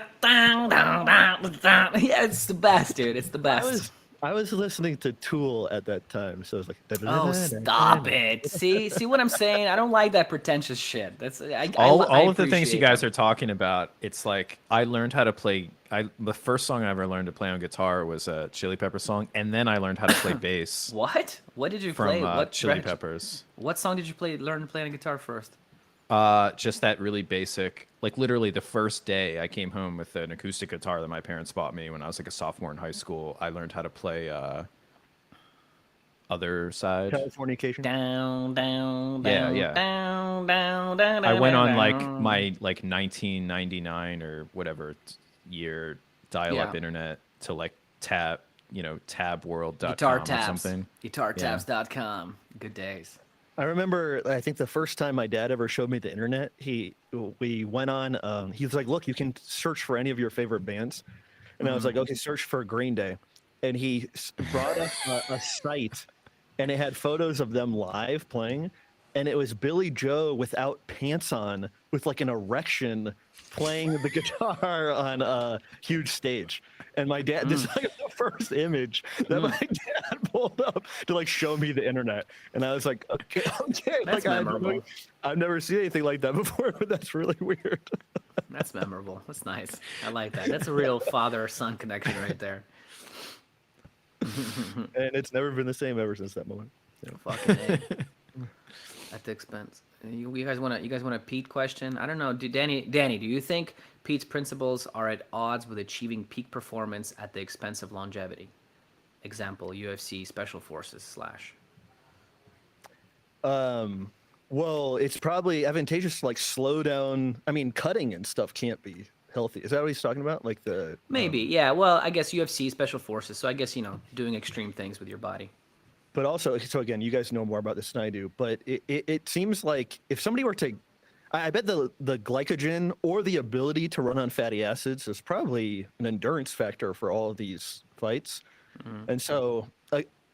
Speaker 1: it's the best, dude. It's the best.
Speaker 2: I was listening to Tool at that time, so it was like.
Speaker 1: Oh, stop it! See what I'm saying? I don't like that pretentious shit. That's
Speaker 3: All
Speaker 1: I
Speaker 3: of the things you
Speaker 1: appreciate
Speaker 3: guys
Speaker 1: them.
Speaker 3: are talking about, it's like I learned how to play. The first song I ever learned to play on guitar was a Chili Pepper song, and then I learned how to play bass
Speaker 1: What? What did you
Speaker 3: from
Speaker 1: play? What
Speaker 3: Chili Peppers.
Speaker 1: What song did you learn to play on guitar first?
Speaker 3: Just that really basic, like literally the first day I came home with an acoustic guitar that my parents bought me when I was like a sophomore in high school. I learned how to play other side.
Speaker 2: Californication.
Speaker 1: Down, down,
Speaker 3: Yeah,
Speaker 1: down,
Speaker 3: yeah.
Speaker 1: down, down, down,
Speaker 3: I went
Speaker 1: down,
Speaker 3: on like
Speaker 1: down.
Speaker 3: my 1999 or whatever year dial-up
Speaker 1: Yeah.
Speaker 3: internet to like tabworld.com
Speaker 1: Guitar
Speaker 3: or
Speaker 1: tabs.
Speaker 3: something.
Speaker 1: Guitartabs.com. Good days.
Speaker 2: I remember, I think the first time my dad ever showed me the internet, we went on, he was like, look, you can search for any of your favorite bands. And I was like, okay, search for Green Day. And he brought up a site, and it had photos of them live playing. And it was Billy Joe without pants on, with like an erection, playing the guitar on a huge stage. And my dad, this is like the first image that my dad pulled up to like show me the internet. And I was like, okay.
Speaker 1: That's
Speaker 2: like,
Speaker 1: memorable.
Speaker 2: I've never seen anything like that before, but that's really weird.
Speaker 1: That's memorable. That's nice. I like that. That's a real father-son connection right there.
Speaker 2: And it's never been the same ever since that moment.
Speaker 1: Fucking A. At the expense. You guys want a Pete question? I don't know. Danny, do you think Pete's principles are at odds with achieving peak performance at the expense of longevity? Example: UFC Special Forces /
Speaker 2: Well, it's probably advantageous to like slow down. I mean, cutting and stuff can't be healthy. Is that what he's talking about? Like the
Speaker 1: Maybe, yeah. Well, I guess UFC Special Forces. So I guess doing extreme things with your body.
Speaker 2: But also, so again, you guys know more about this than I do. But it seems like if somebody were to, I bet the glycogen or the ability to run on fatty acids is probably an endurance factor for all of these fights. And so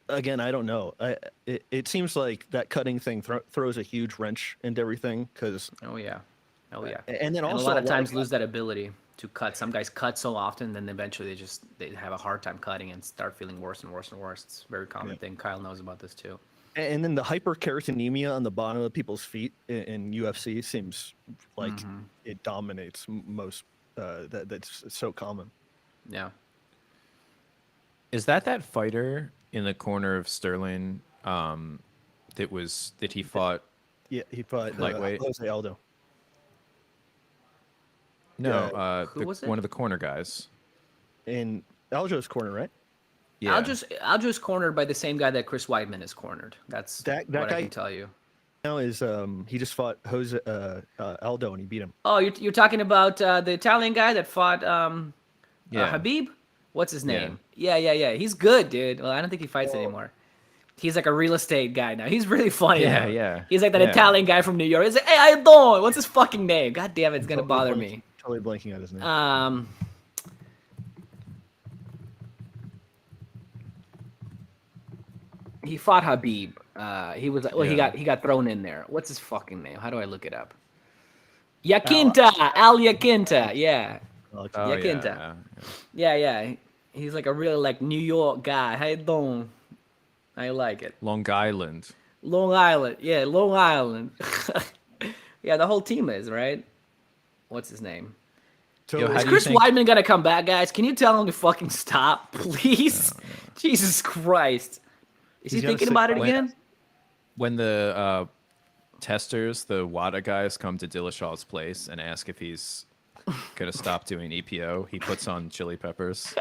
Speaker 2: again, I don't know. It seems like that cutting thing throws a huge wrench into everything because.
Speaker 1: Oh yeah.
Speaker 2: And then also
Speaker 1: a lot of times lose that ability to cut. Some guys cut so often, then eventually they have a hard time cutting and start feeling worse and worse and worse. It's a very common thing. Kyle knows about this too.
Speaker 2: And then the hyperkeratonemia on the bottom of people's feet in UFC seems like it dominates most. That's so common.
Speaker 1: Yeah.
Speaker 3: Is that fighter in the corner of Sterling that he fought?
Speaker 2: Yeah, he fought
Speaker 3: lightweight.
Speaker 2: Jose Aldo.
Speaker 3: No,
Speaker 1: Who was it?
Speaker 3: one of the corner guys.
Speaker 2: In Aljo's corner, right?
Speaker 3: Yeah.
Speaker 1: Aljo's cornered by the same guy that Chris Weidman is cornered. That's
Speaker 2: That
Speaker 1: what
Speaker 2: guy
Speaker 1: I can tell you.
Speaker 2: Now is he just fought Jose Aldo and he beat him.
Speaker 1: Oh, you're talking about the Italian guy that fought
Speaker 3: Yeah.
Speaker 1: Habib? What's his name? Yeah. He's good, dude. Well, I don't think he fights anymore. He's like a real estate guy now. He's really funny.
Speaker 3: Yeah,
Speaker 1: now.
Speaker 3: yeah.
Speaker 1: He's like that
Speaker 3: Yeah.
Speaker 1: Italian guy from New York. He's like, hey, how you doing? What's his fucking name? God damn it, it's gonna bother me.
Speaker 2: Totally blanking on his name.
Speaker 1: He fought Habib. He was he got thrown in there. What's his fucking name? How do I look it up? Yaquinta, Al Yaquinta. Yeah.
Speaker 3: Oh,
Speaker 1: Yaquinta. Yeah. He's like a real like New York guy. How you doing? I like it.
Speaker 3: Long Island.
Speaker 1: Long Island. Yeah, Long Island. Yeah, the whole team is, right? What's his name?
Speaker 2: So
Speaker 3: Yo, how
Speaker 1: Is
Speaker 3: do you
Speaker 1: Chris
Speaker 3: think-
Speaker 1: Weidman gonna come back, guys? Can you tell him to fucking stop, please? Jesus Christ. Is he
Speaker 2: He's gonna
Speaker 1: thinking
Speaker 2: sit
Speaker 1: about it
Speaker 2: quiet.
Speaker 1: again?
Speaker 3: When the testers, the WADA guys, come to Dillashaw's place and ask if he's gonna stop doing EPO, he puts on chili peppers.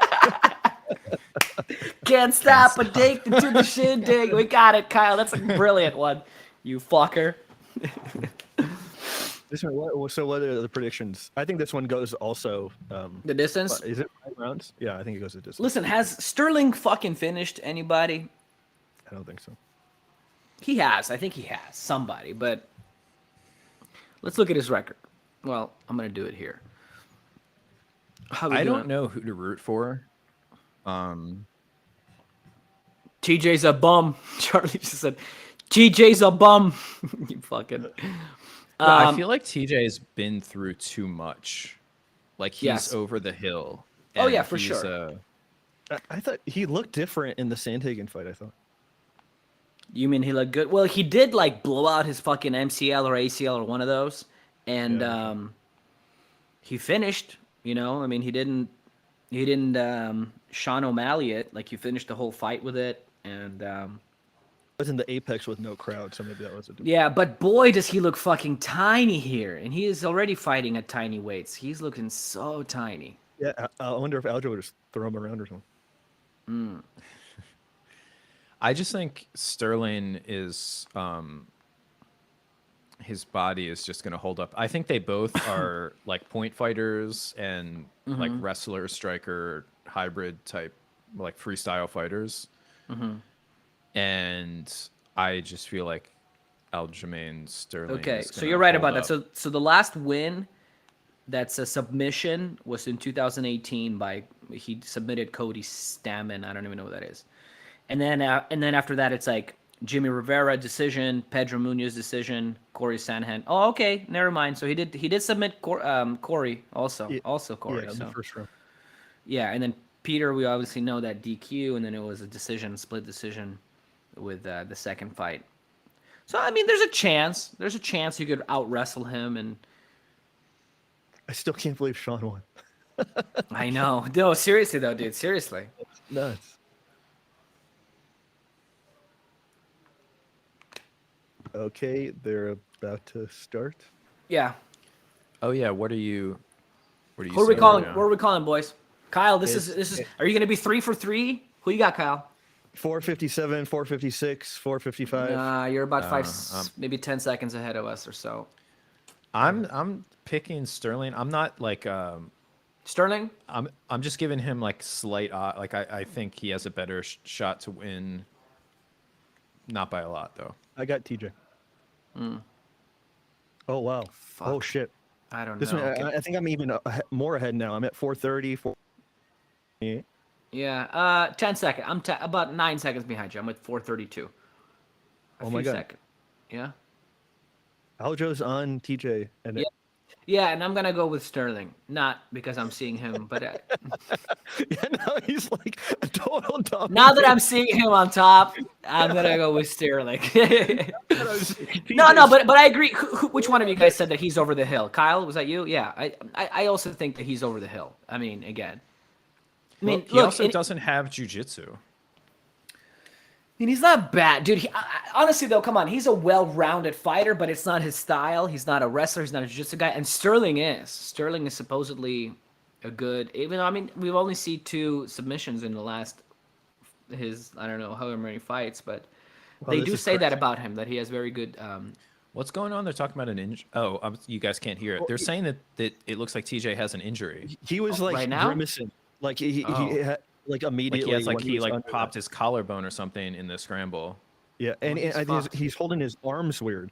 Speaker 1: Can't stop addicted to the shindig. We got it, Kyle. That's a brilliant one. You fucker.
Speaker 2: So what are the predictions? I think this one goes also.
Speaker 1: The distance?
Speaker 2: Is it 5 rounds? Yeah, I think it goes to distance.
Speaker 1: Listen, has Sterling fucking finished anybody?
Speaker 2: I don't think so.
Speaker 1: He has. I think he has somebody, but let's look at his record. Well, I'm gonna do it here. How we
Speaker 3: I
Speaker 1: doing?
Speaker 3: don't know who to root for.
Speaker 1: TJ's a bum. Charlie just said, TJ's a bum. You fucking.
Speaker 3: I feel like TJ's been through too much. Like he's
Speaker 1: Yes.
Speaker 3: over the hill.
Speaker 1: Oh, yeah,
Speaker 3: and
Speaker 1: for
Speaker 3: he's,
Speaker 1: sure.
Speaker 2: I thought he looked different in the Sandhagen fight. I thought.
Speaker 1: You mean he looked good? Well, he did like blow out his fucking MCL or ACL or one of those, and he finished. You know, I mean, he didn't Sean O'Malley it. Like he finished the whole fight with it, and
Speaker 2: It was in the Apex with no crowd, so maybe that was a different.
Speaker 1: yeah. But boy, does he look fucking tiny here, and he is already fighting at tiny weights. He's looking so tiny.
Speaker 2: Yeah, I wonder if Aljo would just throw him around or something.
Speaker 3: I just think Sterling is his body is just going to hold up. I think they both are like point fighters and like wrestler, striker, hybrid type, like freestyle fighters. And I just feel like Aljamain Sterling.
Speaker 1: Okay,
Speaker 3: is
Speaker 1: so
Speaker 3: gonna
Speaker 1: you're right
Speaker 3: hold
Speaker 1: about that.
Speaker 3: up.
Speaker 1: So the last win that's a submission was in 2018 by he submitted Cody Stammen. I don't even know what that is. And then after that it's like Jimmy Rivera decision, Pedro Munoz decision, Corey Sandhagen. Oh, okay, never mind. So he did submit Corey also, Corey.
Speaker 2: Yeah, in
Speaker 1: so
Speaker 2: the first round.
Speaker 1: yeah, and then Peter, we obviously know that DQ, and then it was a decision, split decision, with the second fight. So I mean, there's a chance. There's a chance you could out wrestle him, and
Speaker 2: I still can't believe Sean won.
Speaker 1: I know. No, seriously though, dude. Seriously.
Speaker 2: Nuts. Okay, they're about to start.
Speaker 1: Yeah.
Speaker 3: Oh yeah, what are you? What are you?
Speaker 1: Who are we
Speaker 3: saying
Speaker 1: calling?
Speaker 3: right now?
Speaker 1: What are we calling, boys? Kyle, this
Speaker 2: It's-
Speaker 1: is. Are you gonna be 3 for 3? Who you got, Kyle?
Speaker 2: 457, 456, 455.
Speaker 1: You're about
Speaker 3: um,
Speaker 1: maybe 10 seconds ahead of us or so.
Speaker 3: I'm picking Sterling. I'm not like
Speaker 1: Sterling.
Speaker 3: I'm just giving him like slight like I think he has a better shot to win. Not by a lot though.
Speaker 2: I got TJ. Oh wow.
Speaker 1: Fuck.
Speaker 2: Oh shit.
Speaker 1: I don't
Speaker 2: This
Speaker 1: know.
Speaker 2: one, I think I'm even more ahead now. I'm at 430. 4...
Speaker 1: Yeah. 10 seconds. I'm about 9 seconds behind you. I'm at 432.
Speaker 2: Oh my God.
Speaker 1: Second. Yeah.
Speaker 2: Aljo's on TJ, and
Speaker 1: Yeah. Yeah, and I'm gonna go with Sterling, not because I'm seeing him, but
Speaker 2: yeah, now he's like a total dog.
Speaker 1: now that I'm seeing him on top, I'm gonna go with Sterling. No, but I agree. Which one of you guys said that he's over the hill? Kyle, was that you? Yeah, I also think that he's over the hill. I mean, again,
Speaker 3: He
Speaker 1: look,
Speaker 3: also doesn't have jujitsu.
Speaker 1: I mean, he's not bad, dude. Honestly, though, come on, he's a well-rounded fighter, but it's not his style. He's not a wrestler. He's not a jiu-jitsu guy. And Sterling is. Sterling is supposedly a good. Even though, I mean, we've only seen 2 submissions in the last I don't know however many fights, but they do say that about him, that he has very good.
Speaker 3: What's going on? They're talking about an injury. Oh, you guys can't hear it. They're saying that it looks like TJ has an injury.
Speaker 2: He was like
Speaker 1: right now?
Speaker 2: grimacing, like he had, like
Speaker 3: Like
Speaker 2: immediately.
Speaker 3: he has
Speaker 2: when
Speaker 3: he
Speaker 2: was under
Speaker 3: popped
Speaker 2: that.
Speaker 3: his collarbone or something in the scramble.
Speaker 2: Yeah, and
Speaker 1: he's
Speaker 2: I think
Speaker 1: fucked.
Speaker 2: he's holding his arms weird.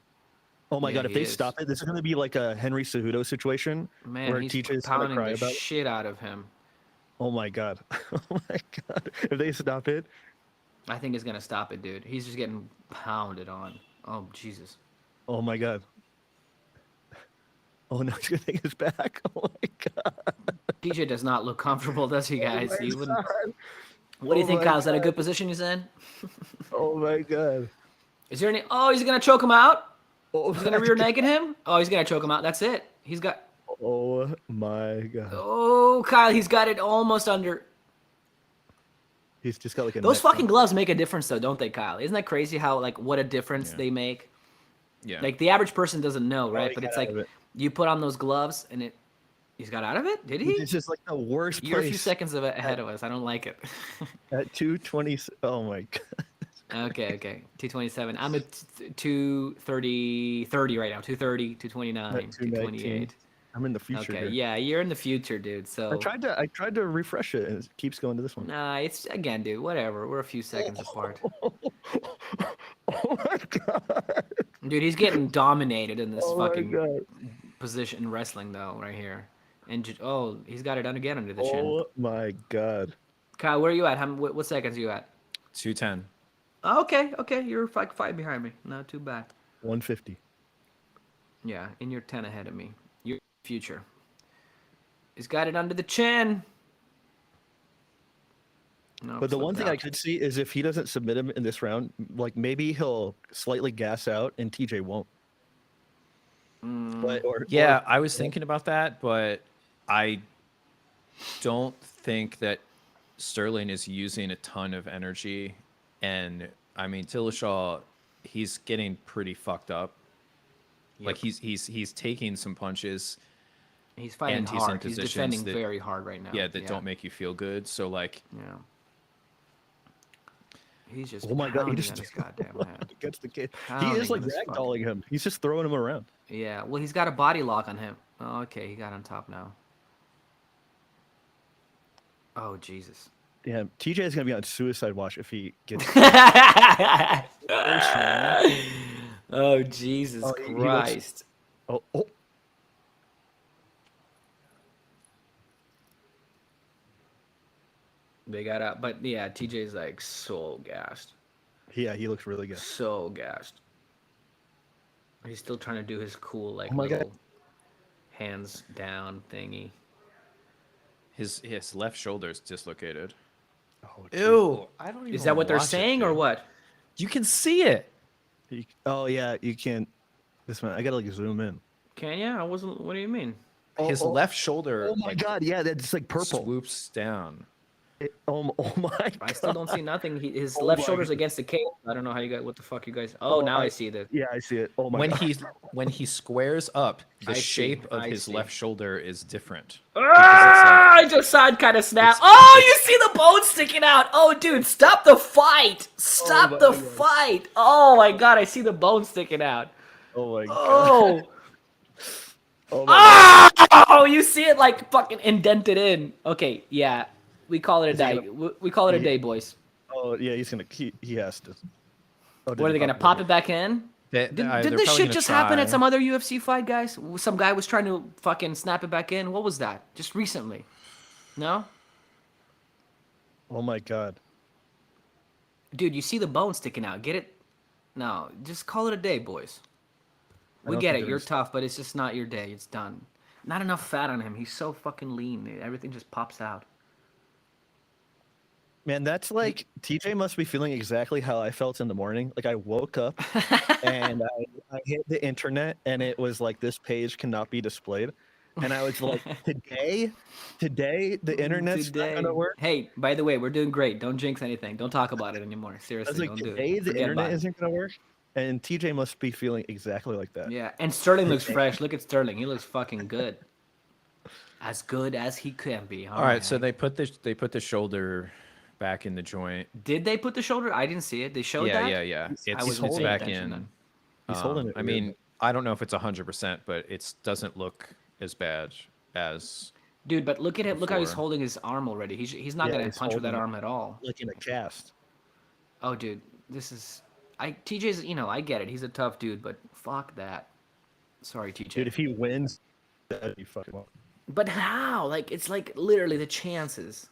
Speaker 2: Oh my
Speaker 1: Yeah,
Speaker 2: God! If
Speaker 1: he
Speaker 2: they
Speaker 1: is.
Speaker 2: stop it, this is going to be like a Henry Cejudo situation
Speaker 1: Man,
Speaker 2: where
Speaker 1: he's
Speaker 2: TJ's going to
Speaker 1: pounding
Speaker 2: cry
Speaker 1: the
Speaker 2: about it.
Speaker 1: shit out of him.
Speaker 2: Oh my God! Oh my God! If they stop it,
Speaker 1: I think he's gonna stop it, dude. He's just getting pounded on. Oh Jesus.
Speaker 2: oh my God! Oh no, he's going to take his back. Oh my God!
Speaker 1: DJ does not look comfortable, does he, guys?
Speaker 2: Oh my
Speaker 1: He wouldn't.
Speaker 2: God.
Speaker 1: What do you
Speaker 2: Oh
Speaker 1: think,
Speaker 2: my
Speaker 1: Kyle? Is that a
Speaker 2: God.
Speaker 1: good position he's in?
Speaker 2: Oh my God!
Speaker 1: Is there any? Oh, he's gonna choke him out.
Speaker 2: Oh
Speaker 1: He's gonna
Speaker 2: my
Speaker 1: rear
Speaker 2: God.
Speaker 1: naked him. Oh, he's gonna choke him out. That's it. He's got.
Speaker 2: Oh my God!
Speaker 1: Oh, Kyle, he's got it almost under.
Speaker 2: He's just got like a
Speaker 1: Those
Speaker 2: neck
Speaker 1: fucking
Speaker 2: bump.
Speaker 1: gloves make a difference, though, don't they, Kyle? Isn't that crazy how like what a difference
Speaker 3: Yeah.
Speaker 1: they make?
Speaker 3: Yeah.
Speaker 1: Like the average person doesn't know, right?
Speaker 2: he
Speaker 1: But
Speaker 2: got
Speaker 1: it's
Speaker 2: out
Speaker 1: like
Speaker 2: of it.
Speaker 1: you put on those gloves and he's got out of it. Did he?
Speaker 2: It's just like the worst
Speaker 1: You're a few
Speaker 2: place
Speaker 1: seconds ahead of us. I don't like it.
Speaker 2: at 220. Oh my God!
Speaker 1: Okay. 227. I'm at 230 right now. 230, 229,
Speaker 2: At 219.
Speaker 1: 228.
Speaker 2: I'm in the future.
Speaker 1: Okay,
Speaker 2: here.
Speaker 1: yeah, you're in the future, dude. So
Speaker 2: I tried to refresh it, and it keeps going to this one.
Speaker 1: nah, it's again, dude. Whatever. We're a few seconds apart.
Speaker 2: Oh my God!
Speaker 1: Dude, he's getting dominated in this
Speaker 2: Oh my
Speaker 1: fucking
Speaker 2: God!
Speaker 1: position in wrestling, though, right here. And he's got it done again under the chin.
Speaker 2: Oh my God!
Speaker 1: Kyle, where are you at? What seconds are you at?
Speaker 3: 210.
Speaker 1: Oh, okay. You're like 5 behind me. Not too bad.
Speaker 2: 150.
Speaker 1: Yeah, and you're 10 ahead of me. You're future. He's got it under the chin. No,
Speaker 2: But the one thing I
Speaker 1: out.
Speaker 2: could see is if he doesn't submit him in this round, like maybe he'll slightly gas out and TJ won't. But,
Speaker 3: Yeah, I was thinking about that, but I don't think that Sterling is using a ton of energy. And I mean, Dillashaw, he's getting pretty fucked up. Like he's taking some punches.
Speaker 1: He's fighting
Speaker 3: and he's in
Speaker 1: hard. He's
Speaker 3: positions
Speaker 1: defending
Speaker 3: that-
Speaker 1: very hard right now.
Speaker 3: Yeah, that don't make you feel good. So like,
Speaker 1: Yeah. He's just
Speaker 2: Oh my God, he
Speaker 1: pounding
Speaker 2: just
Speaker 1: on his goddamn head.
Speaker 2: he gets the kid. He
Speaker 1: Pounding
Speaker 2: is like
Speaker 1: on his
Speaker 2: ragdolling him. He's just throwing him around.
Speaker 1: Yeah, well, he's got a body lock on him. Oh, okay, he got on top now. Oh, Jesus.
Speaker 2: Yeah, TJ is gonna be on suicide watch if he gets.
Speaker 1: Oh, Jesus
Speaker 2: Oh, he looks-
Speaker 1: Christ.
Speaker 2: oh.
Speaker 1: They got up, but yeah, TJ's like so gassed.
Speaker 2: Yeah, he looks really good.
Speaker 1: So gassed. He's still trying to do his cool, like,
Speaker 2: Oh my God.
Speaker 1: little hands down thingy.
Speaker 3: His left shoulder is dislocated.
Speaker 2: Oh,
Speaker 3: Ew! I don't even.
Speaker 1: Is that what they're
Speaker 3: watch it,
Speaker 1: saying or
Speaker 3: dude.
Speaker 1: what?
Speaker 3: You can see it.
Speaker 2: Oh yeah, you can't. This one, I gotta like zoom in.
Speaker 1: Can ya? I wasn't. What do you mean?
Speaker 3: His left shoulder.
Speaker 2: Oh my
Speaker 3: like,
Speaker 2: God, yeah, that's like purple.
Speaker 3: swoops down.
Speaker 2: Oh my God.
Speaker 1: I still don't see nothing. His
Speaker 2: Oh
Speaker 1: left
Speaker 2: my
Speaker 1: shoulder's
Speaker 2: God.
Speaker 1: against the cage. I don't know how you guys. What the fuck you guys? Oh, now I see that.
Speaker 2: Yeah, I see it. Oh my
Speaker 3: When
Speaker 2: God.
Speaker 3: when he squares up, the
Speaker 1: I see,
Speaker 3: shape of
Speaker 1: I
Speaker 3: his
Speaker 1: see.
Speaker 3: left shoulder is different.
Speaker 1: Ah, I just saw it kind of snap. Oh, you see the bone sticking out. Oh, dude, stop the fight. Stop
Speaker 2: my
Speaker 1: the
Speaker 2: God.
Speaker 1: fight. Oh my God, I see the bone sticking out.
Speaker 2: Oh my God.
Speaker 1: Oh.
Speaker 2: Oh my God.
Speaker 1: Oh, you see it like fucking indented in. Okay, yeah. We call it a day. We call it a day, boys.
Speaker 2: Oh yeah, he's gonna. He has to. Oh,
Speaker 1: What are they gonna pop it back in? Did this shit just happen at some other UFC fight, guys? Some guy was trying to fucking snap it back in. What was that? Just recently? No?
Speaker 2: Oh my God.
Speaker 1: Dude, you see the bone sticking out. Get it? No, just call it a day, boys. We
Speaker 2: don't
Speaker 1: get
Speaker 2: think
Speaker 1: it. You're
Speaker 2: there's-
Speaker 1: tough, but it's just not your day. It's done. Not enough fat on him. He's so fucking lean. Everything just pops out.
Speaker 2: Man, that's like TJ must be feeling exactly how I felt in the morning. Like I woke up and I hit the internet and it was like this page cannot be displayed. And I was like, today the internet's not gonna work.
Speaker 1: Hey, by the way, we're doing great. Don't jinx anything. Don't talk about it anymore.
Speaker 2: I was
Speaker 1: Seriously,
Speaker 2: like,
Speaker 1: don't do
Speaker 2: today
Speaker 1: it.
Speaker 2: the
Speaker 1: Forget
Speaker 2: internet
Speaker 1: about it.
Speaker 2: isn't gonna work. And TJ must be feeling exactly like that.
Speaker 1: Yeah, and Sterling looks fresh. Look at Sterling. He looks fucking good. As good as he can be.
Speaker 3: All right, so they put the shoulder back in the joint.
Speaker 1: Did they put the shoulder? I didn't see it. They showed that?
Speaker 3: Yeah.
Speaker 1: I wasn't
Speaker 3: It's
Speaker 1: paying
Speaker 3: back
Speaker 1: attention
Speaker 3: in.
Speaker 1: then.
Speaker 2: He's holding it
Speaker 3: I mean, I don't know if it's 100%, but it doesn't look as bad as.
Speaker 1: Dude, but look at him. Look how he's
Speaker 3: Before.
Speaker 1: holding his arm already. He's not
Speaker 2: Yeah,
Speaker 1: gonna
Speaker 2: he's
Speaker 1: punch with that
Speaker 2: holding
Speaker 1: arm at all.
Speaker 2: like in a cast.
Speaker 1: Oh, dude, this is. TJ's. I get it. He's a tough dude, but fuck that. Sorry, TJ.
Speaker 2: Dude, if he wins, that'd be fucking well.
Speaker 1: But how? Like, it's like literally the chances.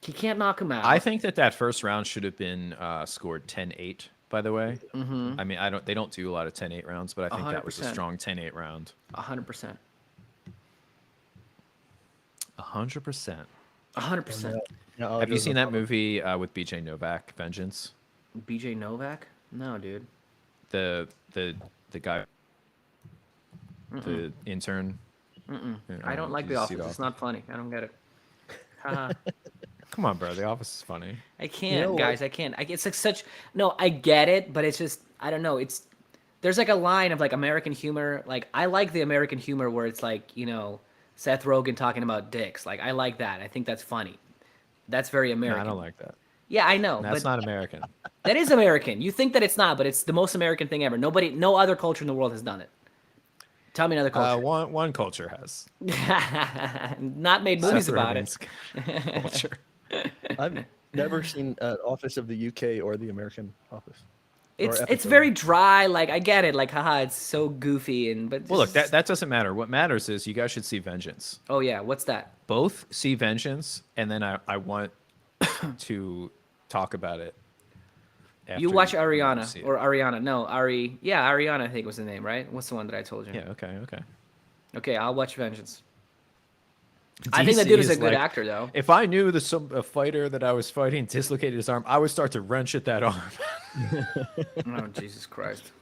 Speaker 1: He can't knock him out.
Speaker 3: I think that first round should have been scored 10-8. By the way, I mean they don't do a lot of 10-8 rounds, but I think that was a
Speaker 1: 100%.
Speaker 3: strong 10-8 round.
Speaker 1: 100%.
Speaker 3: 100%.
Speaker 1: 100%.
Speaker 2: Yeah, I'll
Speaker 3: Have
Speaker 2: do
Speaker 3: you
Speaker 2: it
Speaker 3: seen
Speaker 2: no
Speaker 3: that movie with BJ Novak, Vengeance?
Speaker 1: BJ Novak? No, dude.
Speaker 3: The guy, the intern.
Speaker 1: I don't like
Speaker 3: Did
Speaker 1: The
Speaker 3: you see
Speaker 1: Office. It's not funny. I don't get it. Haha.
Speaker 3: Come on, bro. The Office is funny.
Speaker 1: I can't,
Speaker 2: know what?
Speaker 1: guys. I can't. It's like such. No, I get it, but it's just I don't know. There's like a line of like American humor. Like I like the American humor where it's like Seth Rogen talking about dicks. Like I like that. I think that's funny. That's very
Speaker 3: No,
Speaker 1: American.
Speaker 3: I don't like that.
Speaker 1: Yeah, I know.
Speaker 3: That's
Speaker 1: but
Speaker 3: not American.
Speaker 1: that is American. You think that it's not, but it's the most American thing ever. No other culture in the world has done it. Tell me another culture.
Speaker 3: One culture has.
Speaker 1: Not made movies about it.
Speaker 3: Separating culture.
Speaker 2: I've never seen Office of the UK or the American Office.
Speaker 1: It's
Speaker 2: episode.
Speaker 1: very dry. Like I get it. Like haha, it's so goofy but.
Speaker 3: Well, look,
Speaker 1: just-
Speaker 3: that doesn't matter. What matters is you guys should see Vengeance.
Speaker 1: Oh yeah, what's that?
Speaker 3: Both see Vengeance, and then I want to talk about it.
Speaker 1: You watch
Speaker 3: see
Speaker 1: Ariana
Speaker 3: it.
Speaker 1: or Ariana? No, Ari. Yeah, Ariana. I think was the name, right? What's the one that I told you?
Speaker 3: Yeah. Okay.
Speaker 1: Okay, I'll watch Vengeance. I think that
Speaker 3: DC
Speaker 1: dude is a
Speaker 3: is
Speaker 1: good
Speaker 3: like,
Speaker 1: actor, though.
Speaker 3: If I knew a fighter that I was fighting dislocated his arm, I would start to wrench at that arm.
Speaker 1: Oh Jesus Christ!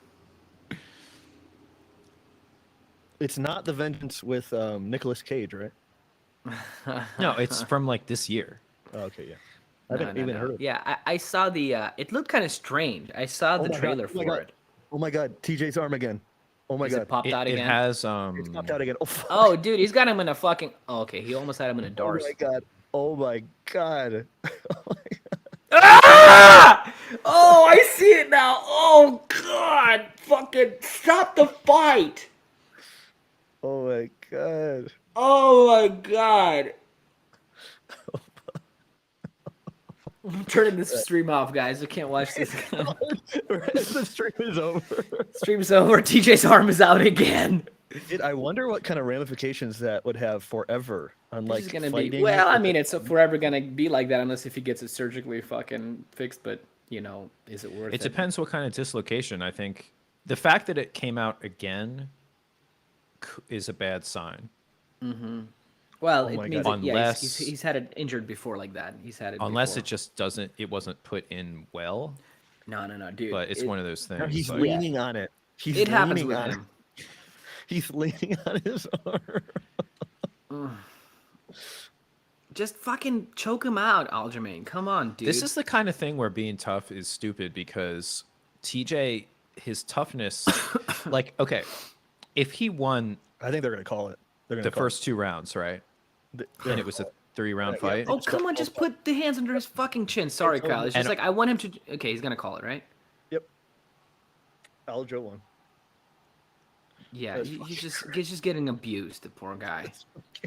Speaker 2: It's not the Vengeance with Nicolas Cage, right?
Speaker 3: No, it's from like this year.
Speaker 2: Oh, okay, yeah. I haven't even heard of it.
Speaker 1: Yeah, I saw the. It looked kind of strange. I saw the
Speaker 2: my God,
Speaker 1: trailer
Speaker 2: oh my
Speaker 1: for
Speaker 2: God.
Speaker 1: it.
Speaker 2: Oh my God, TJ's arm again. Oh my
Speaker 1: Is
Speaker 2: God.
Speaker 1: it popped out
Speaker 3: It
Speaker 1: again?
Speaker 3: has
Speaker 2: It's popped out again. Oh, fuck.
Speaker 1: Oh, dude, he's got him in a fucking. Oh, okay, he almost had him in a
Speaker 2: Oh
Speaker 1: doors.
Speaker 2: my God. Oh my God.
Speaker 1: Ah! Oh, I see it now. Oh God! Fucking stop the fight.
Speaker 2: Oh my god.
Speaker 1: Oh my God! I'm turning this stream off, guys. I can't watch this.
Speaker 2: The stream is over.
Speaker 1: Stream's over. TJ's arm is out again.
Speaker 2: I wonder what kind of ramifications that would have forever on like
Speaker 1: This is gonna
Speaker 2: fighting.
Speaker 1: be well. I mean, it's forever gonna be like that unless if he gets it surgically fucking fixed. But you know, is it worth it?
Speaker 3: It depends what kind of dislocation. I think the fact that it came out again is a bad sign.
Speaker 1: Well,
Speaker 2: Oh
Speaker 1: it
Speaker 2: my
Speaker 1: means
Speaker 2: God.
Speaker 1: that, yeah,
Speaker 3: Unless-
Speaker 1: he's had it injured before like that. He's had it
Speaker 3: Unless
Speaker 1: before.
Speaker 3: it just doesn't, it wasn't put in well.
Speaker 1: No, dude.
Speaker 3: But it's one of those things.
Speaker 2: No, he's
Speaker 3: like-
Speaker 2: leaning on it. He's
Speaker 1: It happens
Speaker 2: leaning
Speaker 1: with
Speaker 2: on
Speaker 1: him.
Speaker 2: it. He's leaning on his arm.
Speaker 1: Just fucking choke him out, Aljamain. Come on, dude.
Speaker 3: This is the kind of thing where being tough is stupid because TJ, his toughness, like, okay, if he won
Speaker 2: I think they're gonna call it. They're gonna
Speaker 3: the
Speaker 2: call
Speaker 3: first 2 rounds, right?
Speaker 2: it.
Speaker 3: And it was a 3-round fight.
Speaker 1: Oh, come on, just put the hands under his fucking chin. Sorry,
Speaker 2: It's
Speaker 1: Kyle.
Speaker 2: over.
Speaker 1: It's just
Speaker 3: And-
Speaker 1: like I want him to. Okay, he's gonna call it, right?
Speaker 2: Yep. Aljo won.
Speaker 1: Yeah,
Speaker 2: That's
Speaker 1: he's just getting abused. The poor guy.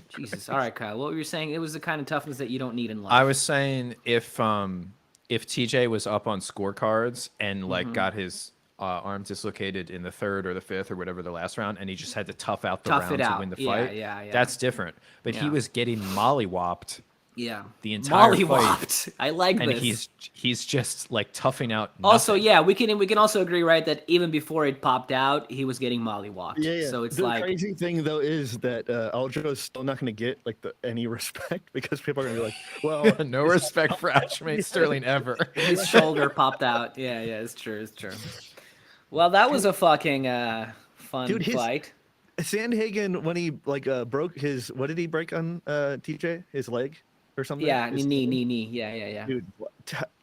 Speaker 1: Jesus. All right, Kyle. What were you saying? It was the kind of toughness that you don't need in life.
Speaker 3: I was saying if TJ was up on scorecards and like
Speaker 1: Mm-hmm.
Speaker 3: got his arm dislocated in the 3rd or the 5th or whatever the last round, and he just had to tough out the
Speaker 1: Tough
Speaker 3: round
Speaker 1: it
Speaker 3: to
Speaker 1: out.
Speaker 3: win the
Speaker 1: Yeah,
Speaker 3: fight,
Speaker 1: yeah.
Speaker 3: that's different. But he
Speaker 1: Yeah.
Speaker 3: was getting mollywopped
Speaker 1: Yeah.
Speaker 3: the entire fight,
Speaker 1: Mollywopped. I like
Speaker 3: and
Speaker 1: this.
Speaker 3: he's just like toughing out.
Speaker 1: Also,
Speaker 3: nothing.
Speaker 1: yeah, we can also agree, right, that even before it popped out, he was getting mollywopped.
Speaker 2: Yeah.
Speaker 1: So it's
Speaker 2: the
Speaker 1: like,
Speaker 2: crazy thing though is that Aljo is still not gonna get like any respect because people are gonna be like, well,
Speaker 3: no respect for Aljamain Sterling ever.
Speaker 1: his shoulder popped out. Yeah, it's true. Well, that was a fucking fun
Speaker 2: Dude, his-
Speaker 1: fight.
Speaker 2: Sandhagen when he like broke his what did he break on TJ his leg or something?
Speaker 1: Yeah,
Speaker 2: His-
Speaker 1: knee. Yeah.
Speaker 2: Dude,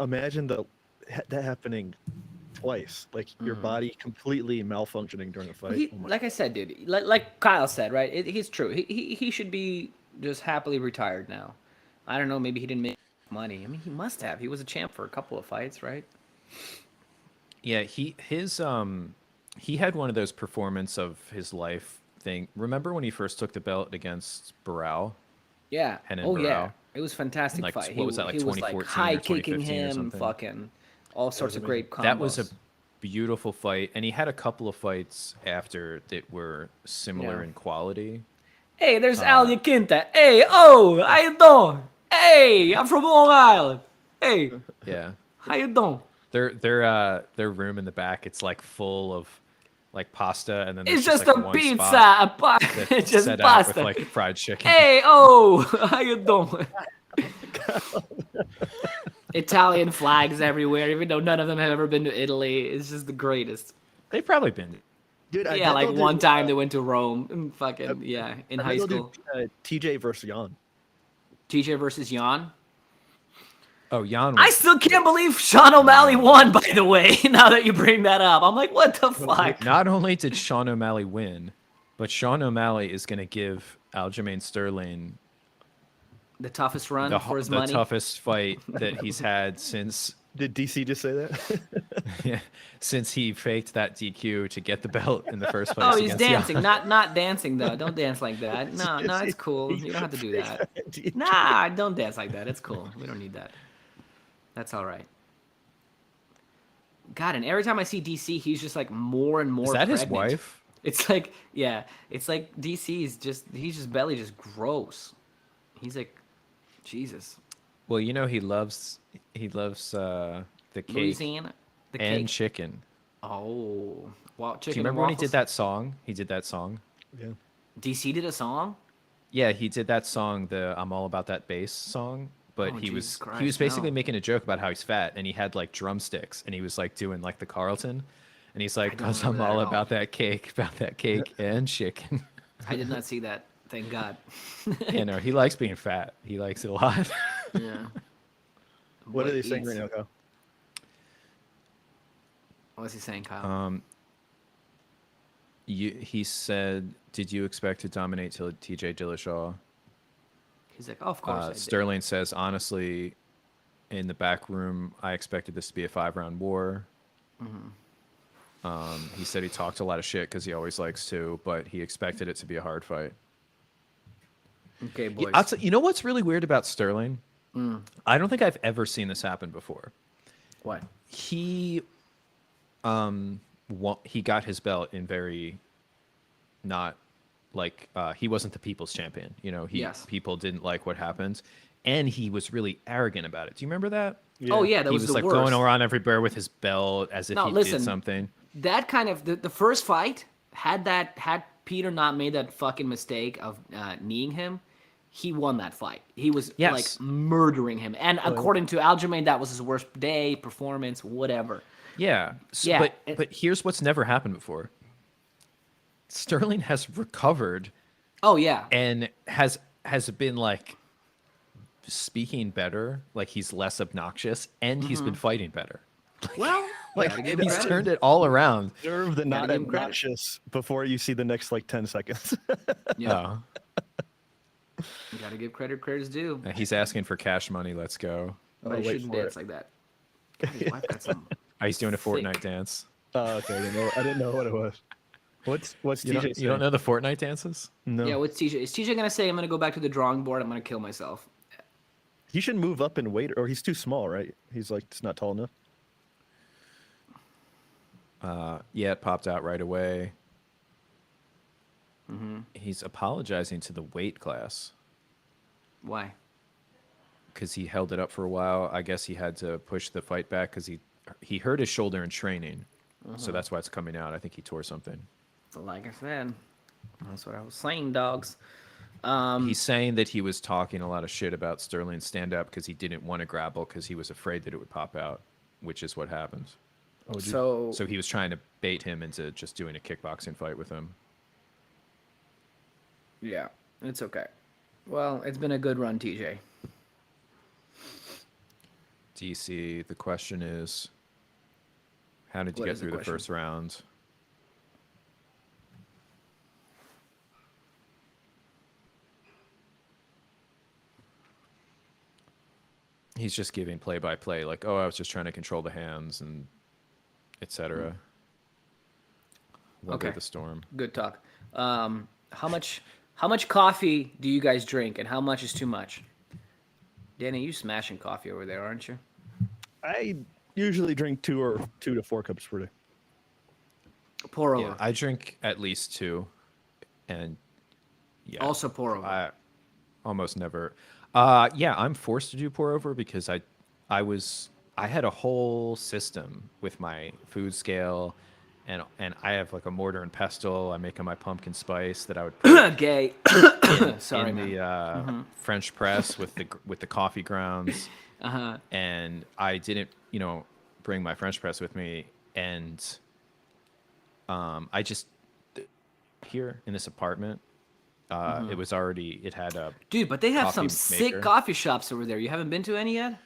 Speaker 2: imagine that happening twice. Like your body completely malfunctioning during a fight.
Speaker 1: He,
Speaker 2: Oh my-
Speaker 1: like I said, dude, like Kyle said, right? He's true. He should be just happily retired now. I don't know. Maybe he didn't make money. I mean, he must have. He was a champ for a couple of fights, right?
Speaker 3: Yeah, he had one of those performance of his life thing. Remember when he first took the belt against Barao?
Speaker 1: Yeah.
Speaker 3: Henan
Speaker 1: Oh yeah.
Speaker 3: Barao.
Speaker 1: It was a fantastic
Speaker 3: Like,
Speaker 1: fight.
Speaker 3: what was that, like
Speaker 1: he was like
Speaker 3: 2014 or
Speaker 1: high kicking
Speaker 3: 2015 or
Speaker 1: him,
Speaker 3: something?
Speaker 1: fucking all sorts of great combos.
Speaker 3: That was a beautiful fight, and he had a couple of fights after that were similar
Speaker 1: Yeah.
Speaker 3: in quality.
Speaker 1: Hey, there's Al Yaquinta. Hey, oh, how you doing? Hey, I'm from Long Island. Hey,
Speaker 3: Yeah,
Speaker 1: how you doing?
Speaker 3: their room in the back, it's like full of like pasta, and then
Speaker 1: It's
Speaker 3: there's
Speaker 1: just
Speaker 3: like
Speaker 1: a
Speaker 3: one
Speaker 1: pizza.
Speaker 3: spot
Speaker 1: It's
Speaker 3: that's
Speaker 1: just
Speaker 3: set out with
Speaker 1: pasta.
Speaker 3: like fried chicken.
Speaker 1: Hey, oh, how you doing? Italian flags everywhere, even though none of them have ever been to Italy. It's just the greatest.
Speaker 3: They've probably been.
Speaker 2: Dude, I
Speaker 1: Yeah,
Speaker 2: bet
Speaker 1: like
Speaker 2: they'll
Speaker 1: one
Speaker 2: do,
Speaker 1: time they went to Rome. And fucking, yeah, in
Speaker 2: I bet
Speaker 1: high
Speaker 2: they'll do,
Speaker 1: school.
Speaker 2: TJ versus Jan.
Speaker 1: TJ versus Jan.
Speaker 3: Oh, Jan.
Speaker 1: I
Speaker 3: Was,
Speaker 1: still can't believe Sean O'Malley won, by the way, now that you bring that up. I'm like, what the fuck?
Speaker 3: not only did Sean O'Malley win, but Sean O'Malley is going to give Aljamain Sterling
Speaker 1: The toughest run
Speaker 3: the,
Speaker 1: for his
Speaker 3: the
Speaker 1: money?
Speaker 3: toughest fight that he's had since
Speaker 2: Did DC just say that?
Speaker 3: yeah, since he faked that DQ to get the belt in the first place.
Speaker 1: Oh, he's
Speaker 3: against
Speaker 1: dancing.
Speaker 3: Jan.
Speaker 1: Not dancing, though. Don't dance like that. No, it's cool. You don't have to do that. Nah, don't dance like that. It's cool. We don't need that. That's all right. God, and every time I see DC, he's just like more and more
Speaker 3: Is that his
Speaker 1: pregnant.
Speaker 3: wife?
Speaker 1: It's like, yeah, it's like DC's he's just belly just gross. He's like, Jesus.
Speaker 3: Well, you know he loves the cake
Speaker 1: Louisiana, the
Speaker 3: and
Speaker 1: cake.
Speaker 3: chicken.
Speaker 1: Oh, wow, chicken.
Speaker 3: Do you remember when he did that song? He did that song.
Speaker 2: Yeah.
Speaker 1: DC did a song.
Speaker 3: Yeah, he did that song, the "I'm All About That Bass" song. But
Speaker 1: Oh,
Speaker 3: he
Speaker 1: Jesus
Speaker 3: was
Speaker 1: Christ,
Speaker 3: basically
Speaker 1: no.
Speaker 3: making a joke about how he's fat, and he had like drumsticks, and he was like doing like the Carlton, and he's like,
Speaker 1: don't
Speaker 3: "Cause
Speaker 1: remember
Speaker 3: I'm
Speaker 1: that
Speaker 3: all
Speaker 1: at all.
Speaker 3: about that cake and chicken."
Speaker 1: I did not see that. Thank God.
Speaker 3: You know, he likes being fat. He likes it a lot.
Speaker 1: Yeah.
Speaker 2: What are they saying
Speaker 1: eats-
Speaker 2: right now, Kyle?
Speaker 1: What's he saying, Kyle?
Speaker 3: He said, "Did you expect to dominate till TJ Dillashaw?"
Speaker 1: He's like, oh, of course I did.
Speaker 3: Sterling says, "Honestly, in the back room, I expected this to be a 5-round war. He said he talked a lot of shit because he always likes to, but he expected it to be a hard fight.
Speaker 1: Okay, boys.
Speaker 3: You know what's really weird about Sterling? I don't think I've ever seen this happen before.
Speaker 1: What?
Speaker 3: He got his belt in very not like he wasn't the people's champion. You know, people didn't like what happened, and he was really arrogant about it. Do you remember that?
Speaker 2: Yeah.
Speaker 1: Oh yeah, that
Speaker 3: He
Speaker 1: was
Speaker 3: was
Speaker 1: the
Speaker 3: like
Speaker 1: worst.
Speaker 3: going around everywhere with his belt as if
Speaker 1: No,
Speaker 3: he
Speaker 1: listen.
Speaker 3: did something.
Speaker 1: That kind of the first fight had Peter not made that fucking mistake of kneeing him, he won that fight. He was
Speaker 3: Yes.
Speaker 1: like murdering him, and according to Aljamain, that was his worst day, performance, whatever.
Speaker 3: Yeah.
Speaker 1: Yeah,
Speaker 3: But here's what's never happened before. Sterling has recovered
Speaker 1: Oh yeah,
Speaker 3: and has been like speaking better, like he's less obnoxious, and he's been fighting better.
Speaker 1: well,
Speaker 3: Like
Speaker 1: gotta give him
Speaker 3: he's
Speaker 1: credit.
Speaker 3: turned it all around.
Speaker 2: Observe the not
Speaker 1: give him credit.
Speaker 2: obnoxious before you see the next like 10 seconds.
Speaker 1: Yeah, you gotta give credit's due.
Speaker 3: He's asking for cash money. Let's go.
Speaker 1: But he
Speaker 2: wait
Speaker 1: shouldn't
Speaker 2: for
Speaker 1: dance
Speaker 2: it.
Speaker 1: like that. God, his wife got some.
Speaker 3: He's doing a
Speaker 1: Thick.
Speaker 3: Fortnite dance.
Speaker 2: Oh, okay. I didn't know what it was. What's
Speaker 3: You
Speaker 2: TJ
Speaker 3: don't, you
Speaker 2: saying?
Speaker 3: don't know the Fortnite dances?
Speaker 2: No.
Speaker 1: Yeah, what's TJ? Is TJ gonna say I'm gonna go back to the drawing board? I'm gonna kill myself.
Speaker 2: He should move up in weight, or he's too small, right? He's like just not tall enough.
Speaker 3: Yeah, it popped out right away. He's apologizing to the weight class
Speaker 1: Why?
Speaker 3: because he held it up for a while. I guess he had to push the fight back because he hurt his shoulder in training, so that's why it's coming out. I think he tore something.
Speaker 1: Like I said, that's what I was saying, dogs.
Speaker 3: He's saying that he was talking a lot of shit about Sterling's stand-up because he didn't want to grapple because he was afraid that it would pop out, which is what happened.
Speaker 1: So
Speaker 3: So he was trying to bait him into just doing a kickboxing fight with him.
Speaker 1: yeah, it's okay. Well, it's been a good run, TJ.
Speaker 3: DC, the question is, how did you
Speaker 1: What
Speaker 3: get
Speaker 1: is the
Speaker 3: through the
Speaker 1: question?
Speaker 3: first round? He's just giving play-by-play, like, oh, I was just trying to control the hands and etc. Weather
Speaker 1: Okay.
Speaker 3: the storm.
Speaker 1: Good talk. How much coffee do you guys drink, and how much is too much? Danny, you smashing coffee over there, aren't you?
Speaker 2: I usually drink 2 to 4 cups per day.
Speaker 1: Pour over.
Speaker 3: Yeah, I drink at least 2, and yeah,
Speaker 1: Also pour over.
Speaker 3: I almost never. Yeah, I'm forced to do pour over because I had a whole system with my food scale, and I have like a mortar and pestle. I make on my pumpkin spice that I would put
Speaker 1: Gay. Sorry,
Speaker 3: in
Speaker 1: man.
Speaker 3: the French press with the coffee grounds.
Speaker 1: Uh-huh.
Speaker 3: And I didn't, bring my French press with me, and I just here in this apartment. It had a
Speaker 1: Dude, but they have
Speaker 3: coffee
Speaker 1: some sick
Speaker 3: maker.
Speaker 1: coffee shops over there. You haven't been to any yet?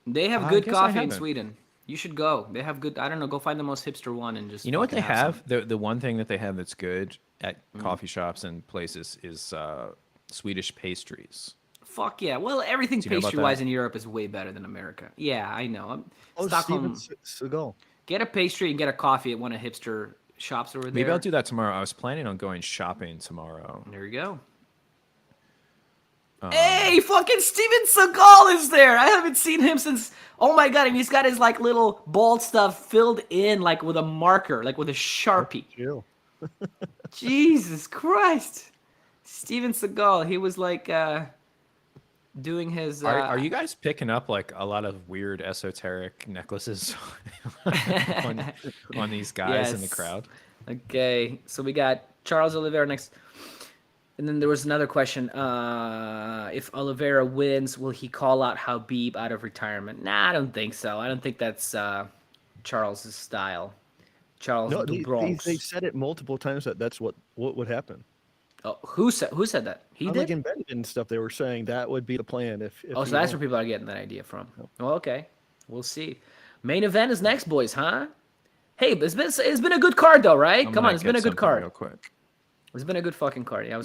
Speaker 1: They have
Speaker 3: I
Speaker 1: good
Speaker 3: guess I
Speaker 1: coffee in
Speaker 3: haven't.
Speaker 1: Sweden. You should go. They have good. I don't know. Go find the most hipster one and just.
Speaker 3: You know what they
Speaker 1: fucking
Speaker 3: have?
Speaker 1: some.
Speaker 3: The one thing that they have that's good at coffee shops and places is Swedish pastries.
Speaker 1: Fuck yeah. Well, everything
Speaker 3: Do you know about
Speaker 1: pastry wise
Speaker 3: that?
Speaker 1: in Europe is way better than America. Yeah, I know.
Speaker 2: Oh,
Speaker 1: Stockholm.
Speaker 2: Steven Seagal.
Speaker 1: Get a pastry and get a coffee at one of hipster shops over there.
Speaker 3: Maybe I'll do that tomorrow. I was planning on going shopping tomorrow.
Speaker 1: There you go.
Speaker 3: Um,
Speaker 1: Hey, fucking Steven Seagal is there. I haven't seen him since. Oh my god, and he's got his like little bald stuff filled in like with a marker, like with a Sharpie.
Speaker 2: Chill.
Speaker 1: Jesus Christ. Steven Seagal, he was like doing his
Speaker 3: Are you guys picking up like a lot of weird esoteric necklaces on these guys in the
Speaker 1: Yes.
Speaker 3: crowd?
Speaker 1: Okay, so we got Charles Oliveira next. And then there was another question. If Oliveira wins, will he call out Habib out of retirement? Nah, I don't think so. I don't think that's Charles's style. Charles
Speaker 2: No,
Speaker 1: the Bronx.
Speaker 2: they said it multiple times that that's what would happen.
Speaker 1: Oh, who said that? He
Speaker 2: Like
Speaker 1: did?
Speaker 2: embedded and stuff, they were saying that would be the plan if
Speaker 1: Oh,
Speaker 2: he
Speaker 1: so that's
Speaker 2: won.
Speaker 1: where people are getting that idea from. Well, okay. We'll see. Main event is next, boys, huh? Hey, but it's been a good card though, right?
Speaker 3: I'm
Speaker 1: Come
Speaker 3: gonna
Speaker 1: on, it's been
Speaker 3: get
Speaker 1: a good
Speaker 3: something
Speaker 1: card.
Speaker 3: Real quick.
Speaker 1: It's been a good fucking card. Yeah,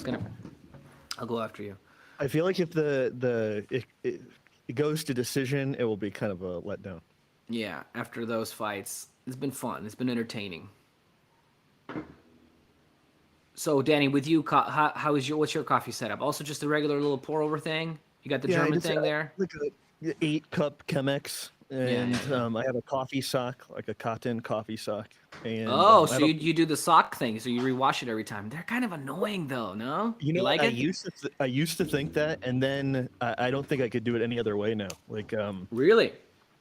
Speaker 1: I'll go after you.
Speaker 2: I feel like if it goes to decision, it will be kind of a letdown.
Speaker 1: Yeah, after those fights, it's been fun. It's been entertaining. So, Danny, with you, how is what's your coffee setup? Also, just a regular little pour over thing. You got the
Speaker 2: Yeah, I
Speaker 1: German
Speaker 2: just
Speaker 1: thing there.
Speaker 2: like a 8-cup Chemex, and
Speaker 1: yeah.
Speaker 2: I have a coffee sock, like a cotton coffee sock. And
Speaker 1: Oh,
Speaker 2: I
Speaker 1: so
Speaker 2: have
Speaker 1: you do the sock thing, so you rewash it every time. They're kind of annoying though, no?
Speaker 2: you
Speaker 1: You
Speaker 2: know,
Speaker 1: like
Speaker 2: I
Speaker 1: it?
Speaker 2: used to think that, and then I don't think I could do it any other way now. Like
Speaker 1: Really?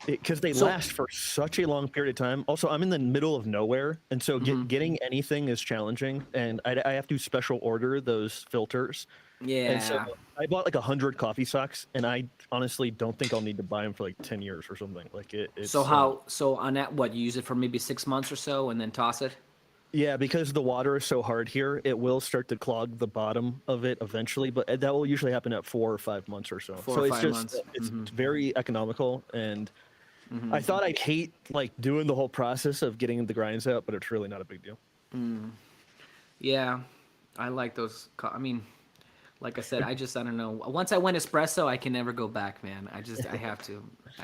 Speaker 2: because they
Speaker 1: So,
Speaker 2: last for such a long period of time. Also, I'm in the middle of nowhere, and so
Speaker 1: mm-hmm.
Speaker 2: getting anything is challenging, and I have to special order those filters. And so
Speaker 1: Yeah.
Speaker 2: I bought like 100 coffee socks, and I honestly don't think I'll need to buy them for like 10 years or something. Like it's
Speaker 1: So on that, what, you use it for maybe 6 months or so and then toss it?
Speaker 2: yeah, because the water is so hard here, it will start to clog the bottom of it eventually, but that will usually happen at 4 or 5 months or so.
Speaker 1: Four
Speaker 2: So
Speaker 1: or
Speaker 2: it's
Speaker 1: five
Speaker 2: just
Speaker 1: months.
Speaker 2: it's
Speaker 1: Mm-hmm.
Speaker 2: very economical, and I thought I'd hate like doing the whole process of getting the grinds out, but it's really not a big deal.
Speaker 1: Yeah, I like those. I mean, like I said, I don't know. Once I went espresso, I can never go back, man. I have to.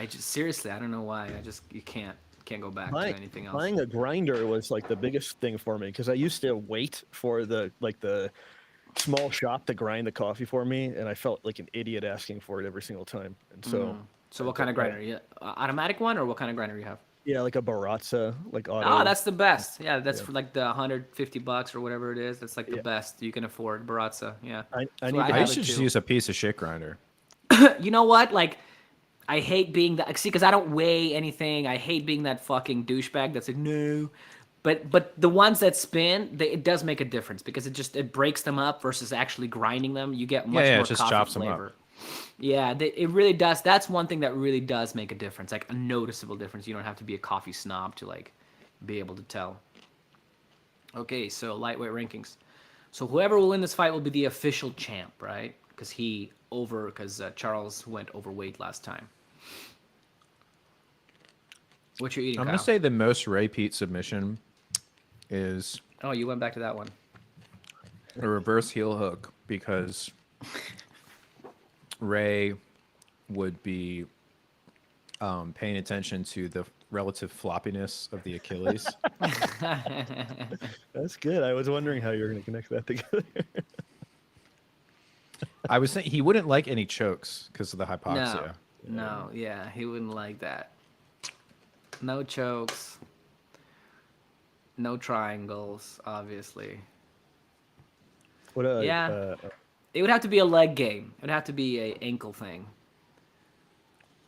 Speaker 1: Seriously, I don't know why. You can't go back to anything else.
Speaker 2: Buying a grinder was like the biggest thing for me because I used to wait for the small shop to grind the coffee for me, and I felt like an idiot asking for it every single time. And so,
Speaker 1: So what kind of grinder? Yeah, automatic one, or what kind of grinder you have?
Speaker 2: yeah, like a Baratza, like auto.
Speaker 1: Oh, that's the best. Yeah, that's for like the $150 or whatever it is. That's like the best you can afford. Baratza. Yeah.
Speaker 2: I
Speaker 1: So
Speaker 2: need to
Speaker 3: I
Speaker 1: have
Speaker 3: used to
Speaker 1: it
Speaker 3: just
Speaker 1: too.
Speaker 3: use a piece of shit grinder.
Speaker 1: You know what? Like, I hate being that. See, because I don't weigh anything. I hate being that fucking douchebag that's like, no. But the ones that spin, it does make a difference because it breaks them up versus actually grinding them. You get much
Speaker 3: Yeah,
Speaker 1: more
Speaker 3: it just
Speaker 1: coffee
Speaker 3: chops them up.
Speaker 1: flavor. Yeah, it really does. That's one thing that really does make a difference, like a noticeable difference. You don't have to be a coffee snob to like be able to tell. Okay, so lightweight rankings. So whoever will win this fight will be the official champ, right? Because Charles went overweight last time. What you eating,
Speaker 3: I'm
Speaker 1: Kyle?
Speaker 3: gonna say the most Ray Pete submission is
Speaker 1: Oh, you went back to that one.
Speaker 3: a reverse heel hook because Ray would be paying attention to the relative floppiness of the Achilles.
Speaker 2: That's good. I was wondering how you were going to connect that together.
Speaker 3: I was saying he wouldn't like any chokes because of the hypoxia.
Speaker 1: No, yeah, he wouldn't like that. No chokes. No triangles, obviously.
Speaker 2: What
Speaker 1: Yeah. It would have to be a leg game. It would have to be a ankle thing.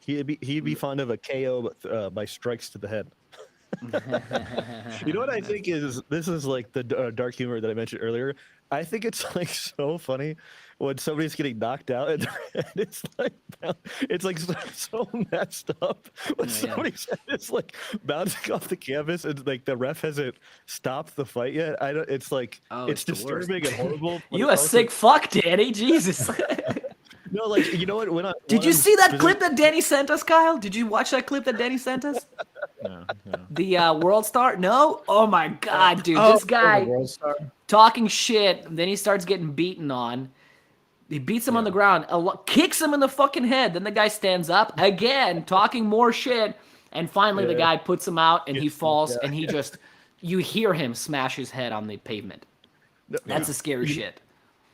Speaker 2: he'd be fond of a KO by strikes to the head. You know what I think is this is like the dark humor that I mentioned earlier. I think it's like so funny when somebody's getting knocked out and it's like so messed up. When somebody's head is like bouncing off the canvas and like the ref hasn't stopped the fight yet. I don't. It's like it's
Speaker 1: the worst.
Speaker 2: disturbing and horrible. but
Speaker 1: You
Speaker 2: it's
Speaker 1: a
Speaker 2: also-
Speaker 1: sick fuck, Danny. Jesus.
Speaker 2: No, like you know what?
Speaker 1: Did you see that clip that Danny sent us, Kyle? Did you watch that clip that Danny sent us?
Speaker 3: No.
Speaker 1: The World Star? No? Oh my God, dude. This guy talking shit. Then he starts getting beaten on. He beats him on the ground, kicks him in the fucking head. Then the guy stands up again, talking more shit. And finally, the guy puts him out, and he falls, and he just, you hear him smash his head on the pavement. That's the scary shit.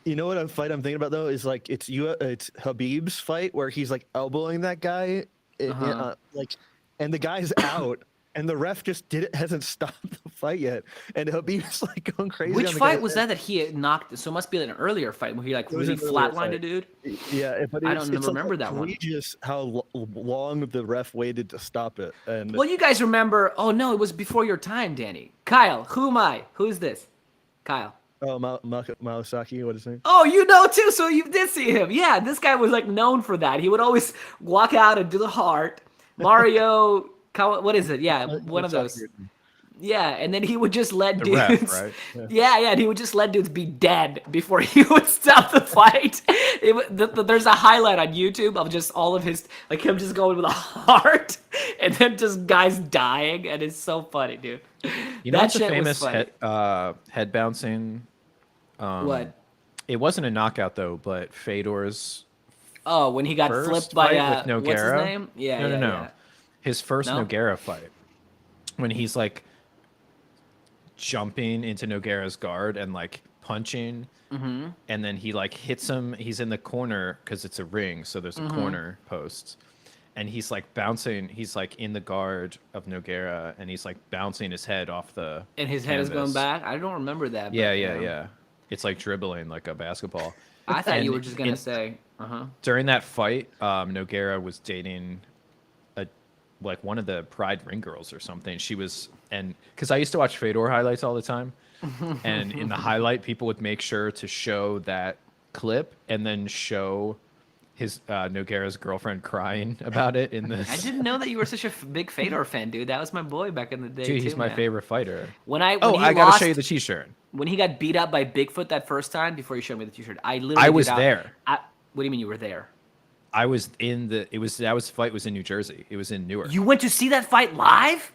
Speaker 2: You know what fight I'm thinking about though is like it's Habib's fight where he's like elbowing that guy, like, and the guy's out, and the ref just hasn't stopped the fight yet, and Habib's like going crazy.
Speaker 1: Which
Speaker 2: on the
Speaker 1: fight
Speaker 2: guy's
Speaker 1: was
Speaker 2: head.
Speaker 1: that he had knocked? So it must be an earlier fight where he like
Speaker 2: was
Speaker 1: really
Speaker 2: an earlier
Speaker 1: flatlined a
Speaker 2: fight.
Speaker 1: dude.
Speaker 2: Yeah, but
Speaker 1: I
Speaker 2: it's
Speaker 1: don't remember
Speaker 2: like
Speaker 1: that one.
Speaker 2: egregious how long the ref waited to stop it, and
Speaker 1: Well, you guys remember? Oh no, it was before your time, Danny. Kyle, who am I? Who's this? Kyle.
Speaker 2: oh Maosaki, what is his name?
Speaker 1: Oh, you know too, so you did see him. Yeah, this guy was like known for that. He would always walk out and do the heart. Mario, what is it? Yeah, one of those. Yeah, and then he would just let
Speaker 3: The
Speaker 1: dudes.
Speaker 3: ref, right?
Speaker 1: Yeah, and he would just let dudes be dead before he would stop the fight. There's a highlight on YouTube of just all of his, like him just going with a heart, and then just guys dying, and it's so funny, dude.
Speaker 3: You know
Speaker 1: That
Speaker 3: what's a
Speaker 1: shit was
Speaker 3: famous
Speaker 1: funny.
Speaker 3: head bouncing?
Speaker 1: What?
Speaker 3: It wasn't a knockout though, but Fedor's
Speaker 1: Oh, when he got
Speaker 3: first
Speaker 1: flipped by
Speaker 3: fight with
Speaker 1: what's his
Speaker 3: Nogueira.
Speaker 1: name? Yeah,
Speaker 3: no,
Speaker 1: yeah,
Speaker 3: no,
Speaker 1: yeah.
Speaker 3: no. His first
Speaker 1: No?
Speaker 3: Nogueira fight, when he's like jumping into Nogueira's guard and like punching, and then he like hits him. He's in the corner because it's a ring, so there's a corner post, and he's like bouncing. He's like in the guard of Nogueira, and he's like bouncing his head off the
Speaker 1: And his head is going
Speaker 3: canvas.
Speaker 1: back. I don't remember that.
Speaker 3: Yeah,
Speaker 1: but,
Speaker 3: yeah, yeah. It's like dribbling like a basketball.
Speaker 1: I thought you
Speaker 3: And
Speaker 1: were just gonna
Speaker 3: in-
Speaker 1: say,
Speaker 3: During that fight, Nogueira was dating a like one of the Pride ring girls or something. She was, and because I used to watch Fedor highlights all the time, and in the highlight, people would make sure to show that clip and then show his Nogueira's girlfriend crying about it in this.
Speaker 1: I didn't know that you were such a big Fedor fan, dude. That was my boy back in the day.
Speaker 3: Dude,
Speaker 1: too,
Speaker 3: he's my
Speaker 1: man.
Speaker 3: favorite fighter.
Speaker 1: When I
Speaker 3: I gotta show you the T-shirt.
Speaker 1: when he got beat up by Bigfoot that first time. Before you showed me the T-shirt, I literally
Speaker 3: I was
Speaker 1: did out-
Speaker 3: there.
Speaker 1: What do you mean you were there?
Speaker 3: I was in the. It was that was fight was in New Jersey. It was in Newark.
Speaker 1: You went to see that fight live?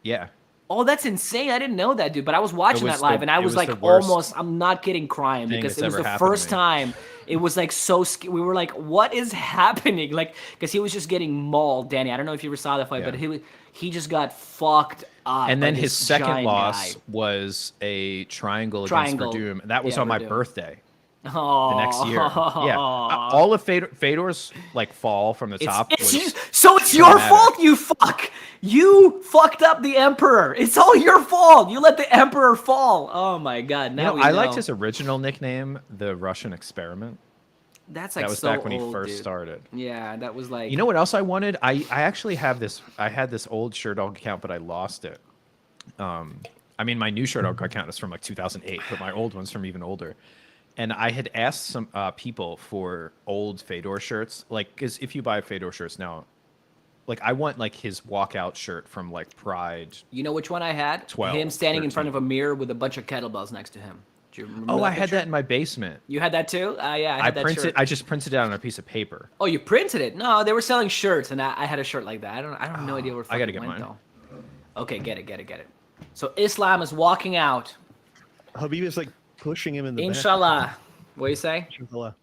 Speaker 3: Yeah.
Speaker 1: Oh, that's insane! I didn't know that, dude. But I was watching
Speaker 3: was
Speaker 1: that live,
Speaker 3: the-
Speaker 1: and I
Speaker 3: it
Speaker 1: was
Speaker 3: was
Speaker 1: like,
Speaker 3: the worst
Speaker 1: almost. I'm not kidding, crying
Speaker 3: thing
Speaker 1: because
Speaker 3: that's
Speaker 1: it was
Speaker 3: ever
Speaker 1: the
Speaker 3: happened to
Speaker 1: first
Speaker 3: me.
Speaker 1: time. It was like so. We were like, what is happening? Like, because he was just getting mauled, Danny. I don't know if you ever saw that fight,
Speaker 3: Yeah.
Speaker 1: but he just got fucked up.
Speaker 3: And
Speaker 1: by
Speaker 3: then
Speaker 1: this
Speaker 3: his second
Speaker 1: giant
Speaker 3: loss
Speaker 1: guy.
Speaker 3: was a triangle
Speaker 1: Triangle.
Speaker 3: against Verdum. That was
Speaker 1: Yeah,
Speaker 3: on my
Speaker 1: Verdum.
Speaker 3: birthday.
Speaker 1: Oh,
Speaker 3: The next year. Yeah. All of Fedor's like fall from the top.
Speaker 1: So it's your
Speaker 3: traumatic.
Speaker 1: fault, you fuck. You fucked up the Emperor. It's all your fault. You let the Emperor fall. Oh my God. Now we
Speaker 3: I
Speaker 1: know.
Speaker 3: liked his original nickname, the Russian Experiment.
Speaker 1: That's like
Speaker 3: That was
Speaker 1: so
Speaker 3: back when he
Speaker 1: old,
Speaker 3: first
Speaker 1: dude.
Speaker 3: started.
Speaker 1: Yeah, that was like.
Speaker 3: You know what else I wanted? I actually have this. I had this old Sherdog account, but I lost it. I mean, my new Sherdog account is from like 2008, but my old one's from even older. And I had asked some people for old Fedor shirts, like, because if you buy Fedor shirts now, like I want like his walkout shirt from like Pride.
Speaker 1: You know which one I had?
Speaker 3: 12,
Speaker 1: Him standing in
Speaker 3: 13.
Speaker 1: front of a mirror with a bunch of kettlebells next to him. Do you remember
Speaker 3: Oh,
Speaker 1: that
Speaker 3: I had
Speaker 1: picture?
Speaker 3: that in my basement.
Speaker 1: You had that too? Yeah, I had that shirt.
Speaker 3: I just printed it out on a piece of paper.
Speaker 1: Oh, you printed it? No, they were selling shirts, and I had a shirt like that. I don't have no idea where
Speaker 3: I gotta
Speaker 1: fucking
Speaker 3: get
Speaker 1: went
Speaker 3: mine.
Speaker 1: though. Okay, get it. So Islam is walking out.
Speaker 2: Habib is like pushing him in the
Speaker 1: Inshallah. What do you say?
Speaker 2: back. Inshallah.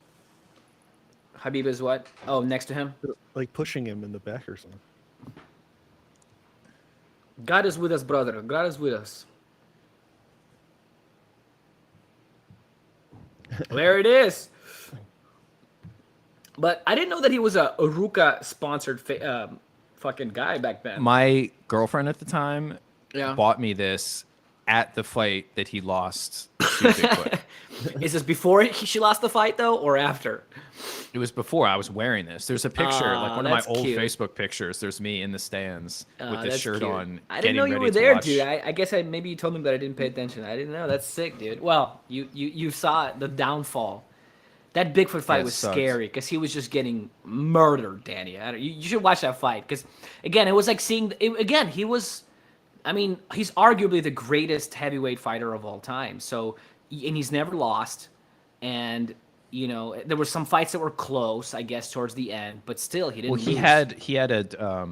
Speaker 1: Habib is what? Oh, next to him.
Speaker 2: Like pushing him in the back or something.
Speaker 1: God is with us, brother. God is with us. There it is. But I didn't know that he was a Uruka sponsored fucking guy back then.
Speaker 3: My girlfriend at the time
Speaker 1: Yeah.
Speaker 3: bought me this at the fight that he lost to Bigfoot.
Speaker 1: Is this before she lost the fight though, or after?
Speaker 3: It was before I was wearing this. There's a picture, like one of my
Speaker 1: that's
Speaker 3: old
Speaker 1: cute.
Speaker 3: Facebook pictures. There's me in the stands with this
Speaker 1: That's
Speaker 3: shirt
Speaker 1: cute.
Speaker 3: on.
Speaker 1: I didn't know
Speaker 3: getting
Speaker 1: you
Speaker 3: ready
Speaker 1: were
Speaker 3: to
Speaker 1: there,
Speaker 3: watch-
Speaker 1: dude. I guess maybe you told me, but I didn't pay attention. I didn't know. That's sick, dude. Well, you saw the downfall. That Bigfoot fight
Speaker 3: it
Speaker 1: was
Speaker 3: sucks.
Speaker 1: scary because he was just getting murdered, Danny. You should watch that fight because, again, it was like seeing. Again, he was. I mean, he's arguably the greatest heavyweight fighter of all time. So, and he's never lost. And you know, there were some fights that were close, I guess, towards the end, but still, he didn't.
Speaker 3: Well, he
Speaker 1: lose.
Speaker 3: had a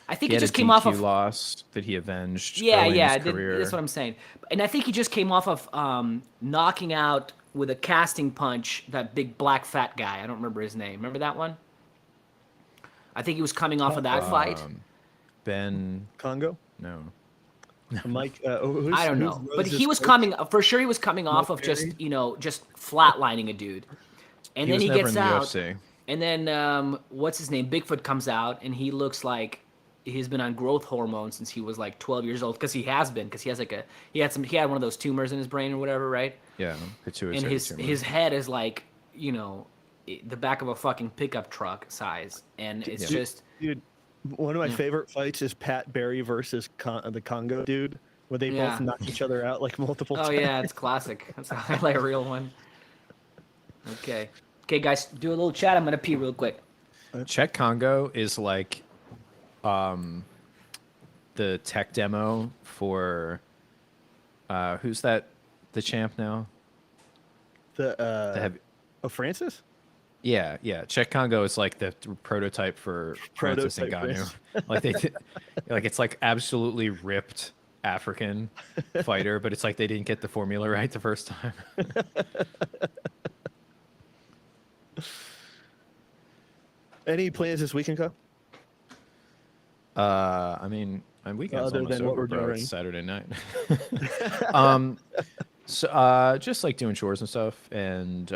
Speaker 1: I think
Speaker 3: he
Speaker 1: he
Speaker 3: had
Speaker 1: just
Speaker 3: a
Speaker 1: came off
Speaker 3: DQ
Speaker 1: of.
Speaker 3: loss that he avenged.
Speaker 1: Yeah,
Speaker 3: early in
Speaker 1: yeah,
Speaker 3: his career.
Speaker 1: that's what I'm saying. And I think he just came off of knocking out with a casting punch that big black fat guy. I don't remember his name. Remember that one? I think he was coming off of that fight.
Speaker 3: Ben,
Speaker 2: Congo?
Speaker 3: no.
Speaker 2: Mike?
Speaker 1: I don't know, but he was coming for sure. He was coming off of just
Speaker 2: Perry?
Speaker 1: just flatlining a dude, and
Speaker 3: He
Speaker 1: then
Speaker 3: was
Speaker 1: he
Speaker 3: never
Speaker 1: gets
Speaker 3: in the
Speaker 1: out,
Speaker 3: UFC.
Speaker 1: and then what's his name? Bigfoot comes out, and he looks like he's been on growth hormone since he was like 12 years old, because he has been, because he has like he had one of those tumors in his brain or whatever, right?
Speaker 3: Yeah, pituitary
Speaker 1: And his
Speaker 3: tumor.
Speaker 1: his head is like the back of a fucking pickup truck size, and it's
Speaker 3: Yeah.
Speaker 1: just.
Speaker 2: Dude, one of my favorite fights is Pat Barry versus the Congo dude, where they
Speaker 1: Yeah.
Speaker 2: both knock each other out like multiple
Speaker 1: Oh
Speaker 2: times.
Speaker 1: yeah, it's classic. That's a highlight real one. Okay, guys, do a little chat. I'm gonna pee real quick.
Speaker 3: Czech Congo is like the tech demo for who's that the champ now?
Speaker 2: The
Speaker 3: heavy-
Speaker 2: Francis?
Speaker 3: Yeah. Czech Congo is like the prototype for Francis
Speaker 2: Prototype
Speaker 3: Ngannou. Like like it's like absolutely ripped African fighter, but it's like they didn't get the formula right the first time.
Speaker 2: Any plans this weekend, Kyle?
Speaker 3: I mean, my weekend's
Speaker 2: Other
Speaker 3: almost
Speaker 2: than what
Speaker 3: over,
Speaker 2: we're doing
Speaker 3: bro.
Speaker 2: right
Speaker 3: It's
Speaker 2: now.
Speaker 3: Saturday night. So just like doing chores and stuff, and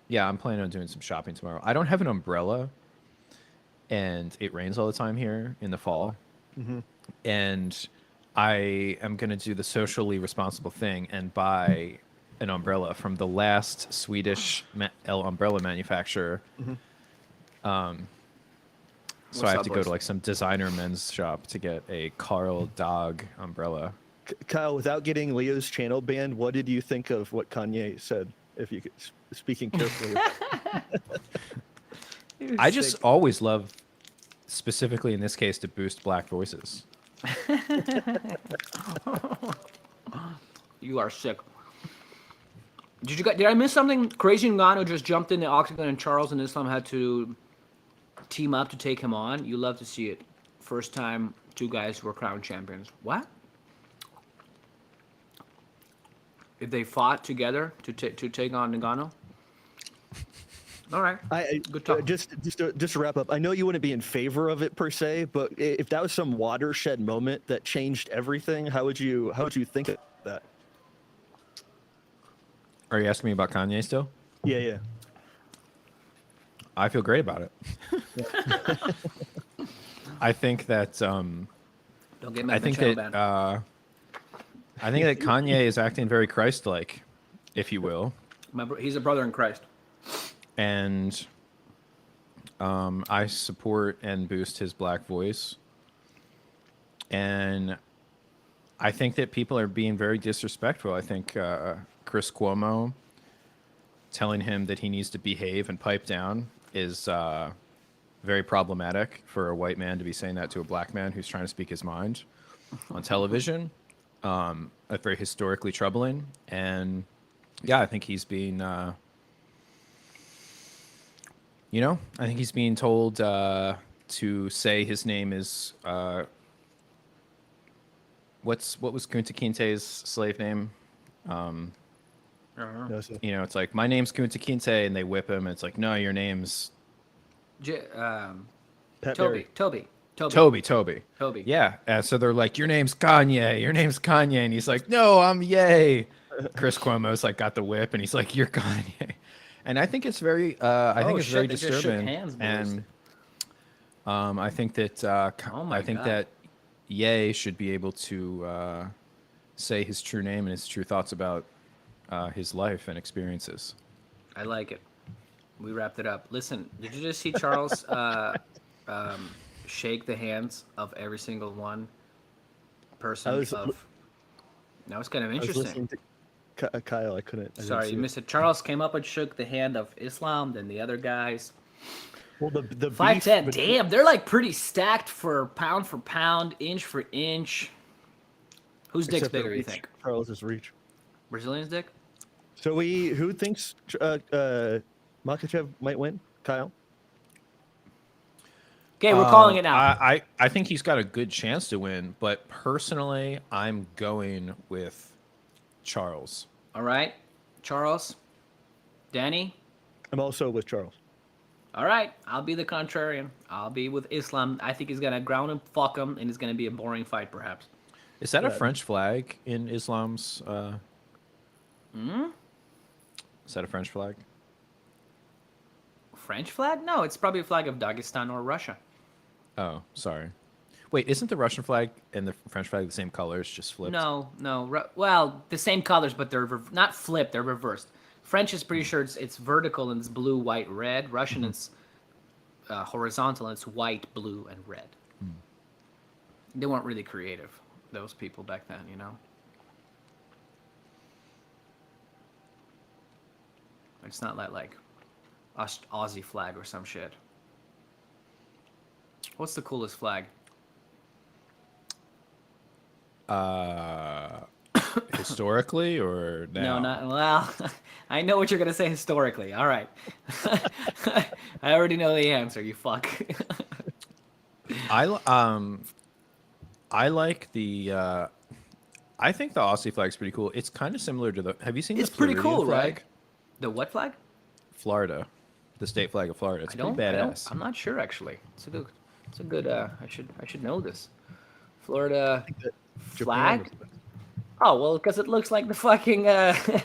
Speaker 3: yeah, I'm planning on doing some shopping tomorrow. I don't have an umbrella, and it rains all the time here in the fall, and I am gonna do the socially responsible thing and buy an umbrella from the last Swedish umbrella manufacturer. So I
Speaker 1: What's
Speaker 3: have
Speaker 1: up,
Speaker 3: to go
Speaker 1: boys?
Speaker 3: to like some designer men's shop to get a Carl Dog umbrella.
Speaker 2: Kyle, without getting Leo's channel banned, what did you think of what Kanye said? If you could, speaking carefully.
Speaker 3: I just always love, specifically in this case, to boost black voices.
Speaker 1: You are sick. Did I miss something? Crazy Ngannou just jumped in the octagon and Charles and Islam had to team up to take him on. You love to see it. First time two guys were crowned champions. What? If they fought together to take on Ngannou? All right. Good talk.
Speaker 2: Just to wrap up, I know you wouldn't be in favor of it per se, but if that was some watershed moment that changed everything, how would you think of that?
Speaker 3: Are you asking me about Kanye still?
Speaker 2: Yeah.
Speaker 3: I feel great about it. I think that
Speaker 1: Don't get mad
Speaker 3: I
Speaker 1: at
Speaker 3: think
Speaker 1: channel
Speaker 3: that
Speaker 1: ban.
Speaker 3: I think that Kanye is acting very Christ-like, if you will,
Speaker 1: He's a brother in Christ.
Speaker 3: and I support and boost his black voice. And I think that people are being very disrespectful. I think Chris Cuomo telling him that he needs to behave and pipe down is very problematic for a white man to be saying that to a black man who's trying to speak his mind on television. Very historically troubling. And yeah, I think he's being, I think he's being told to say his name is, what was Kunta Kinte's slave name?
Speaker 2: No, so-
Speaker 3: It's like, my name's Kunta Kinte, and they whip him. And it's like, no, your name's
Speaker 2: Pat
Speaker 1: Toby.
Speaker 2: Barry.
Speaker 3: Toby. Yeah. So they're like, your name's Kanye. And he's like, no, I'm Ye. Chris Cuomo's like got the whip, and he's like, you're Kanye. And I think it's very, very
Speaker 1: they just shook
Speaker 3: disturbing.
Speaker 1: hands, boys.
Speaker 3: And I think that,
Speaker 1: Oh my
Speaker 3: I think
Speaker 1: God.
Speaker 3: that Ye should be able to say his true name and his true thoughts about his life and experiences.
Speaker 1: I like it. We wrapped it up. Listen, did you just see Charles shake the hands of every single one person? That was kind of
Speaker 2: I was
Speaker 1: interesting.
Speaker 2: listening to Kyle. I didn't
Speaker 1: Sorry,
Speaker 2: see
Speaker 1: you
Speaker 2: it.
Speaker 1: missed it. Charles came up and shook the hand of Islam, then the other guys.
Speaker 2: Well, the beef
Speaker 1: 5'10".
Speaker 2: between-
Speaker 1: Damn, they're like pretty stacked for pound, inch for inch. Whose dick's
Speaker 2: except for
Speaker 1: bigger, you
Speaker 2: reach.
Speaker 1: think?
Speaker 2: Charles's reach.
Speaker 1: Brazilian's dick?
Speaker 2: So who thinks Makhachev might win? Kyle.
Speaker 1: Okay, we're calling it now.
Speaker 3: I think he's got a good chance to win, but personally, I'm going with Charles.
Speaker 1: All right, Charles, Danny.
Speaker 2: I'm also with Charles.
Speaker 1: All right, I'll be the contrarian. I'll be with Islam. I think he's gonna ground him, fuck him, and it's gonna be a boring fight, perhaps.
Speaker 3: Is that a French flag in Islam's? Is that a French flag?
Speaker 1: French flag? No, it's probably a flag of Dagestan or Russia.
Speaker 3: Oh, sorry. Wait, isn't the Russian flag and the French flag the same colors, just flipped?
Speaker 1: No. Well, the same colors, but they're not flipped. They're reversed. French is pretty sure it's vertical and it's blue, white, red. Russian it's horizontal and it's white, blue, and red. They weren't really creative, those people back then, you know. It's not like Aussie flag or some shit. What's the coolest flag?
Speaker 3: Historically or now?
Speaker 1: No, not well. I know what you're gonna say historically. All right. I already know the answer. You fuck.
Speaker 3: I like the. I think the Aussie flag's pretty cool. It's kind of similar to the. Have you seen
Speaker 1: It's
Speaker 3: the
Speaker 1: pretty
Speaker 3: Floridian
Speaker 1: cool,
Speaker 3: flag?
Speaker 1: right? The what flag?
Speaker 3: Florida. The state flag of Florida. It's pretty
Speaker 1: I don't.
Speaker 3: badass.
Speaker 1: I'm not sure actually. It's a good. I should know this. Florida
Speaker 2: Japan
Speaker 1: flag.
Speaker 2: is the best.
Speaker 1: Oh well, because it looks like the fucking the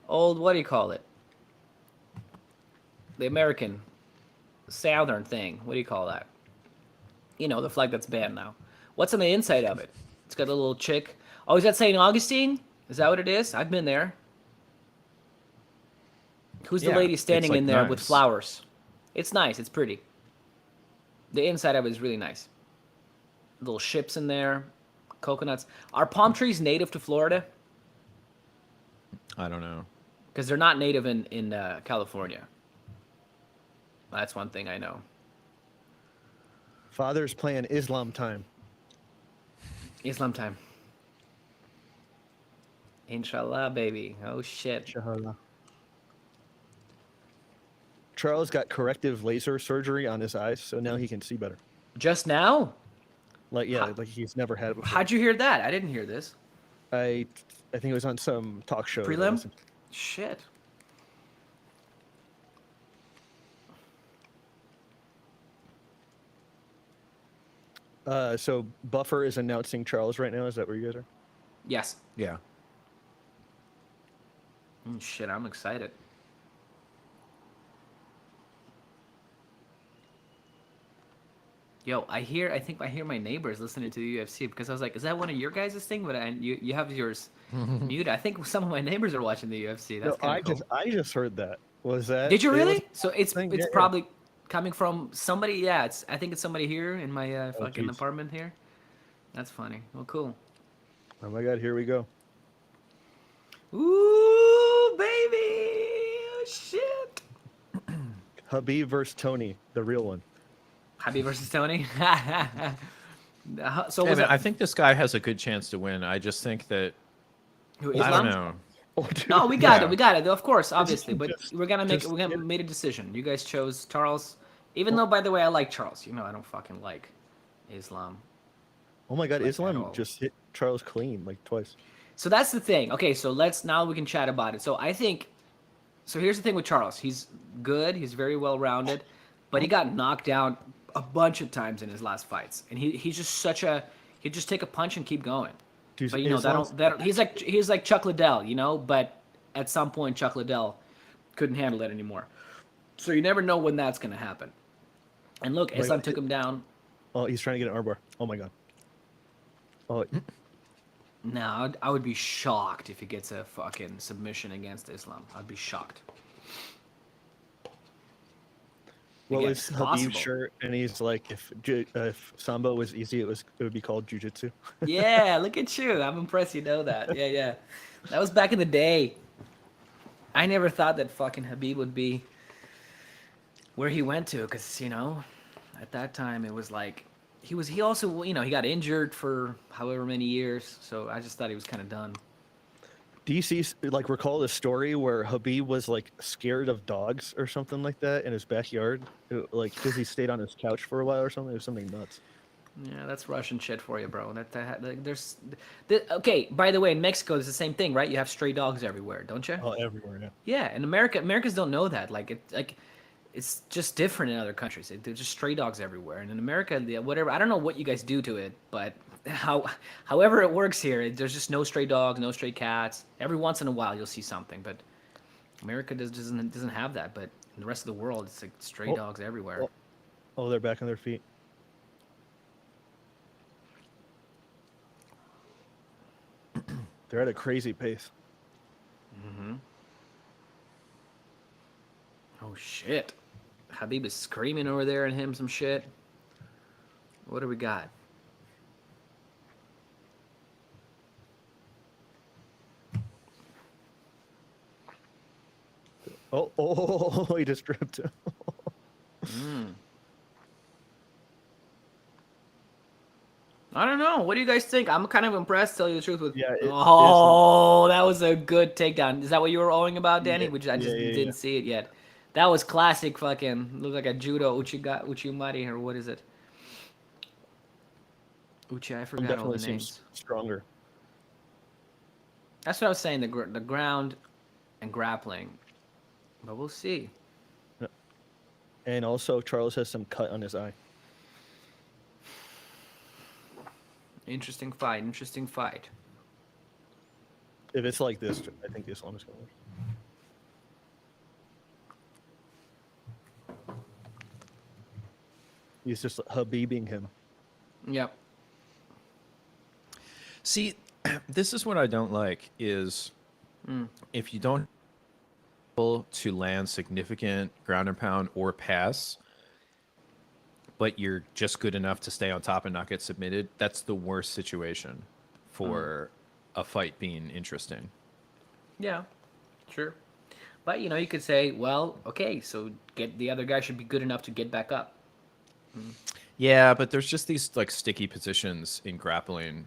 Speaker 1: old, what do you call it? The American Southern thing. What do you call that? You know, the flag that's banned now. What's on the inside of it? It's got a little chick. Oh, is that St. Augustine? Is that what it is? I've been there. Who's the
Speaker 3: Yeah,
Speaker 1: lady
Speaker 3: it's,
Speaker 1: standing
Speaker 3: like,
Speaker 1: in there with
Speaker 3: nice.
Speaker 1: flowers? It's nice. It's pretty. The inside of it is really nice. Little ships in there, coconuts. Are palm trees native to Florida?
Speaker 3: I don't know.
Speaker 1: Because they're not native in California. That's one thing I know.
Speaker 2: Father's playing Islam time.
Speaker 1: Islam time. Inshallah, baby. Oh shit.
Speaker 2: Inshallah. Charles got corrective laser surgery on his eyes, so now he can see better.
Speaker 1: Just now?
Speaker 2: Like like he's never had it before.
Speaker 1: How'd you hear that? I didn't hear this.
Speaker 2: I think it was on some talk show. that I
Speaker 1: Prelim?
Speaker 2: listened to.
Speaker 1: Shit.
Speaker 2: So Buffer is announcing Charles right now. Is that where you guys are?
Speaker 1: Yes.
Speaker 3: Yeah.
Speaker 1: Shit, I'm excited. Yo, I think I hear my neighbors listening to the UFC because I was like, is that one of your guys' thing? But you have yours muted. I think some of my neighbors are watching the UFC. That's
Speaker 2: No,
Speaker 1: kind of cool.
Speaker 2: I just heard that. Was that?
Speaker 1: Did you
Speaker 2: it was-
Speaker 1: really? So it's
Speaker 2: thing? Yeah.
Speaker 1: probably coming from somebody. Yeah, I think it's somebody here in my fucking
Speaker 2: jeez.
Speaker 1: apartment here. That's funny. Well, cool.
Speaker 2: Oh my God! Here we go.
Speaker 1: Ooh, baby! Oh, shit!
Speaker 2: Habib versus Tony, the real one.
Speaker 1: Habib versus Tony. So
Speaker 3: Yeah,
Speaker 1: was
Speaker 3: man,
Speaker 1: that
Speaker 3: I think this guy has a good chance to win. I just think that
Speaker 1: who,
Speaker 3: I
Speaker 1: Islam?
Speaker 3: don't know.
Speaker 2: Oh, dude.
Speaker 1: No, we got
Speaker 3: Yeah.
Speaker 1: it. We got it. Of course, obviously,
Speaker 2: just-
Speaker 1: but
Speaker 2: just-
Speaker 1: we're gonna
Speaker 2: just-
Speaker 1: made a decision. You guys chose Charles, even though, by the way, I like Charles. You know, I don't fucking like Islam.
Speaker 2: Oh my God!
Speaker 1: Like, at
Speaker 2: Islam
Speaker 1: all.
Speaker 2: just hit Charles clean like twice.
Speaker 1: So that's the thing. Okay, so now we can chat about it. So I think, so here's the thing with Charles. He's good. He's very well rounded, but he got knocked down a bunch of times in his last fights, and he's just he'd just take a punch and keep going.
Speaker 2: Dude,
Speaker 1: But you know that he's like Chuck Liddell, you know. But at some point, Chuck Liddell couldn't handle it anymore. So you never know when that's gonna happen. And look,
Speaker 2: Like,
Speaker 1: Islam took him down.
Speaker 2: Oh, he's trying to get an armbar. Oh my God. Oh,
Speaker 1: No, I would be shocked if he gets a fucking submission against Islam. I'd be shocked.
Speaker 2: what
Speaker 1: Again,
Speaker 2: was
Speaker 1: it's
Speaker 2: Habib's
Speaker 1: possible.
Speaker 2: shirt? And he's like, if Sambo was easy, it would be called jujitsu.
Speaker 1: Yeah, look at you. I'm impressed you know that. Yeah, yeah. That was back in the day. I never thought that fucking Habib would be where he went to, because, you know, at that time it was like he also, you know, he got injured for however many years, so I just thought he was kind of done.
Speaker 2: Do you see, like, recall the story where Habib was like scared of dogs or something like that in his backyard, like because he stayed on his couch for a while or something? It was something nuts.
Speaker 1: Yeah, that's Russian shit for you, bro. Like, okay, by the way, in Mexico it's the same thing, right? You have stray dogs everywhere, don't you?
Speaker 2: Oh, everywhere now.
Speaker 1: Yeah, in Americans don't know that. It's just different in other countries. There's just stray dogs everywhere. And in America, whatever, I don't know what you guys do to it, but however it works here, there's just no stray dogs, no stray cats. Every once in a while, you'll see something, but America doesn't have that. But in the rest of the world, it's like stray dogs everywhere.
Speaker 2: Oh, they're back on their feet. They're at a crazy pace.
Speaker 1: Oh shit! Habib is screaming over there and him some shit. What do we got?
Speaker 2: Oh, he just tripped.
Speaker 1: I don't know. What do you guys think? I'm kind of impressed, to tell you the truth. With
Speaker 2: Yeah,
Speaker 1: that was a good takedown. Is that what you were owing about, Danny?
Speaker 2: Yeah,
Speaker 1: Which I just
Speaker 2: yeah.
Speaker 1: didn't see it yet. That was classic. Fucking looked like a judo uchimari, or what is it? Uchi, I forgot all
Speaker 2: Definitely
Speaker 1: the
Speaker 2: seems
Speaker 1: names.
Speaker 2: stronger.
Speaker 1: That's what I was saying. The ground and grappling But we'll see.
Speaker 2: And also, Charles has some cut on his eye.
Speaker 1: Interesting fight. Interesting fight.
Speaker 2: If it's like this, I think Islam is going to win. He's just Habibing him.
Speaker 1: Yep.
Speaker 3: See, this is what I don't like is if you don't able to land significant ground and pound or pass, but you're just good enough to stay on top and not get submitted, that's the worst situation for a fight being interesting.
Speaker 1: Yeah. Sure. But you could say, well, okay, so get the other guy should be good enough to get back up.
Speaker 3: Yeah, but there's just these like sticky positions in grappling.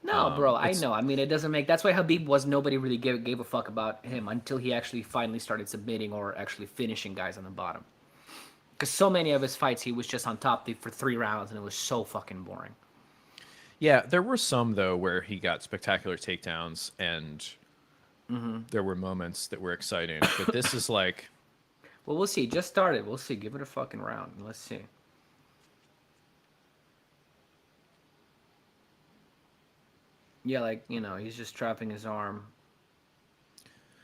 Speaker 1: No, bro, I
Speaker 3: it's-
Speaker 1: know. I mean, it doesn't make. That's why Habib was nobody really gave a fuck about him until he actually finally started submitting or actually finishing guys on the bottom. Because so many of his fights, he was just on top for 3 rounds, and it was so fucking boring.
Speaker 3: Yeah, there were some though where he got spectacular takedowns and there were moments that were exciting. But this is like,
Speaker 1: Well, we'll see. Just started. We'll see. Give it a fucking round. Let's see. Yeah, like he's just trapping his arm,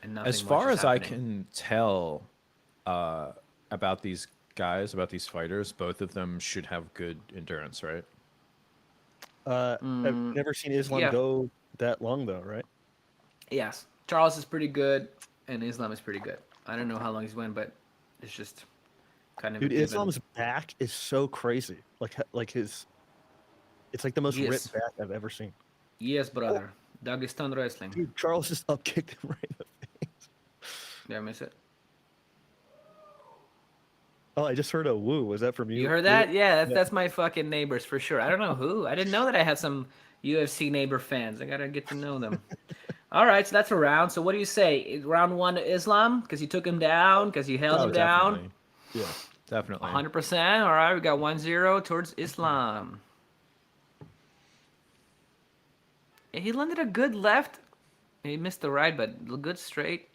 Speaker 1: and nothing.
Speaker 3: as
Speaker 1: much
Speaker 3: far
Speaker 1: is
Speaker 3: as I
Speaker 1: happening.
Speaker 3: can tell, about these guys, about these fighters, both of them should have good endurance, right?
Speaker 2: I've never seen Islam
Speaker 1: yeah.
Speaker 2: go that long, though, right?
Speaker 1: Yes, Charles is pretty good, and Islam is pretty good. I don't know how long he's went, but it's just kind of.
Speaker 2: Dude,
Speaker 1: a given.
Speaker 2: Islam's back is so crazy. Like his, it's like the most
Speaker 1: Yes.
Speaker 2: ripped back I've ever seen.
Speaker 1: Yes, brother. Dagestan wrestling.
Speaker 2: Dude, Charles just up kicked him right in the face.
Speaker 1: Did I miss it?
Speaker 2: Oh, I just heard a woo. Was that from you?
Speaker 1: You heard that? Yeah, that's my fucking neighbors for sure. I don't know who. I didn't know that I had some UFC neighbor fans. I gotta get to know them. All right, so that's a round. So what do you say? Round 1 Islam because you took him down because you held
Speaker 3: Oh,
Speaker 1: him down.
Speaker 3: definitely.
Speaker 2: Yeah.
Speaker 3: Definitely.
Speaker 1: 100%. All right, we got 1-0 towards Islam. He landed a good left. He missed the right, but good straight.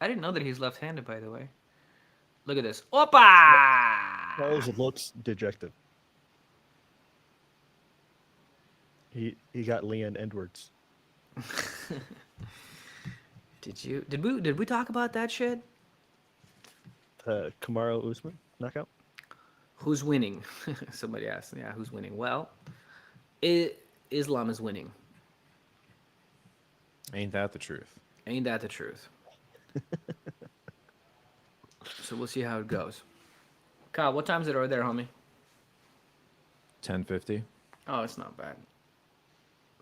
Speaker 1: I didn't know that he's left-handed, by the way. Look at this. Opa!
Speaker 2: Charles looks dejected. He got Leon Edwards.
Speaker 1: Did we talk about that shit?
Speaker 2: Kamaru Usman knockout.
Speaker 1: Who's winning? Somebody asked. Yeah, who's winning? Well, Islam is winning.
Speaker 3: Ain't that the truth?
Speaker 1: Ain't that the truth? So we'll see how it goes. Kyle, what time is it over there, homie?
Speaker 3: 10:50.
Speaker 1: Oh, it's not bad.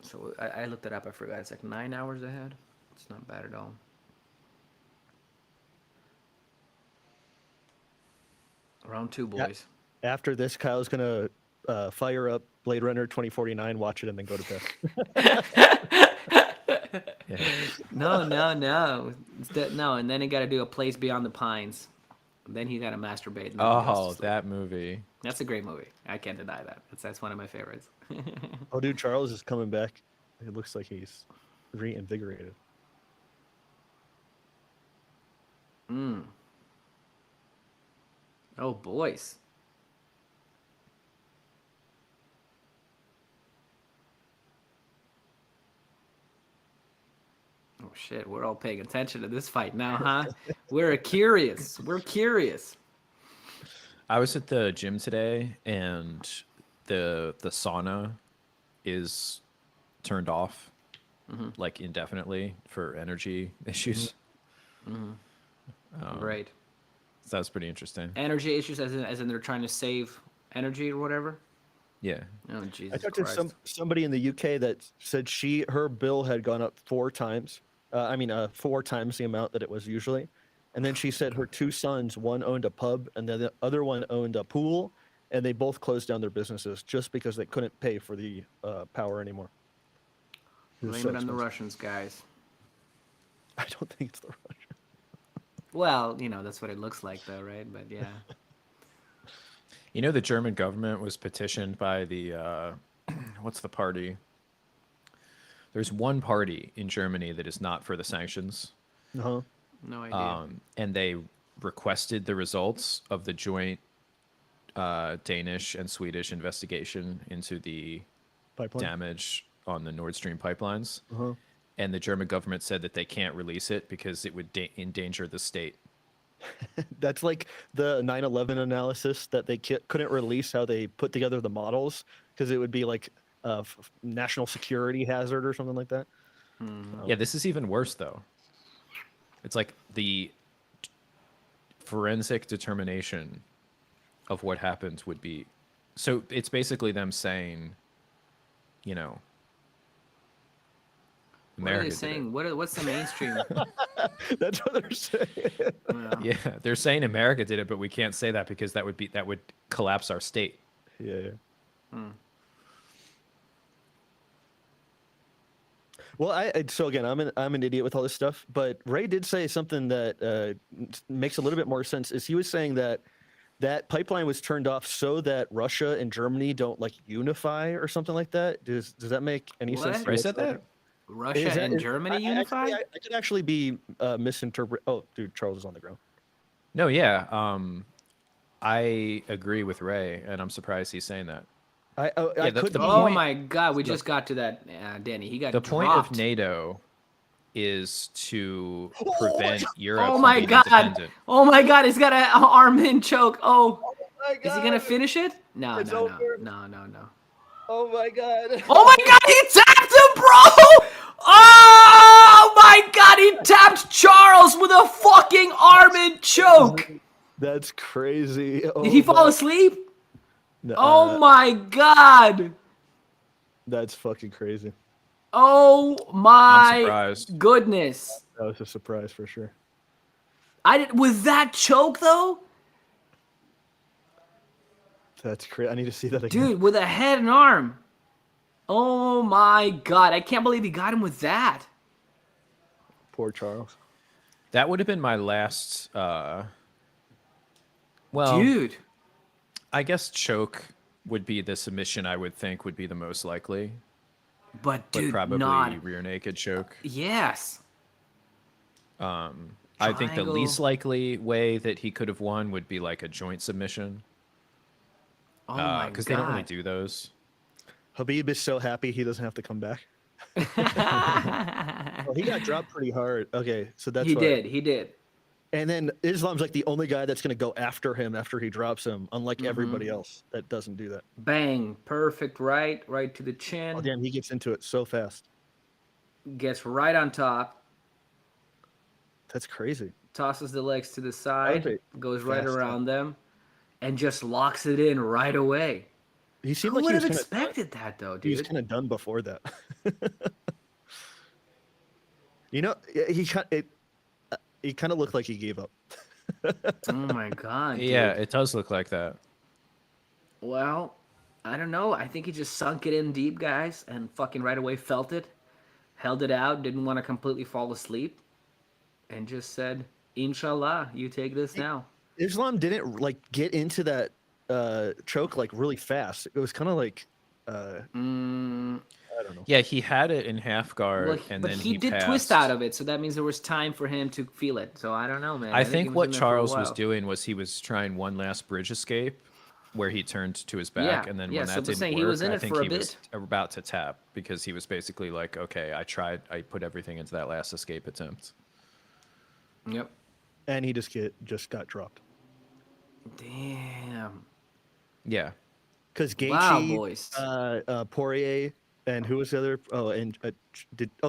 Speaker 1: So I looked it up. I forgot. It's like 9 hours ahead. It's not bad at all. Round 2, boys.
Speaker 2: After this, Kyle's gonna fire up Blade Runner 2049, watch it, and then go to bed.
Speaker 3: Yeah.
Speaker 1: No. No, and then he got to do A Place Beyond the Pines. Then he got to masturbate. And then he goes to
Speaker 3: Oh,
Speaker 1: sleep.
Speaker 3: that movie.
Speaker 1: That's a great movie. I can't deny that. That's one of my favorites.
Speaker 2: Oh, dude, Charles is coming back. It looks like he's reinvigorated.
Speaker 1: Oh, boys. Oh, shit. We're all paying attention to this fight now, huh? We're curious. We're curious.
Speaker 3: I was at the gym today, and the sauna is turned off, like indefinitely for energy issues.
Speaker 1: Great.
Speaker 3: So that was pretty interesting.
Speaker 1: Energy issues, as in they're trying to save energy or whatever?
Speaker 3: Yeah.
Speaker 1: Oh,
Speaker 2: I
Speaker 1: Jesus
Speaker 2: talked
Speaker 1: Christ.
Speaker 2: to somebody in the UK that said her bill had gone up 4 times. 4 times the amount that it was usually. And then she said her 2 sons, one owned a pub and the other one owned a pool, and they both closed down their businesses just because they couldn't pay for the power anymore. was
Speaker 1: Blame
Speaker 2: so
Speaker 1: it on the
Speaker 2: expensive.
Speaker 1: Russians, guys.
Speaker 2: I don't think it's the Russians.
Speaker 1: Well, that's what it looks like, though, right? But yeah.
Speaker 3: You know, the German government was petitioned by the what's the party? There's one party in Germany that is not for the sanctions,
Speaker 2: Uh-huh.
Speaker 1: No idea.
Speaker 3: And they requested the results of the joint Danish and Swedish investigation into the
Speaker 2: Pipeline.
Speaker 3: damage on the Nord Stream pipelines.
Speaker 2: Uh-huh.
Speaker 3: And the German government said that they can't release it because it would endanger the state.
Speaker 2: That's like the 9/11 analysis that they couldn't release how they put together the models because it would be like a national security hazard or something like that.
Speaker 3: Yeah, this is even worse though. It's like the forensic determination of what happened would be. So it's basically them saying, you know,
Speaker 1: What are
Speaker 3: America
Speaker 1: they
Speaker 3: did it.
Speaker 1: saying? What's the mainstream?
Speaker 2: That's what they're saying.
Speaker 1: Well,
Speaker 3: Yeah, they're saying America did it, but we can't say that because that would collapse our state.
Speaker 2: Yeah. Well, so again, I'm an idiot with all this stuff, but Ray did say something that makes a little bit more sense. Is he was saying that that pipeline was turned off so that Russia and Germany don't like unify or something like that. Does that make any sense?
Speaker 1: What?
Speaker 2: to
Speaker 3: Ray
Speaker 2: you
Speaker 3: said that?
Speaker 2: whatsoever?
Speaker 1: Russia and Germany unify?
Speaker 2: I could actually be misinterpret. Oh, dude, Charles is on the ground.
Speaker 3: No, yeah. I agree with Ray, and I'm surprised he's saying that.
Speaker 2: I
Speaker 3: the
Speaker 2: could.
Speaker 1: Oh
Speaker 3: point-
Speaker 1: my God, we just got to that, Danny. He got
Speaker 3: The point
Speaker 1: dropped.
Speaker 3: of NATO is to prevent Europe
Speaker 1: Oh
Speaker 3: from
Speaker 1: my
Speaker 3: being
Speaker 1: God!
Speaker 3: independent.
Speaker 1: Oh my God! He's got an arm in choke. Oh,
Speaker 2: my
Speaker 1: is he gonna
Speaker 2: God.
Speaker 1: finish it? No,
Speaker 2: It's
Speaker 1: no, no,
Speaker 2: over.
Speaker 1: no, no, no.
Speaker 2: Oh my God.
Speaker 1: Oh my God! He tapped him, bro! Oh my God! He tapped Charles with a fucking arm in choke.
Speaker 2: That's crazy. Oh,
Speaker 1: Did he fall
Speaker 2: my-
Speaker 1: asleep?
Speaker 2: No,
Speaker 1: Oh my God!
Speaker 2: That's fucking crazy.
Speaker 1: Oh my
Speaker 3: surprised.
Speaker 1: goodness!
Speaker 2: That was a surprise for sure.
Speaker 1: I did with that choke though,
Speaker 2: That's crazy. I need to see that again.
Speaker 1: dude. With a head and arm. Oh my God! I can't believe he got him with that.
Speaker 2: Poor Charles.
Speaker 3: That would have been my last. Well,
Speaker 1: Dude.
Speaker 3: I guess choke would be the submission. I would think would be the most likely,
Speaker 1: But
Speaker 3: but
Speaker 1: dude,
Speaker 3: probably
Speaker 1: not.
Speaker 3: rear naked choke.
Speaker 1: Yes.
Speaker 3: I think the
Speaker 1: Triangle.
Speaker 3: least likely way that he could have won would be like a joint submission,
Speaker 1: Oh my God.
Speaker 3: because they don't really do those.
Speaker 2: Habib is so happy he doesn't have to come back. Well, he got dropped pretty hard. Okay, so that's
Speaker 1: He
Speaker 2: why.
Speaker 1: did. He did.
Speaker 2: And then Islam's like the only guy that's going to go after him after he drops him, unlike everybody else that doesn't do that.
Speaker 1: Bang. Perfect. Right to the
Speaker 2: Oh,
Speaker 1: chin.
Speaker 2: damn, he gets into it so fast.
Speaker 1: Gets right on top.
Speaker 2: That's crazy.
Speaker 1: Tosses the legs to the side.
Speaker 2: Okay.
Speaker 1: Goes right
Speaker 2: Fast
Speaker 1: around them, and just locks it in right away.
Speaker 2: He seemed
Speaker 1: Who
Speaker 2: like
Speaker 1: would
Speaker 2: he was
Speaker 1: have
Speaker 2: kinda,
Speaker 1: expected that though,
Speaker 2: he was
Speaker 1: dude?
Speaker 2: kind of done before that. You know, he kind of looked like he gave up.
Speaker 1: Oh my God. Dude.
Speaker 3: Yeah, it does look like that.
Speaker 1: Well, I don't know. I think he just sunk it in deep, guys, and fucking right away felt it, held it out, didn't want to completely fall asleep, and just said, "Inshallah, you take this now."
Speaker 2: Islam didn't like get into that choke like really fast. It was kind of like I don't know.
Speaker 3: Yeah, he had it in half guard,
Speaker 1: Well,
Speaker 3: and
Speaker 1: but
Speaker 3: then
Speaker 1: he did twist
Speaker 3: passed.
Speaker 1: out of it, so that means there was time for him to feel it. So I don't know, man.
Speaker 3: I
Speaker 1: he
Speaker 3: think
Speaker 1: was
Speaker 3: what
Speaker 1: in there for a
Speaker 3: Charles was
Speaker 1: while.
Speaker 3: doing was he was trying one last bridge escape, where he turned to his back,
Speaker 1: Yeah,
Speaker 3: and then
Speaker 1: yeah,
Speaker 3: when
Speaker 1: so
Speaker 3: that
Speaker 1: I'm
Speaker 3: didn't
Speaker 1: saying
Speaker 3: work,
Speaker 1: he was in
Speaker 3: I
Speaker 1: it
Speaker 3: think
Speaker 1: for a
Speaker 3: he was
Speaker 1: bit.
Speaker 3: about to tap because he was basically like, "Okay, I tried. I put everything into that last escape attempt."
Speaker 1: Yep.
Speaker 2: And he just got dropped
Speaker 1: Damn.
Speaker 3: Yeah,
Speaker 2: because Gaethje,
Speaker 1: Wow, boys.
Speaker 2: Poirier, and who was the other? Oh, and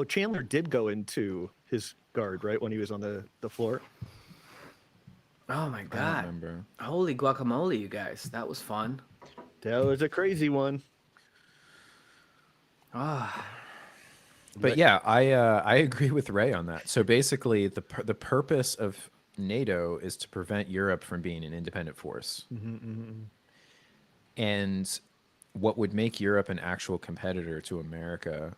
Speaker 2: Chandler did go into his guard right when he was on the floor.
Speaker 1: Oh my
Speaker 3: I don't
Speaker 1: God.
Speaker 3: remember.
Speaker 1: Holy guacamole, you guys. That was fun.
Speaker 2: That was a crazy one.
Speaker 1: Ah.
Speaker 3: But yeah, I agree with Ray on that. So basically, the purpose of NATO is to prevent Europe from being an independent force. And what would make Europe an actual competitor to America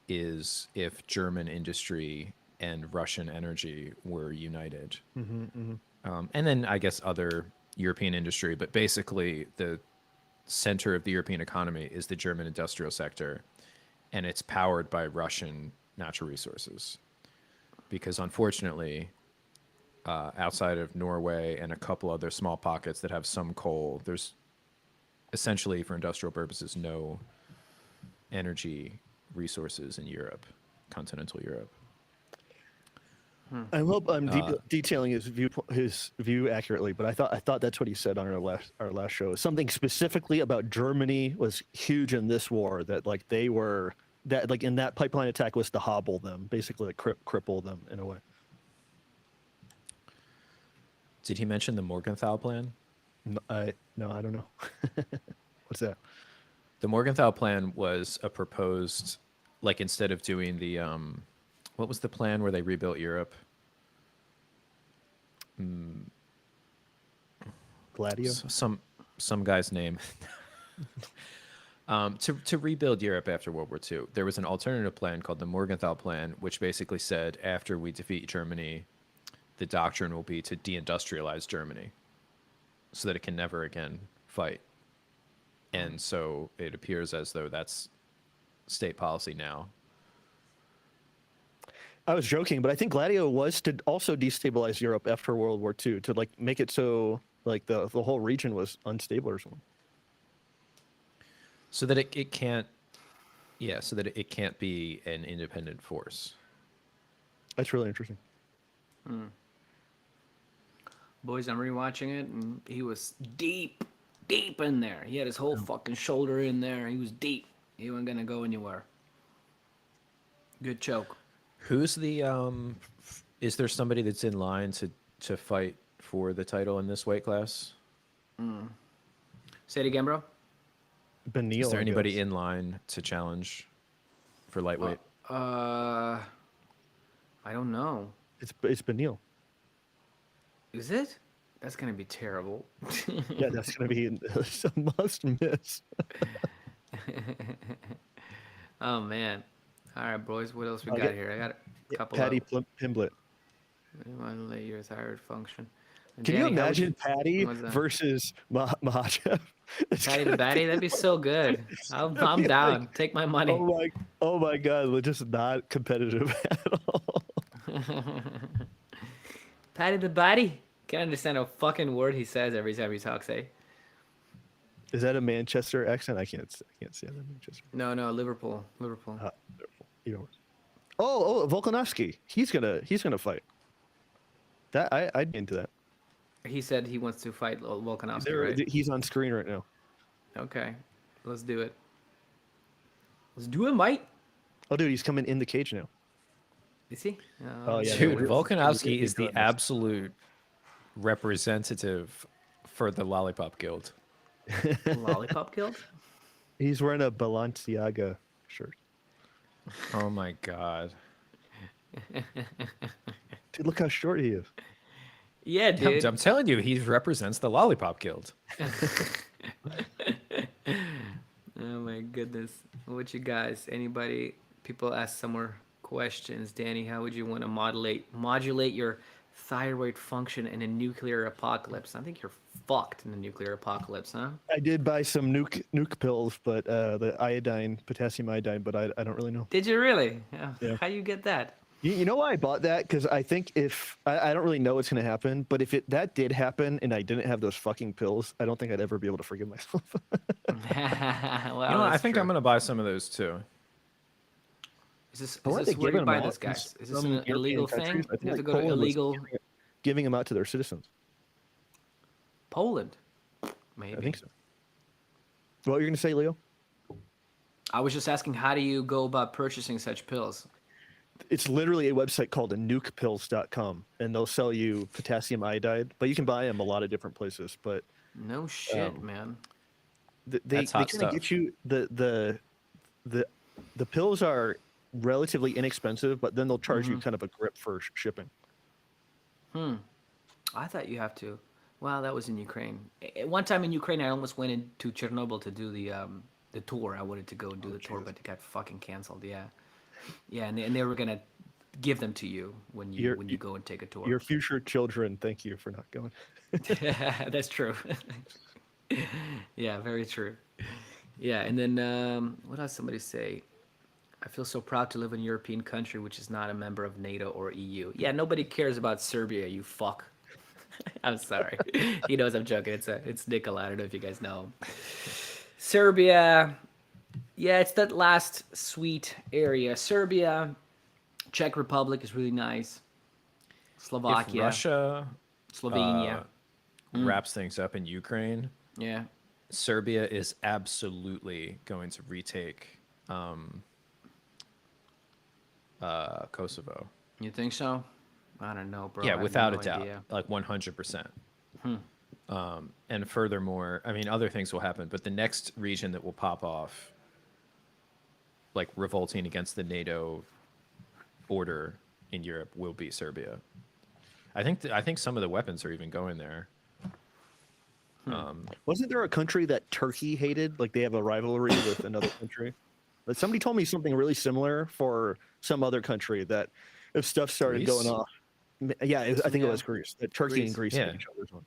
Speaker 3: is if German industry and Russian energy were united. And then I guess other European industry, but basically the center of the European economy is the German industrial sector, and it's powered by Russian natural resources. Because unfortunately, outside of Norway and a couple other small pockets that have some coal. There's essentially, for industrial purposes, no energy resources in Europe, continental Europe.
Speaker 2: I hope I'm detailing his view accurately, but I thought that's what he said on our last show. Something specifically about Germany was huge in this war, that like they were that like in that pipeline attack was to hobble them, basically like cripple them in a way.
Speaker 3: Did he mention the Morgenthau plan?
Speaker 2: No, I don't know. What's that?
Speaker 3: The Morgenthau plan was a proposed, like instead of doing the, what was the plan where they rebuilt Europe?
Speaker 2: Gladio?
Speaker 3: Some guy's name. To rebuild Europe after World War II, there was an alternative plan called the Morgenthau Plan, which basically said after we defeat Germany, the doctrine will be to deindustrialize Germany so that it can never again fight. And so it appears as though that's state policy now.
Speaker 2: I was joking, but I think Gladio was to also destabilize Europe after World War II, to like make it so like the whole region was unstable or something.
Speaker 3: So that it can't, so that it can't be an independent force.
Speaker 2: That's really interesting.
Speaker 1: Boys, I'm rewatching it, and he was deep in there. He had his whole fucking shoulder in there. He was deep. He wasn't gonna go anywhere. Good choke.
Speaker 3: Who's the is there somebody that's in line to fight for the title in this weight class?
Speaker 1: Say it again, bro.
Speaker 2: Benil,
Speaker 3: Is there
Speaker 2: I
Speaker 3: anybody
Speaker 2: guess.
Speaker 3: in line to challenge for lightweight?
Speaker 1: I don't know.
Speaker 2: It's Benil.
Speaker 1: Is it? That's gonna be terrible.
Speaker 2: Yeah, that's gonna be a must miss.
Speaker 1: Oh man. All right, boys. What else we
Speaker 2: I'll
Speaker 1: got
Speaker 2: get-
Speaker 1: here? I got a couple.
Speaker 2: Patty
Speaker 1: of
Speaker 2: Pimblett.
Speaker 1: let your thyroid function. And
Speaker 2: Can you
Speaker 1: Danny, how would
Speaker 2: imagine Patty
Speaker 1: what's that?
Speaker 2: versus Mahachev? It's
Speaker 1: Patty the
Speaker 2: gonna
Speaker 1: Batty?
Speaker 2: be-
Speaker 1: That'd be so good. I'm
Speaker 2: be
Speaker 1: down.
Speaker 2: like-
Speaker 1: Take my money.
Speaker 2: oh my God, we're just not competitive at all.
Speaker 1: Patty the Batty? Can't understand a fucking word he says every time he talks, eh?
Speaker 2: Is that a Manchester accent? I can't say that Manchester.
Speaker 1: No, Liverpool. Liverpool.
Speaker 2: Either way. Oh, Volkanovski. He's gonna fight. That I'd be into that.
Speaker 1: He said he wants to fight Volkanovski, right?
Speaker 2: He's on screen right now.
Speaker 1: Okay. Let's do it. Let's do it, mate.
Speaker 2: Oh, dude, he's coming in the cage now.
Speaker 1: Is he?
Speaker 2: Oh, yeah,
Speaker 3: Dude,
Speaker 2: no,
Speaker 3: Volkanovski
Speaker 2: it's
Speaker 3: is the
Speaker 2: goodness.
Speaker 3: absolute representative for the Lollipop Guild.
Speaker 1: Lollipop Guild?
Speaker 2: He's wearing a Balenciaga shirt.
Speaker 3: Oh my god.
Speaker 2: Dude, look how short he is.
Speaker 1: Yeah, dude.
Speaker 3: I'm telling you, he represents the Lollipop Guild.
Speaker 1: Oh my goodness. What you guys? Anybody? People ask some more questions. Danny, how would you want to modulate your thyroid function in a nuclear apocalypse? I think you're fucked in the nuclear apocalypse, huh?
Speaker 2: I did buy some nuke pills, but the potassium iodine, but I don't really know.
Speaker 1: Did you really?
Speaker 2: Yeah.
Speaker 1: How you get that?
Speaker 2: You know why I bought that? Because I think if I don't really know what's gonna happen, but if that did happen and I didn't have those fucking pills, I don't think I'd ever be able to forgive myself.
Speaker 1: Well,
Speaker 3: I
Speaker 1: that's
Speaker 3: think
Speaker 1: true.
Speaker 3: I'm gonna buy some of those too.
Speaker 1: Is
Speaker 2: Why aren't
Speaker 1: this
Speaker 2: they
Speaker 1: where you
Speaker 2: giving
Speaker 1: buy
Speaker 2: them
Speaker 1: this,
Speaker 2: out in
Speaker 1: guys? Is this
Speaker 2: some
Speaker 1: an illegal
Speaker 2: European
Speaker 1: thing?
Speaker 2: countries? I
Speaker 1: You have to
Speaker 2: think
Speaker 1: go to
Speaker 2: Poland was
Speaker 1: illegal
Speaker 2: giving them out to their citizens.
Speaker 1: Poland. Maybe.
Speaker 2: I think so. What were you gonna say, Leo?
Speaker 1: I was just asking, how do you go about purchasing such pills?
Speaker 2: It's literally a website called nukepills.com, and they'll sell you potassium iodide, but you can buy them a lot of different places. But
Speaker 1: No shit, man.
Speaker 2: they
Speaker 3: That's hot
Speaker 2: kind of get
Speaker 3: stuff.
Speaker 2: you the pills are relatively inexpensive, but then they'll charge you kind of a grip for shipping.
Speaker 1: I thought you have to. Well, that was in Ukraine. One time in Ukraine, I almost went into Chernobyl to do the tour. I wanted to go do the tour, but it got fucking canceled. Yeah, yeah, and they were gonna give them to you when you go and take a tour.
Speaker 2: Your future children, thank you for not going.
Speaker 1: That's true. Yeah, very true. Yeah, and then what else somebody say? I feel so proud to live in a European country which is not a member of NATO or EU. Yeah, nobody cares about Serbia, you fuck. I'm sorry. He knows I'm joking. It's Nikola. I don't know if you guys know him. Serbia. Yeah, it's that last sweet area. Serbia, Czech Republic is really nice.
Speaker 3: If
Speaker 1: Slovakia,
Speaker 3: Russia
Speaker 1: Slovenia.
Speaker 3: wraps things up in Ukraine,
Speaker 1: Yeah.
Speaker 3: Serbia is absolutely going to retake Kosovo.
Speaker 1: You think so? I don't know, bro. I
Speaker 3: Yeah,
Speaker 1: have
Speaker 3: without
Speaker 1: no
Speaker 3: a doubt,
Speaker 1: idea.
Speaker 3: like 100%. And furthermore, I mean, other things will happen, but the next region that will pop off, like revolting against the NATO order in Europe, will be Serbia. I think some of the weapons are even going there.
Speaker 2: Wasn't there a country that Turkey hated? Like they have a rivalry with another country? But somebody told me something really similar for some other country that if stuff started
Speaker 3: Greece?
Speaker 2: going off. Yeah, I think it
Speaker 1: Yeah.
Speaker 2: was Greece. That Turkey and Greece
Speaker 3: Yeah.
Speaker 2: hate each other's one.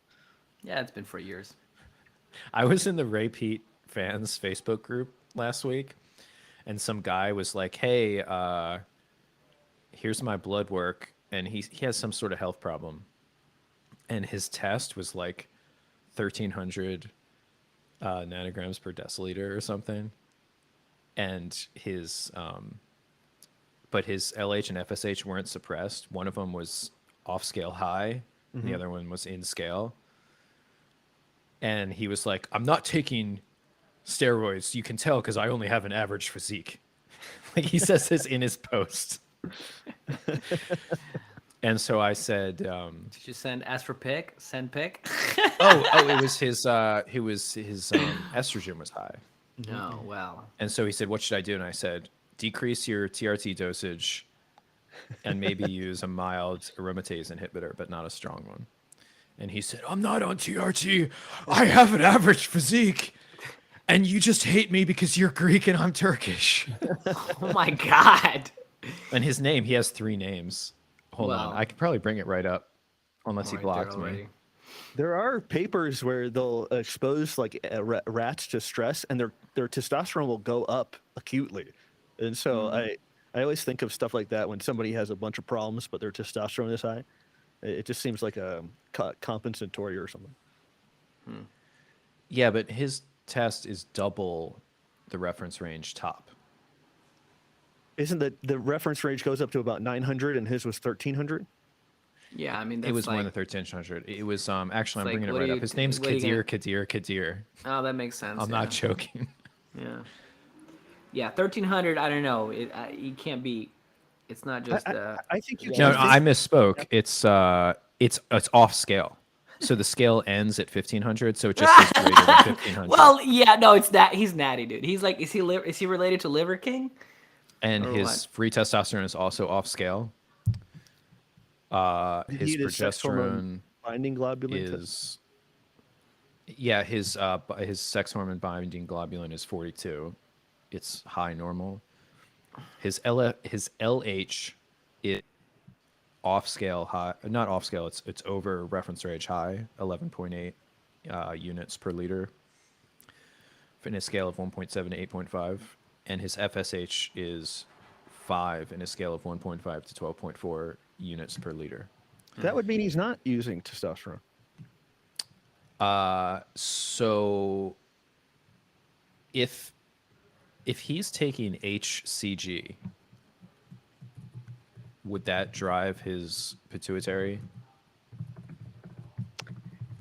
Speaker 1: Yeah, it's been for years.
Speaker 3: I was in the Ray Pete fans Facebook group last week, and some guy was like, "Hey, here's my blood work," and he has some sort of health problem, and his test was like 1,300 nanograms per deciliter or something, and his but his LH and FSH weren't suppressed. One of them was off scale high, and the other one was in scale. And he was like, "I'm not taking steroids. You can tell because I only have an average physique." Like he says this in his post. And so I said,
Speaker 1: Did you ask for pic? Send pic?
Speaker 3: "Oh, it was his. Estrogen was high."
Speaker 1: No, well.
Speaker 3: And so he said, "What should I do?" And I said, "Decrease your TRT dosage, and maybe use a mild aromatase inhibitor, but not a strong one." And he said, "I'm not on TRT. I have an average physique, and you just hate me because you're Greek and I'm Turkish."
Speaker 1: Oh my God.
Speaker 3: And his name, he has 3 names. Hold
Speaker 1: Wow.
Speaker 3: on, I could probably bring it right up, unless he
Speaker 1: Right there
Speaker 3: blocked me.
Speaker 1: already.
Speaker 2: There are papers where they'll expose like rats to stress, and their testosterone will go up acutely. And so I always think of stuff like that when somebody has a bunch of problems, but their testosterone is high. It just seems like a compensatory or something.
Speaker 3: Yeah, but his test is double the reference range top.
Speaker 2: Isn't the reference range goes up to about 900, and his was 1300?
Speaker 1: Yeah, I mean, that's
Speaker 3: It was
Speaker 1: like,
Speaker 3: more than 1300. It was actually, I'm
Speaker 1: like,
Speaker 3: bringing it
Speaker 1: what
Speaker 3: right
Speaker 1: do
Speaker 3: up.
Speaker 1: you-
Speaker 3: His name's
Speaker 1: what are you
Speaker 3: Kadir.
Speaker 1: Oh, that makes sense.
Speaker 3: I'm not joking.
Speaker 1: Yeah. Yeah, 1300, I don't know. You can't be, it's not just,
Speaker 2: I think you
Speaker 3: No,
Speaker 2: can.
Speaker 3: I misspoke. It's off scale. So the scale ends at 1500, so it just says greater than 1500.
Speaker 1: well, yeah, no, it's that. He's natty, dude. He's like, is he related to Liver King?
Speaker 3: And
Speaker 1: or
Speaker 3: his
Speaker 1: what?
Speaker 3: free testosterone is also off scale. His
Speaker 2: He needed sex hormone
Speaker 3: progesterone
Speaker 2: binding globulin
Speaker 3: is his sex hormone binding globulin is 42. It's high normal. His LH is off scale high, not off scale. It's over reference range high, 11.8 units per liter. In a scale of 1.7 to 8.5, and his FSH is 5 in a scale of 1.5 to 12.4 units per liter.
Speaker 2: That would mean he's not using testosterone.
Speaker 3: So if he's taking HCG, would that drive his pituitary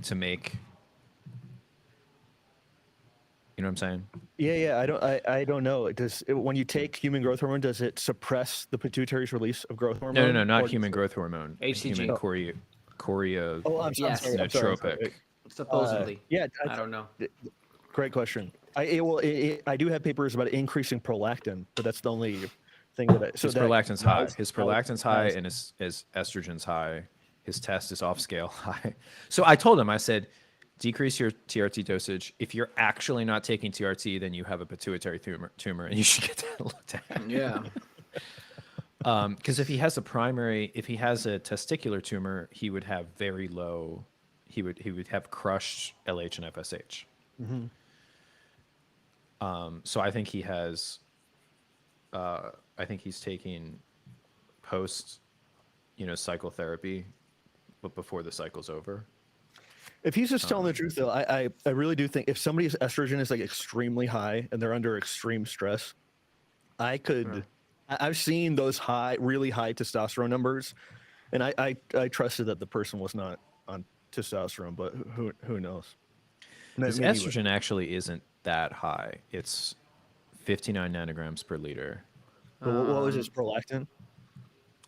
Speaker 3: to make, you know what I'm saying?
Speaker 2: Yeah. I don't know. When you take human growth hormone, does it suppress the pituitary's release of growth hormone?
Speaker 3: No, not
Speaker 2: Or
Speaker 3: human
Speaker 2: does it-
Speaker 3: growth hormone.
Speaker 1: HCG.
Speaker 3: Human chorea.
Speaker 2: Oh, I'm
Speaker 1: Yes.
Speaker 2: sorry. I'm sorry.
Speaker 1: Supposedly.
Speaker 2: Yeah,
Speaker 1: I don't know.
Speaker 2: Great question. I do have papers about increasing prolactin, but that's the only thing that
Speaker 3: His prolactin's high. His prolactin's high and his estrogen's high. His test is off scale high. So I told him, I said, decrease your TRT dosage. If you're actually not taking TRT, then you have a pituitary tumor, and you should get that looked at.
Speaker 1: Yeah.
Speaker 3: Because if he has a testicular tumor, he would have very low. He would have crushed LH and FSH. So I think he has I think he's taking post, psychotherapy, but before the cycle's over.
Speaker 2: If he's just telling the truth, though, I really do think if somebody's estrogen is like extremely high and they're under extreme stress, I've seen those really high testosterone numbers, and I trusted that the person was not on testosterone, but who knows?
Speaker 3: His
Speaker 2: Maybe
Speaker 3: estrogen actually isn't that high. It's 59 nanograms per liter.
Speaker 2: But what was his prolactin?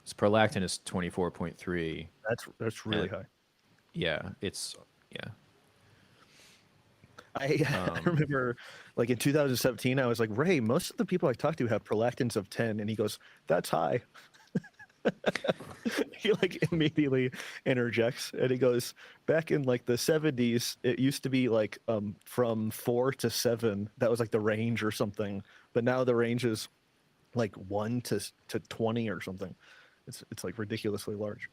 Speaker 3: His prolactin is 24.3.
Speaker 2: That's really high.
Speaker 3: Yeah,
Speaker 2: I remember, like in 2017, I was like, Ray, most of the people I talk to have prolactins of 10, and he goes, "That's high." He like immediately interjects, and he goes, "Back in like the 70s, it used to be like from 4 to 7. That was like the range or something. But now the range is like 1 to 20 or something. It's like ridiculously large."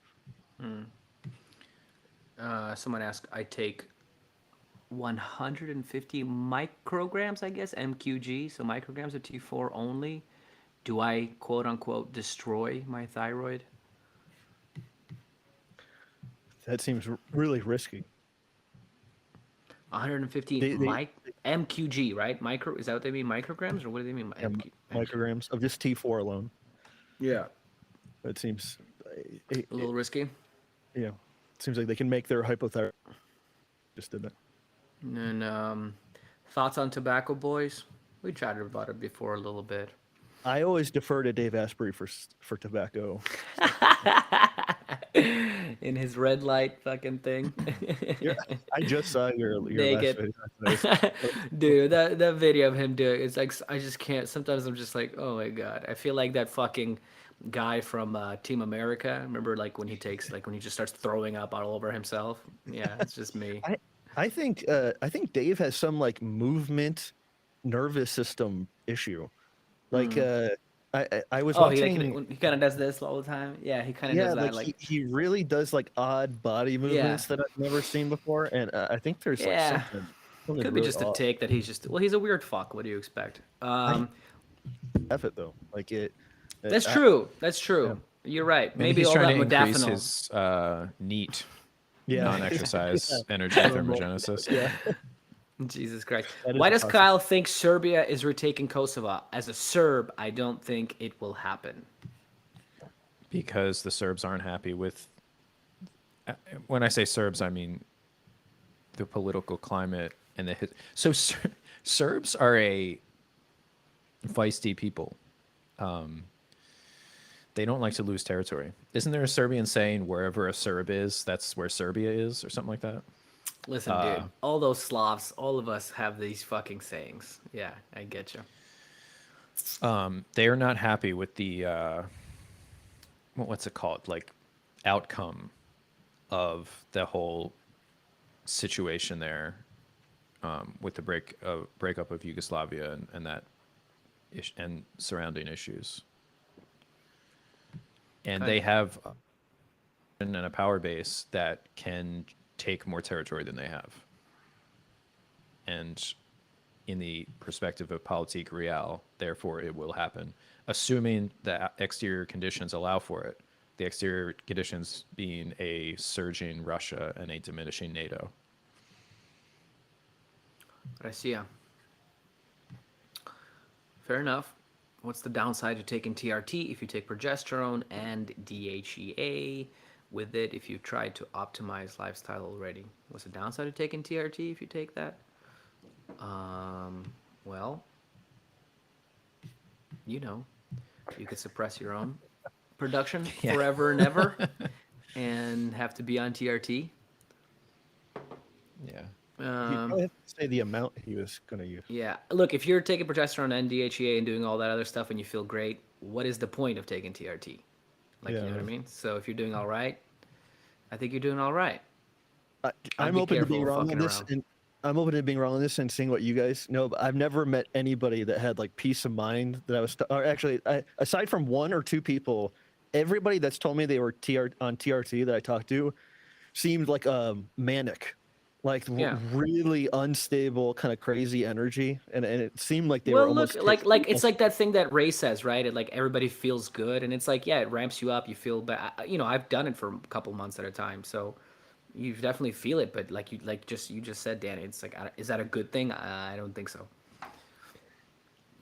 Speaker 1: Someone asked, I take 150 micrograms, I guess, MQG, so micrograms of T4 only. Do I, quote unquote, destroy my thyroid?
Speaker 2: That seems really risky.
Speaker 1: 150 MQG, right? Micro, is that what they mean? Micrograms, or what do they mean?
Speaker 2: Micrograms of just T4 alone.
Speaker 1: Yeah.
Speaker 2: That seems
Speaker 1: A little risky.
Speaker 2: Yeah. It seems like they can make their hypothyroid. Just did that.
Speaker 1: And thoughts on tobacco, boys? We chatted about it before a little bit.
Speaker 2: I always defer to Dave Asprey for tobacco.
Speaker 1: In his red light fucking thing.
Speaker 2: I just saw your
Speaker 1: Naked.
Speaker 2: last video.
Speaker 1: Dude, that video of him doing it's like I just can't. Sometimes I'm just like, oh my god. I feel like that fucking guy from Team America. Remember, like when he just starts throwing up all over himself. Yeah, it's just me.
Speaker 2: I think Dave has some like movement nervous system issue. Like I was watching.
Speaker 1: He kind of does this all the time. Yeah, he kind of does that.
Speaker 2: Like he really does like odd body movements that I've never seen before, and I think there's like something
Speaker 1: could be
Speaker 2: really
Speaker 1: just
Speaker 2: odd.
Speaker 1: a take that he's a weird fuck. What do you expect?
Speaker 2: Have it though, like it.
Speaker 1: That's true. That's true. Yeah. You're right. Maybe
Speaker 3: he's
Speaker 1: all
Speaker 3: trying
Speaker 1: that
Speaker 3: to increase
Speaker 1: modafinil.
Speaker 3: his NEAT,
Speaker 2: Yeah.
Speaker 3: non-exercise energy thermogenesis.
Speaker 2: Yeah.
Speaker 1: Jesus Christ.
Speaker 2: That is
Speaker 1: Why does
Speaker 2: possible.
Speaker 1: Kyle think Serbia is retaking Kosovo? As a Serb, I don't think it will happen.
Speaker 3: Because the Serbs aren't happy with. When I say Serbs, I mean the political climate and the. So Serbs are a feisty people. They don't like to lose territory. Isn't there a Serbian saying, "Wherever a Serb is, that's where Serbia is," or something like that?
Speaker 1: Listen, dude, all those Slavs, all of us have these fucking sayings. Yeah, I get you.
Speaker 3: They are not happy with the what's it called, like outcome of the whole situation there, with the breakup of Yugoslavia and that and surrounding issues. And they have a power base that can take more territory than they have. And in the perspective of politique real, therefore it will happen, assuming that exterior conditions allow for it. The exterior conditions being a surging Russia and a diminishing NATO.
Speaker 1: I see ya. Fair enough. What's the downside to taking TRT if you take progesterone and DHEA with it if you've tried to optimize lifestyle already? What's the downside of taking TRT if you take that? Well, you could suppress your own production forever and ever and have to be on TRT.
Speaker 3: Yeah.
Speaker 2: You probably have to say the amount he was going to use.
Speaker 1: Yeah. Look, if you're taking progesterone and DHEA and doing all that other stuff and you feel great, what is the point of taking TRT? Like, you know what I mean? So if you're doing all right, I think you're doing all right.
Speaker 2: I'm open to being wrong on this. And I'm open to being wrong on this and seeing what you guys know. But I've never met anybody that had like peace of mind that I was, or actually, aside from 1 or 2 people, everybody that's told me they were on TRT that I talked to seemed like manic. like
Speaker 1: Yeah.
Speaker 2: really unstable, kind of crazy energy, and it seemed like they
Speaker 1: Well,
Speaker 2: were
Speaker 1: look,
Speaker 2: almost
Speaker 1: like it's like that thing that Ray says, right? It like everybody feels good, and it's like, yeah, it ramps you up. You feel, but you know, I've done it for a couple months at a time, so you definitely feel it. But like you just said, Danny, it's like, is that a good thing? I don't think so.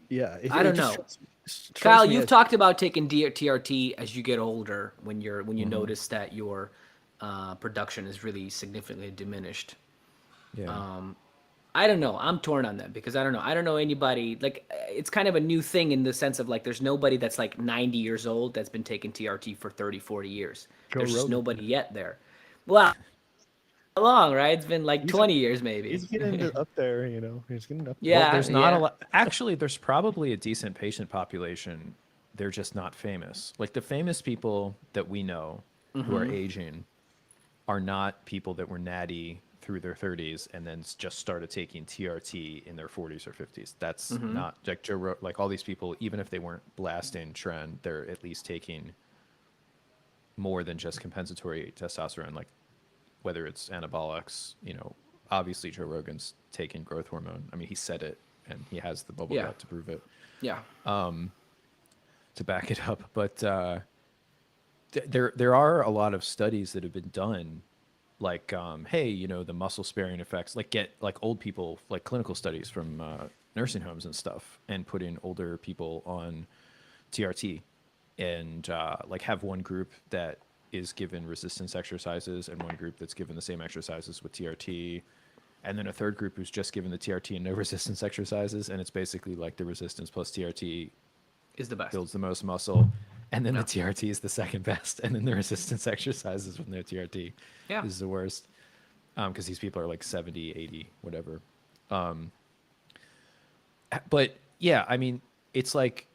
Speaker 2: yeah.
Speaker 1: I
Speaker 2: It
Speaker 1: don't
Speaker 2: just
Speaker 1: know.
Speaker 2: strikes
Speaker 1: Kyle,
Speaker 2: me
Speaker 1: you've
Speaker 2: as
Speaker 1: talked about taking TRT as you get older when you
Speaker 3: Mm-hmm.
Speaker 1: notice that your production is really significantly diminished.
Speaker 3: Yeah.
Speaker 1: I don't know. I'm torn on that because I don't know. I don't know anybody like it's kind of a new thing in the sense of like there's nobody that's like 90 years old that's been taking TRT for 30, 40 years.
Speaker 2: Joe
Speaker 1: There's just
Speaker 2: Rogan.
Speaker 1: nobody yet there. Well, how long, right? It's been like
Speaker 2: He's
Speaker 1: 20 years maybe.
Speaker 2: he's getting up there, you know. He's getting up there.
Speaker 3: Well,
Speaker 1: Yeah,
Speaker 3: there's not a
Speaker 1: yeah.
Speaker 3: lot. Actually, there's probably a decent patient population. They're just not famous. Like the famous people that we know who are aging are not people that were natty through their 30s and then just started taking TRT in their 40s or 50s. That's not like like all these people, even if they weren't blasting trend, they're at least taking more than just compensatory testosterone, like whether it's anabolics, you know, obviously Joe Rogan's taking growth hormone. I mean, he said it and he has the bubble
Speaker 1: Yeah.
Speaker 3: gut to prove it,
Speaker 1: Yeah.
Speaker 3: to back it up. But there are a lot of studies that have been done, like hey, you know, the muscle sparing effects, like get like old people, like clinical studies from nursing homes and stuff, and putting older people on TRT, and like have one group that is given resistance exercises and one group that's given the same exercises with TRT, and then a third group who's just given the TRT and no resistance exercises, and it's basically like the resistance plus TRT
Speaker 1: Is the best.
Speaker 3: builds the most muscle, and then the TRT is the second best, and then the resistance exercises with no TRT
Speaker 1: Yeah.
Speaker 3: is the worst, because these people are like 70, 80, whatever. But yeah, I mean, it's like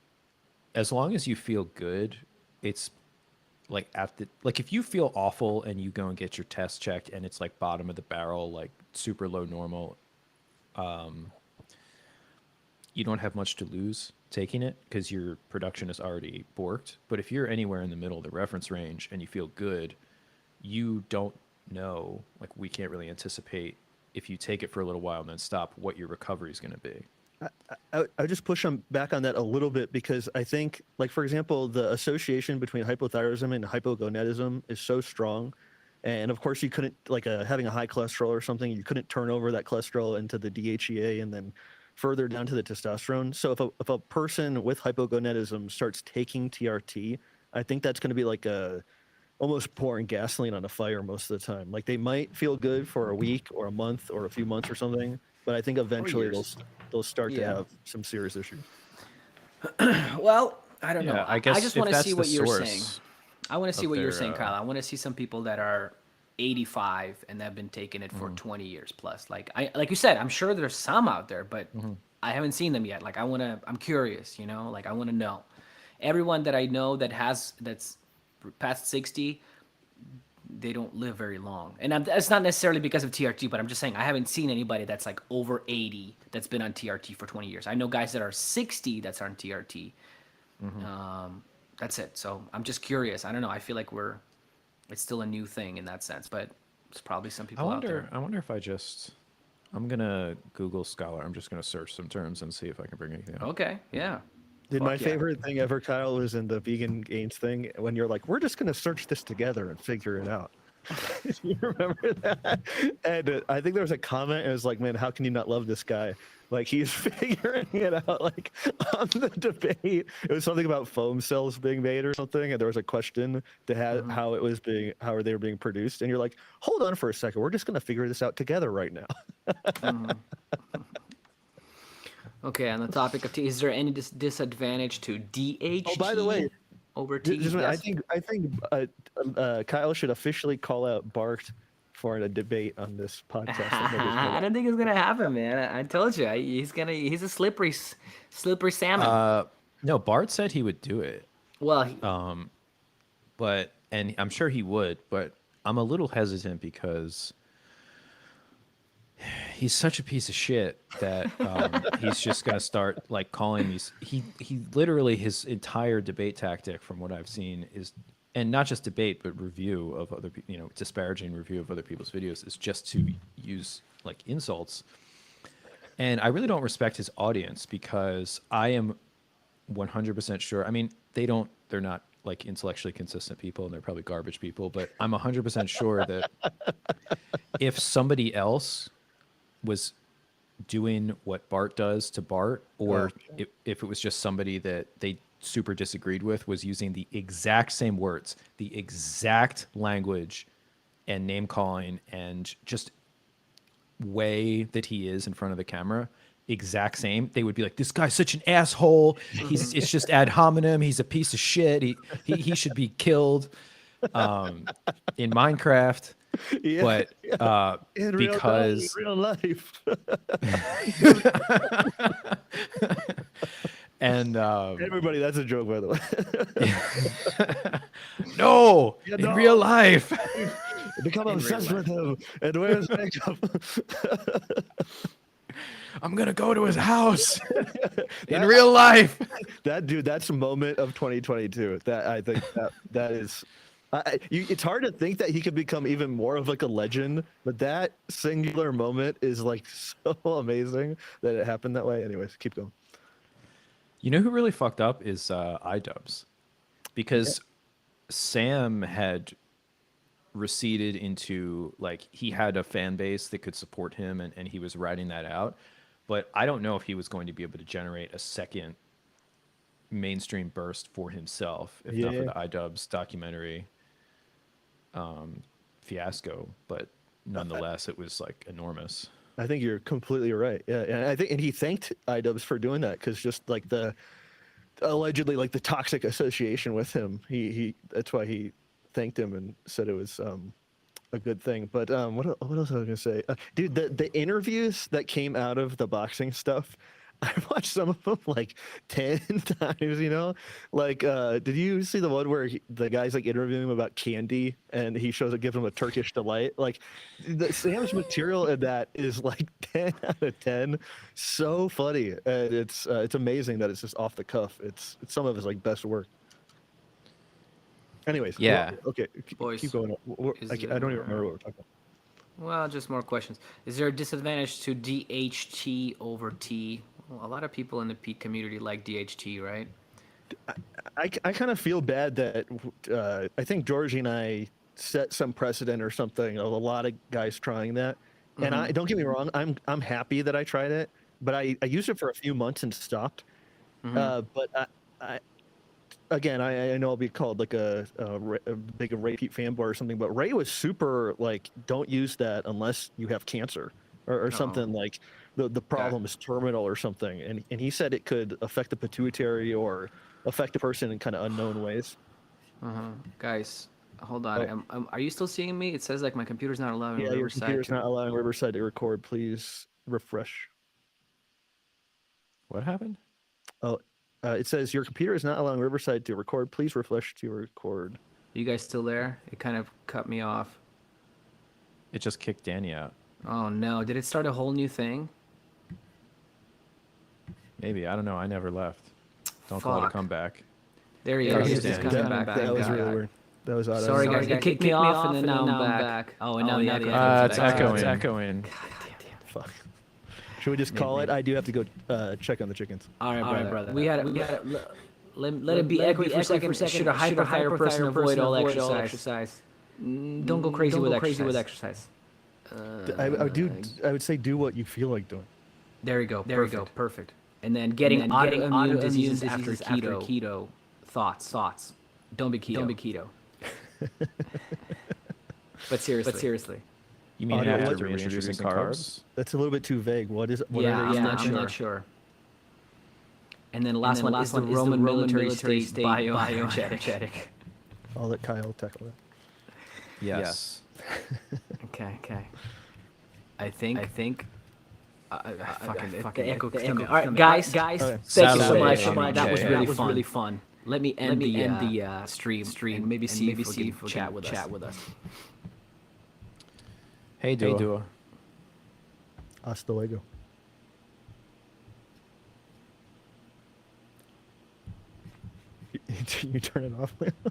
Speaker 3: as long as you feel good, it's like like if you feel awful and you go and get your test checked and it's like bottom of the barrel, like super low normal, you don't have much to lose taking it because your production is already borked. But if you're anywhere in the middle of the reference range and you feel good, you don't know, like we can't really anticipate if you take it for a little while and then stop what your recovery is going to be.
Speaker 2: I just push them back on that a little bit because I think, like, for example, the association between hypothyroidism and hypogonadism is so strong. And of course, you couldn't, like, having a high cholesterol or something, you couldn't turn over that cholesterol into the DHEA and then further down to the testosterone. So if a person with hypogonadism starts taking TRT, I think that's going to be like almost pouring gasoline on a fire most of the time. Like they might feel good for a week or a month or a few months or something, but I think eventually
Speaker 1: years.
Speaker 2: they'll start to
Speaker 1: Yeah.
Speaker 2: have some serious issues.
Speaker 1: Well, I don't know.
Speaker 3: Yeah, I
Speaker 1: I
Speaker 3: guess
Speaker 1: just
Speaker 3: if
Speaker 1: want to
Speaker 3: that's
Speaker 1: see
Speaker 3: the
Speaker 1: what you're saying.
Speaker 3: source
Speaker 1: I want to see
Speaker 3: of
Speaker 1: what you're
Speaker 3: their,
Speaker 1: saying, Kyle. I want to see some people that are 85 and have been taking it for 20 years plus. Like you said, I'm sure there's some out there, but I haven't seen them yet. Like I'm curious, you know, like I want to know. Everyone that I know that's past 60, they don't live very long. And that's not necessarily because of TRT, but I'm just saying I haven't seen anybody that's like over 80 that's been on TRT for 20 years. I know guys that are 60 that's on TRT. That's it. So I'm just curious. I don't know. I feel like it's still a new thing in that sense, but there's probably some people out there.
Speaker 3: I wonder if I'm gonna Google Scholar. I'm just gonna search some terms and see if I can bring anything up.
Speaker 1: Okay. Yeah.
Speaker 2: Did
Speaker 1: Fuck
Speaker 2: my
Speaker 1: yeah.
Speaker 2: favorite thing ever, Kyle, was in the vegan gains thing when you're like, we're just going to search this together and figure it out. You remember that? And I think there was a comment. It was like, man, how can you not love this guy? Like he's figuring it out. Like on the debate, it was something about foam cells being made or something, and there was a question to have how they were being produced, and you're like, hold on for a second, we're just going to figure this out together right now.
Speaker 1: Okay. On the topic of T, is there any disadvantage to DHT
Speaker 2: Oh, by the way,
Speaker 1: over T?
Speaker 2: I
Speaker 1: Yes.
Speaker 2: think Kyle should officially call out Bart for a debate on this podcast.
Speaker 1: I don't think it's gonna happen, man. I told you, he's a slippery salmon.
Speaker 3: No, Bart said he would do it,
Speaker 1: Well,
Speaker 3: and I'm sure he would, but I'm a little hesitant because he's such a piece of shit that he's just gonna start like calling these. He literally his entire debate tactic, from what I've seen, is and not just debate, but review of other people, disparaging review of other people's videos is just to use like insults. And I really don't respect his audience because I am 100% sure. I mean, they're not like intellectually consistent people and they're probably garbage people, but I'm 100% sure that if somebody else was doing what Bart does to Bart, or if it was just somebody that they super disagreed with was using the exact same words, the exact language and name calling and just way that he is in front of the camera, exact same, they would be like, this guy's such an asshole. It's just ad hominem. He's a piece of shit. He should be killed in Minecraft.
Speaker 2: Yeah,
Speaker 3: But
Speaker 2: in
Speaker 3: because
Speaker 2: real life.
Speaker 3: and
Speaker 2: Everybody, that's a joke, by the way.
Speaker 3: no,
Speaker 2: Yeah,
Speaker 3: in
Speaker 2: no.
Speaker 3: real life.
Speaker 2: Become obsessed with him and wear his makeup.
Speaker 3: I'm gonna go to his house in real life.
Speaker 2: That dude, that's a moment of 2022. That I think that is. It's hard to think that he could become even more of like a legend, but that singular moment is like so amazing that it happened that way. Anyways, keep going.
Speaker 3: You know who really fucked up is iDubbbz, because Sam had receded into like he had a fan base that could support him and he was riding that out. But I don't know if he was going to be able to generate a second mainstream burst for himself, if not for the iDubbbz documentary fiasco. But nonetheless, it was like enormous.
Speaker 2: I think you're completely right. Yeah, and I think he thanked iDubbbz for doing that because just like the allegedly like the toxic association with him, he that's why he thanked him and said it was a good thing. But what else was I gonna say, dude? The interviews that came out of the boxing stuff, I watched some of them like 10 times. Like did you see the one where the guy's like interviewing him about candy and he shows it, gives him a Turkish delight? Like Sam's material in that is like 10 out of 10. So funny, and it's amazing that it's just off the cuff. It's some of his like best work. Anyways,
Speaker 3: Yeah.
Speaker 2: well, okay,
Speaker 1: Boys,
Speaker 2: keep going. I don't even remember what we're talking about.
Speaker 1: Well, just more questions. Is there a disadvantage to DHT over T? Well, a lot of people in the Pete community like DHT, right?
Speaker 2: I kind of feel bad that I think Georgie and I set some precedent or something of a lot of guys trying that. And I don't get me wrong, I'm happy that I tried it, but I used it for a few months and stopped. But again, I know I'll be called like a big Ray Pete fanboy or something, but Ray was super like, don't use that unless you have cancer or something, like the problem is terminal or something. And he said it could affect the pituitary or affect a person in kind of unknown ways.
Speaker 1: Guys, hold on. Are you still seeing me? It says like my computer's not allowing
Speaker 2: Yeah, your
Speaker 1: Riverside
Speaker 2: computer's
Speaker 1: to...
Speaker 2: not allowing Riverside to record. Please refresh.
Speaker 3: What happened?
Speaker 2: Oh, it says your computer is not allowing Riverside to record. Please refresh to record.
Speaker 1: Are you guys still there? It kind of cut me off.
Speaker 3: It just kicked Danny out.
Speaker 1: Oh no, did it start a whole new thing?
Speaker 3: Maybe, I don't know. I never left. Don't call it a
Speaker 1: Fuck.
Speaker 3: comeback.
Speaker 1: There he
Speaker 3: There
Speaker 1: is.
Speaker 3: he
Speaker 1: He's
Speaker 3: is.
Speaker 1: coming back.
Speaker 2: That was
Speaker 1: Thank
Speaker 2: really
Speaker 1: God.
Speaker 2: weird. That was odd.
Speaker 1: Sorry guys, it kicked me off and then now I'm back. Oh, and now the echo.
Speaker 3: It's echoing. It's echoing.
Speaker 2: Fuck. Should we just call it? I do have to go check on the chickens.
Speaker 1: All right, brother. We had let it be echoey for a second. Should a hyperthyroid person avoid all exercise? Don't go crazy with exercise.
Speaker 2: I would say do what you feel like doing.
Speaker 1: There you go. Perfect. And then getting autoimmune diseases after keto. Thoughts. Don't be keto. But seriously.
Speaker 3: You mean
Speaker 2: Audio
Speaker 3: after
Speaker 2: what?
Speaker 3: reintroducing carbs?
Speaker 2: That's a little bit too vague. What is? What
Speaker 1: I'm not sure. And then the last one is the Roman military state bioenergetic.
Speaker 2: I'll let Kyle tackle that.
Speaker 3: Yes.
Speaker 1: Okay. I think. The echo. All right, guys. Thank you so much. That was really fun. Let me end the stream. Maybe see if we can chat with us.
Speaker 3: Hey, Dua.
Speaker 2: Hasta luego. You turn it off, man.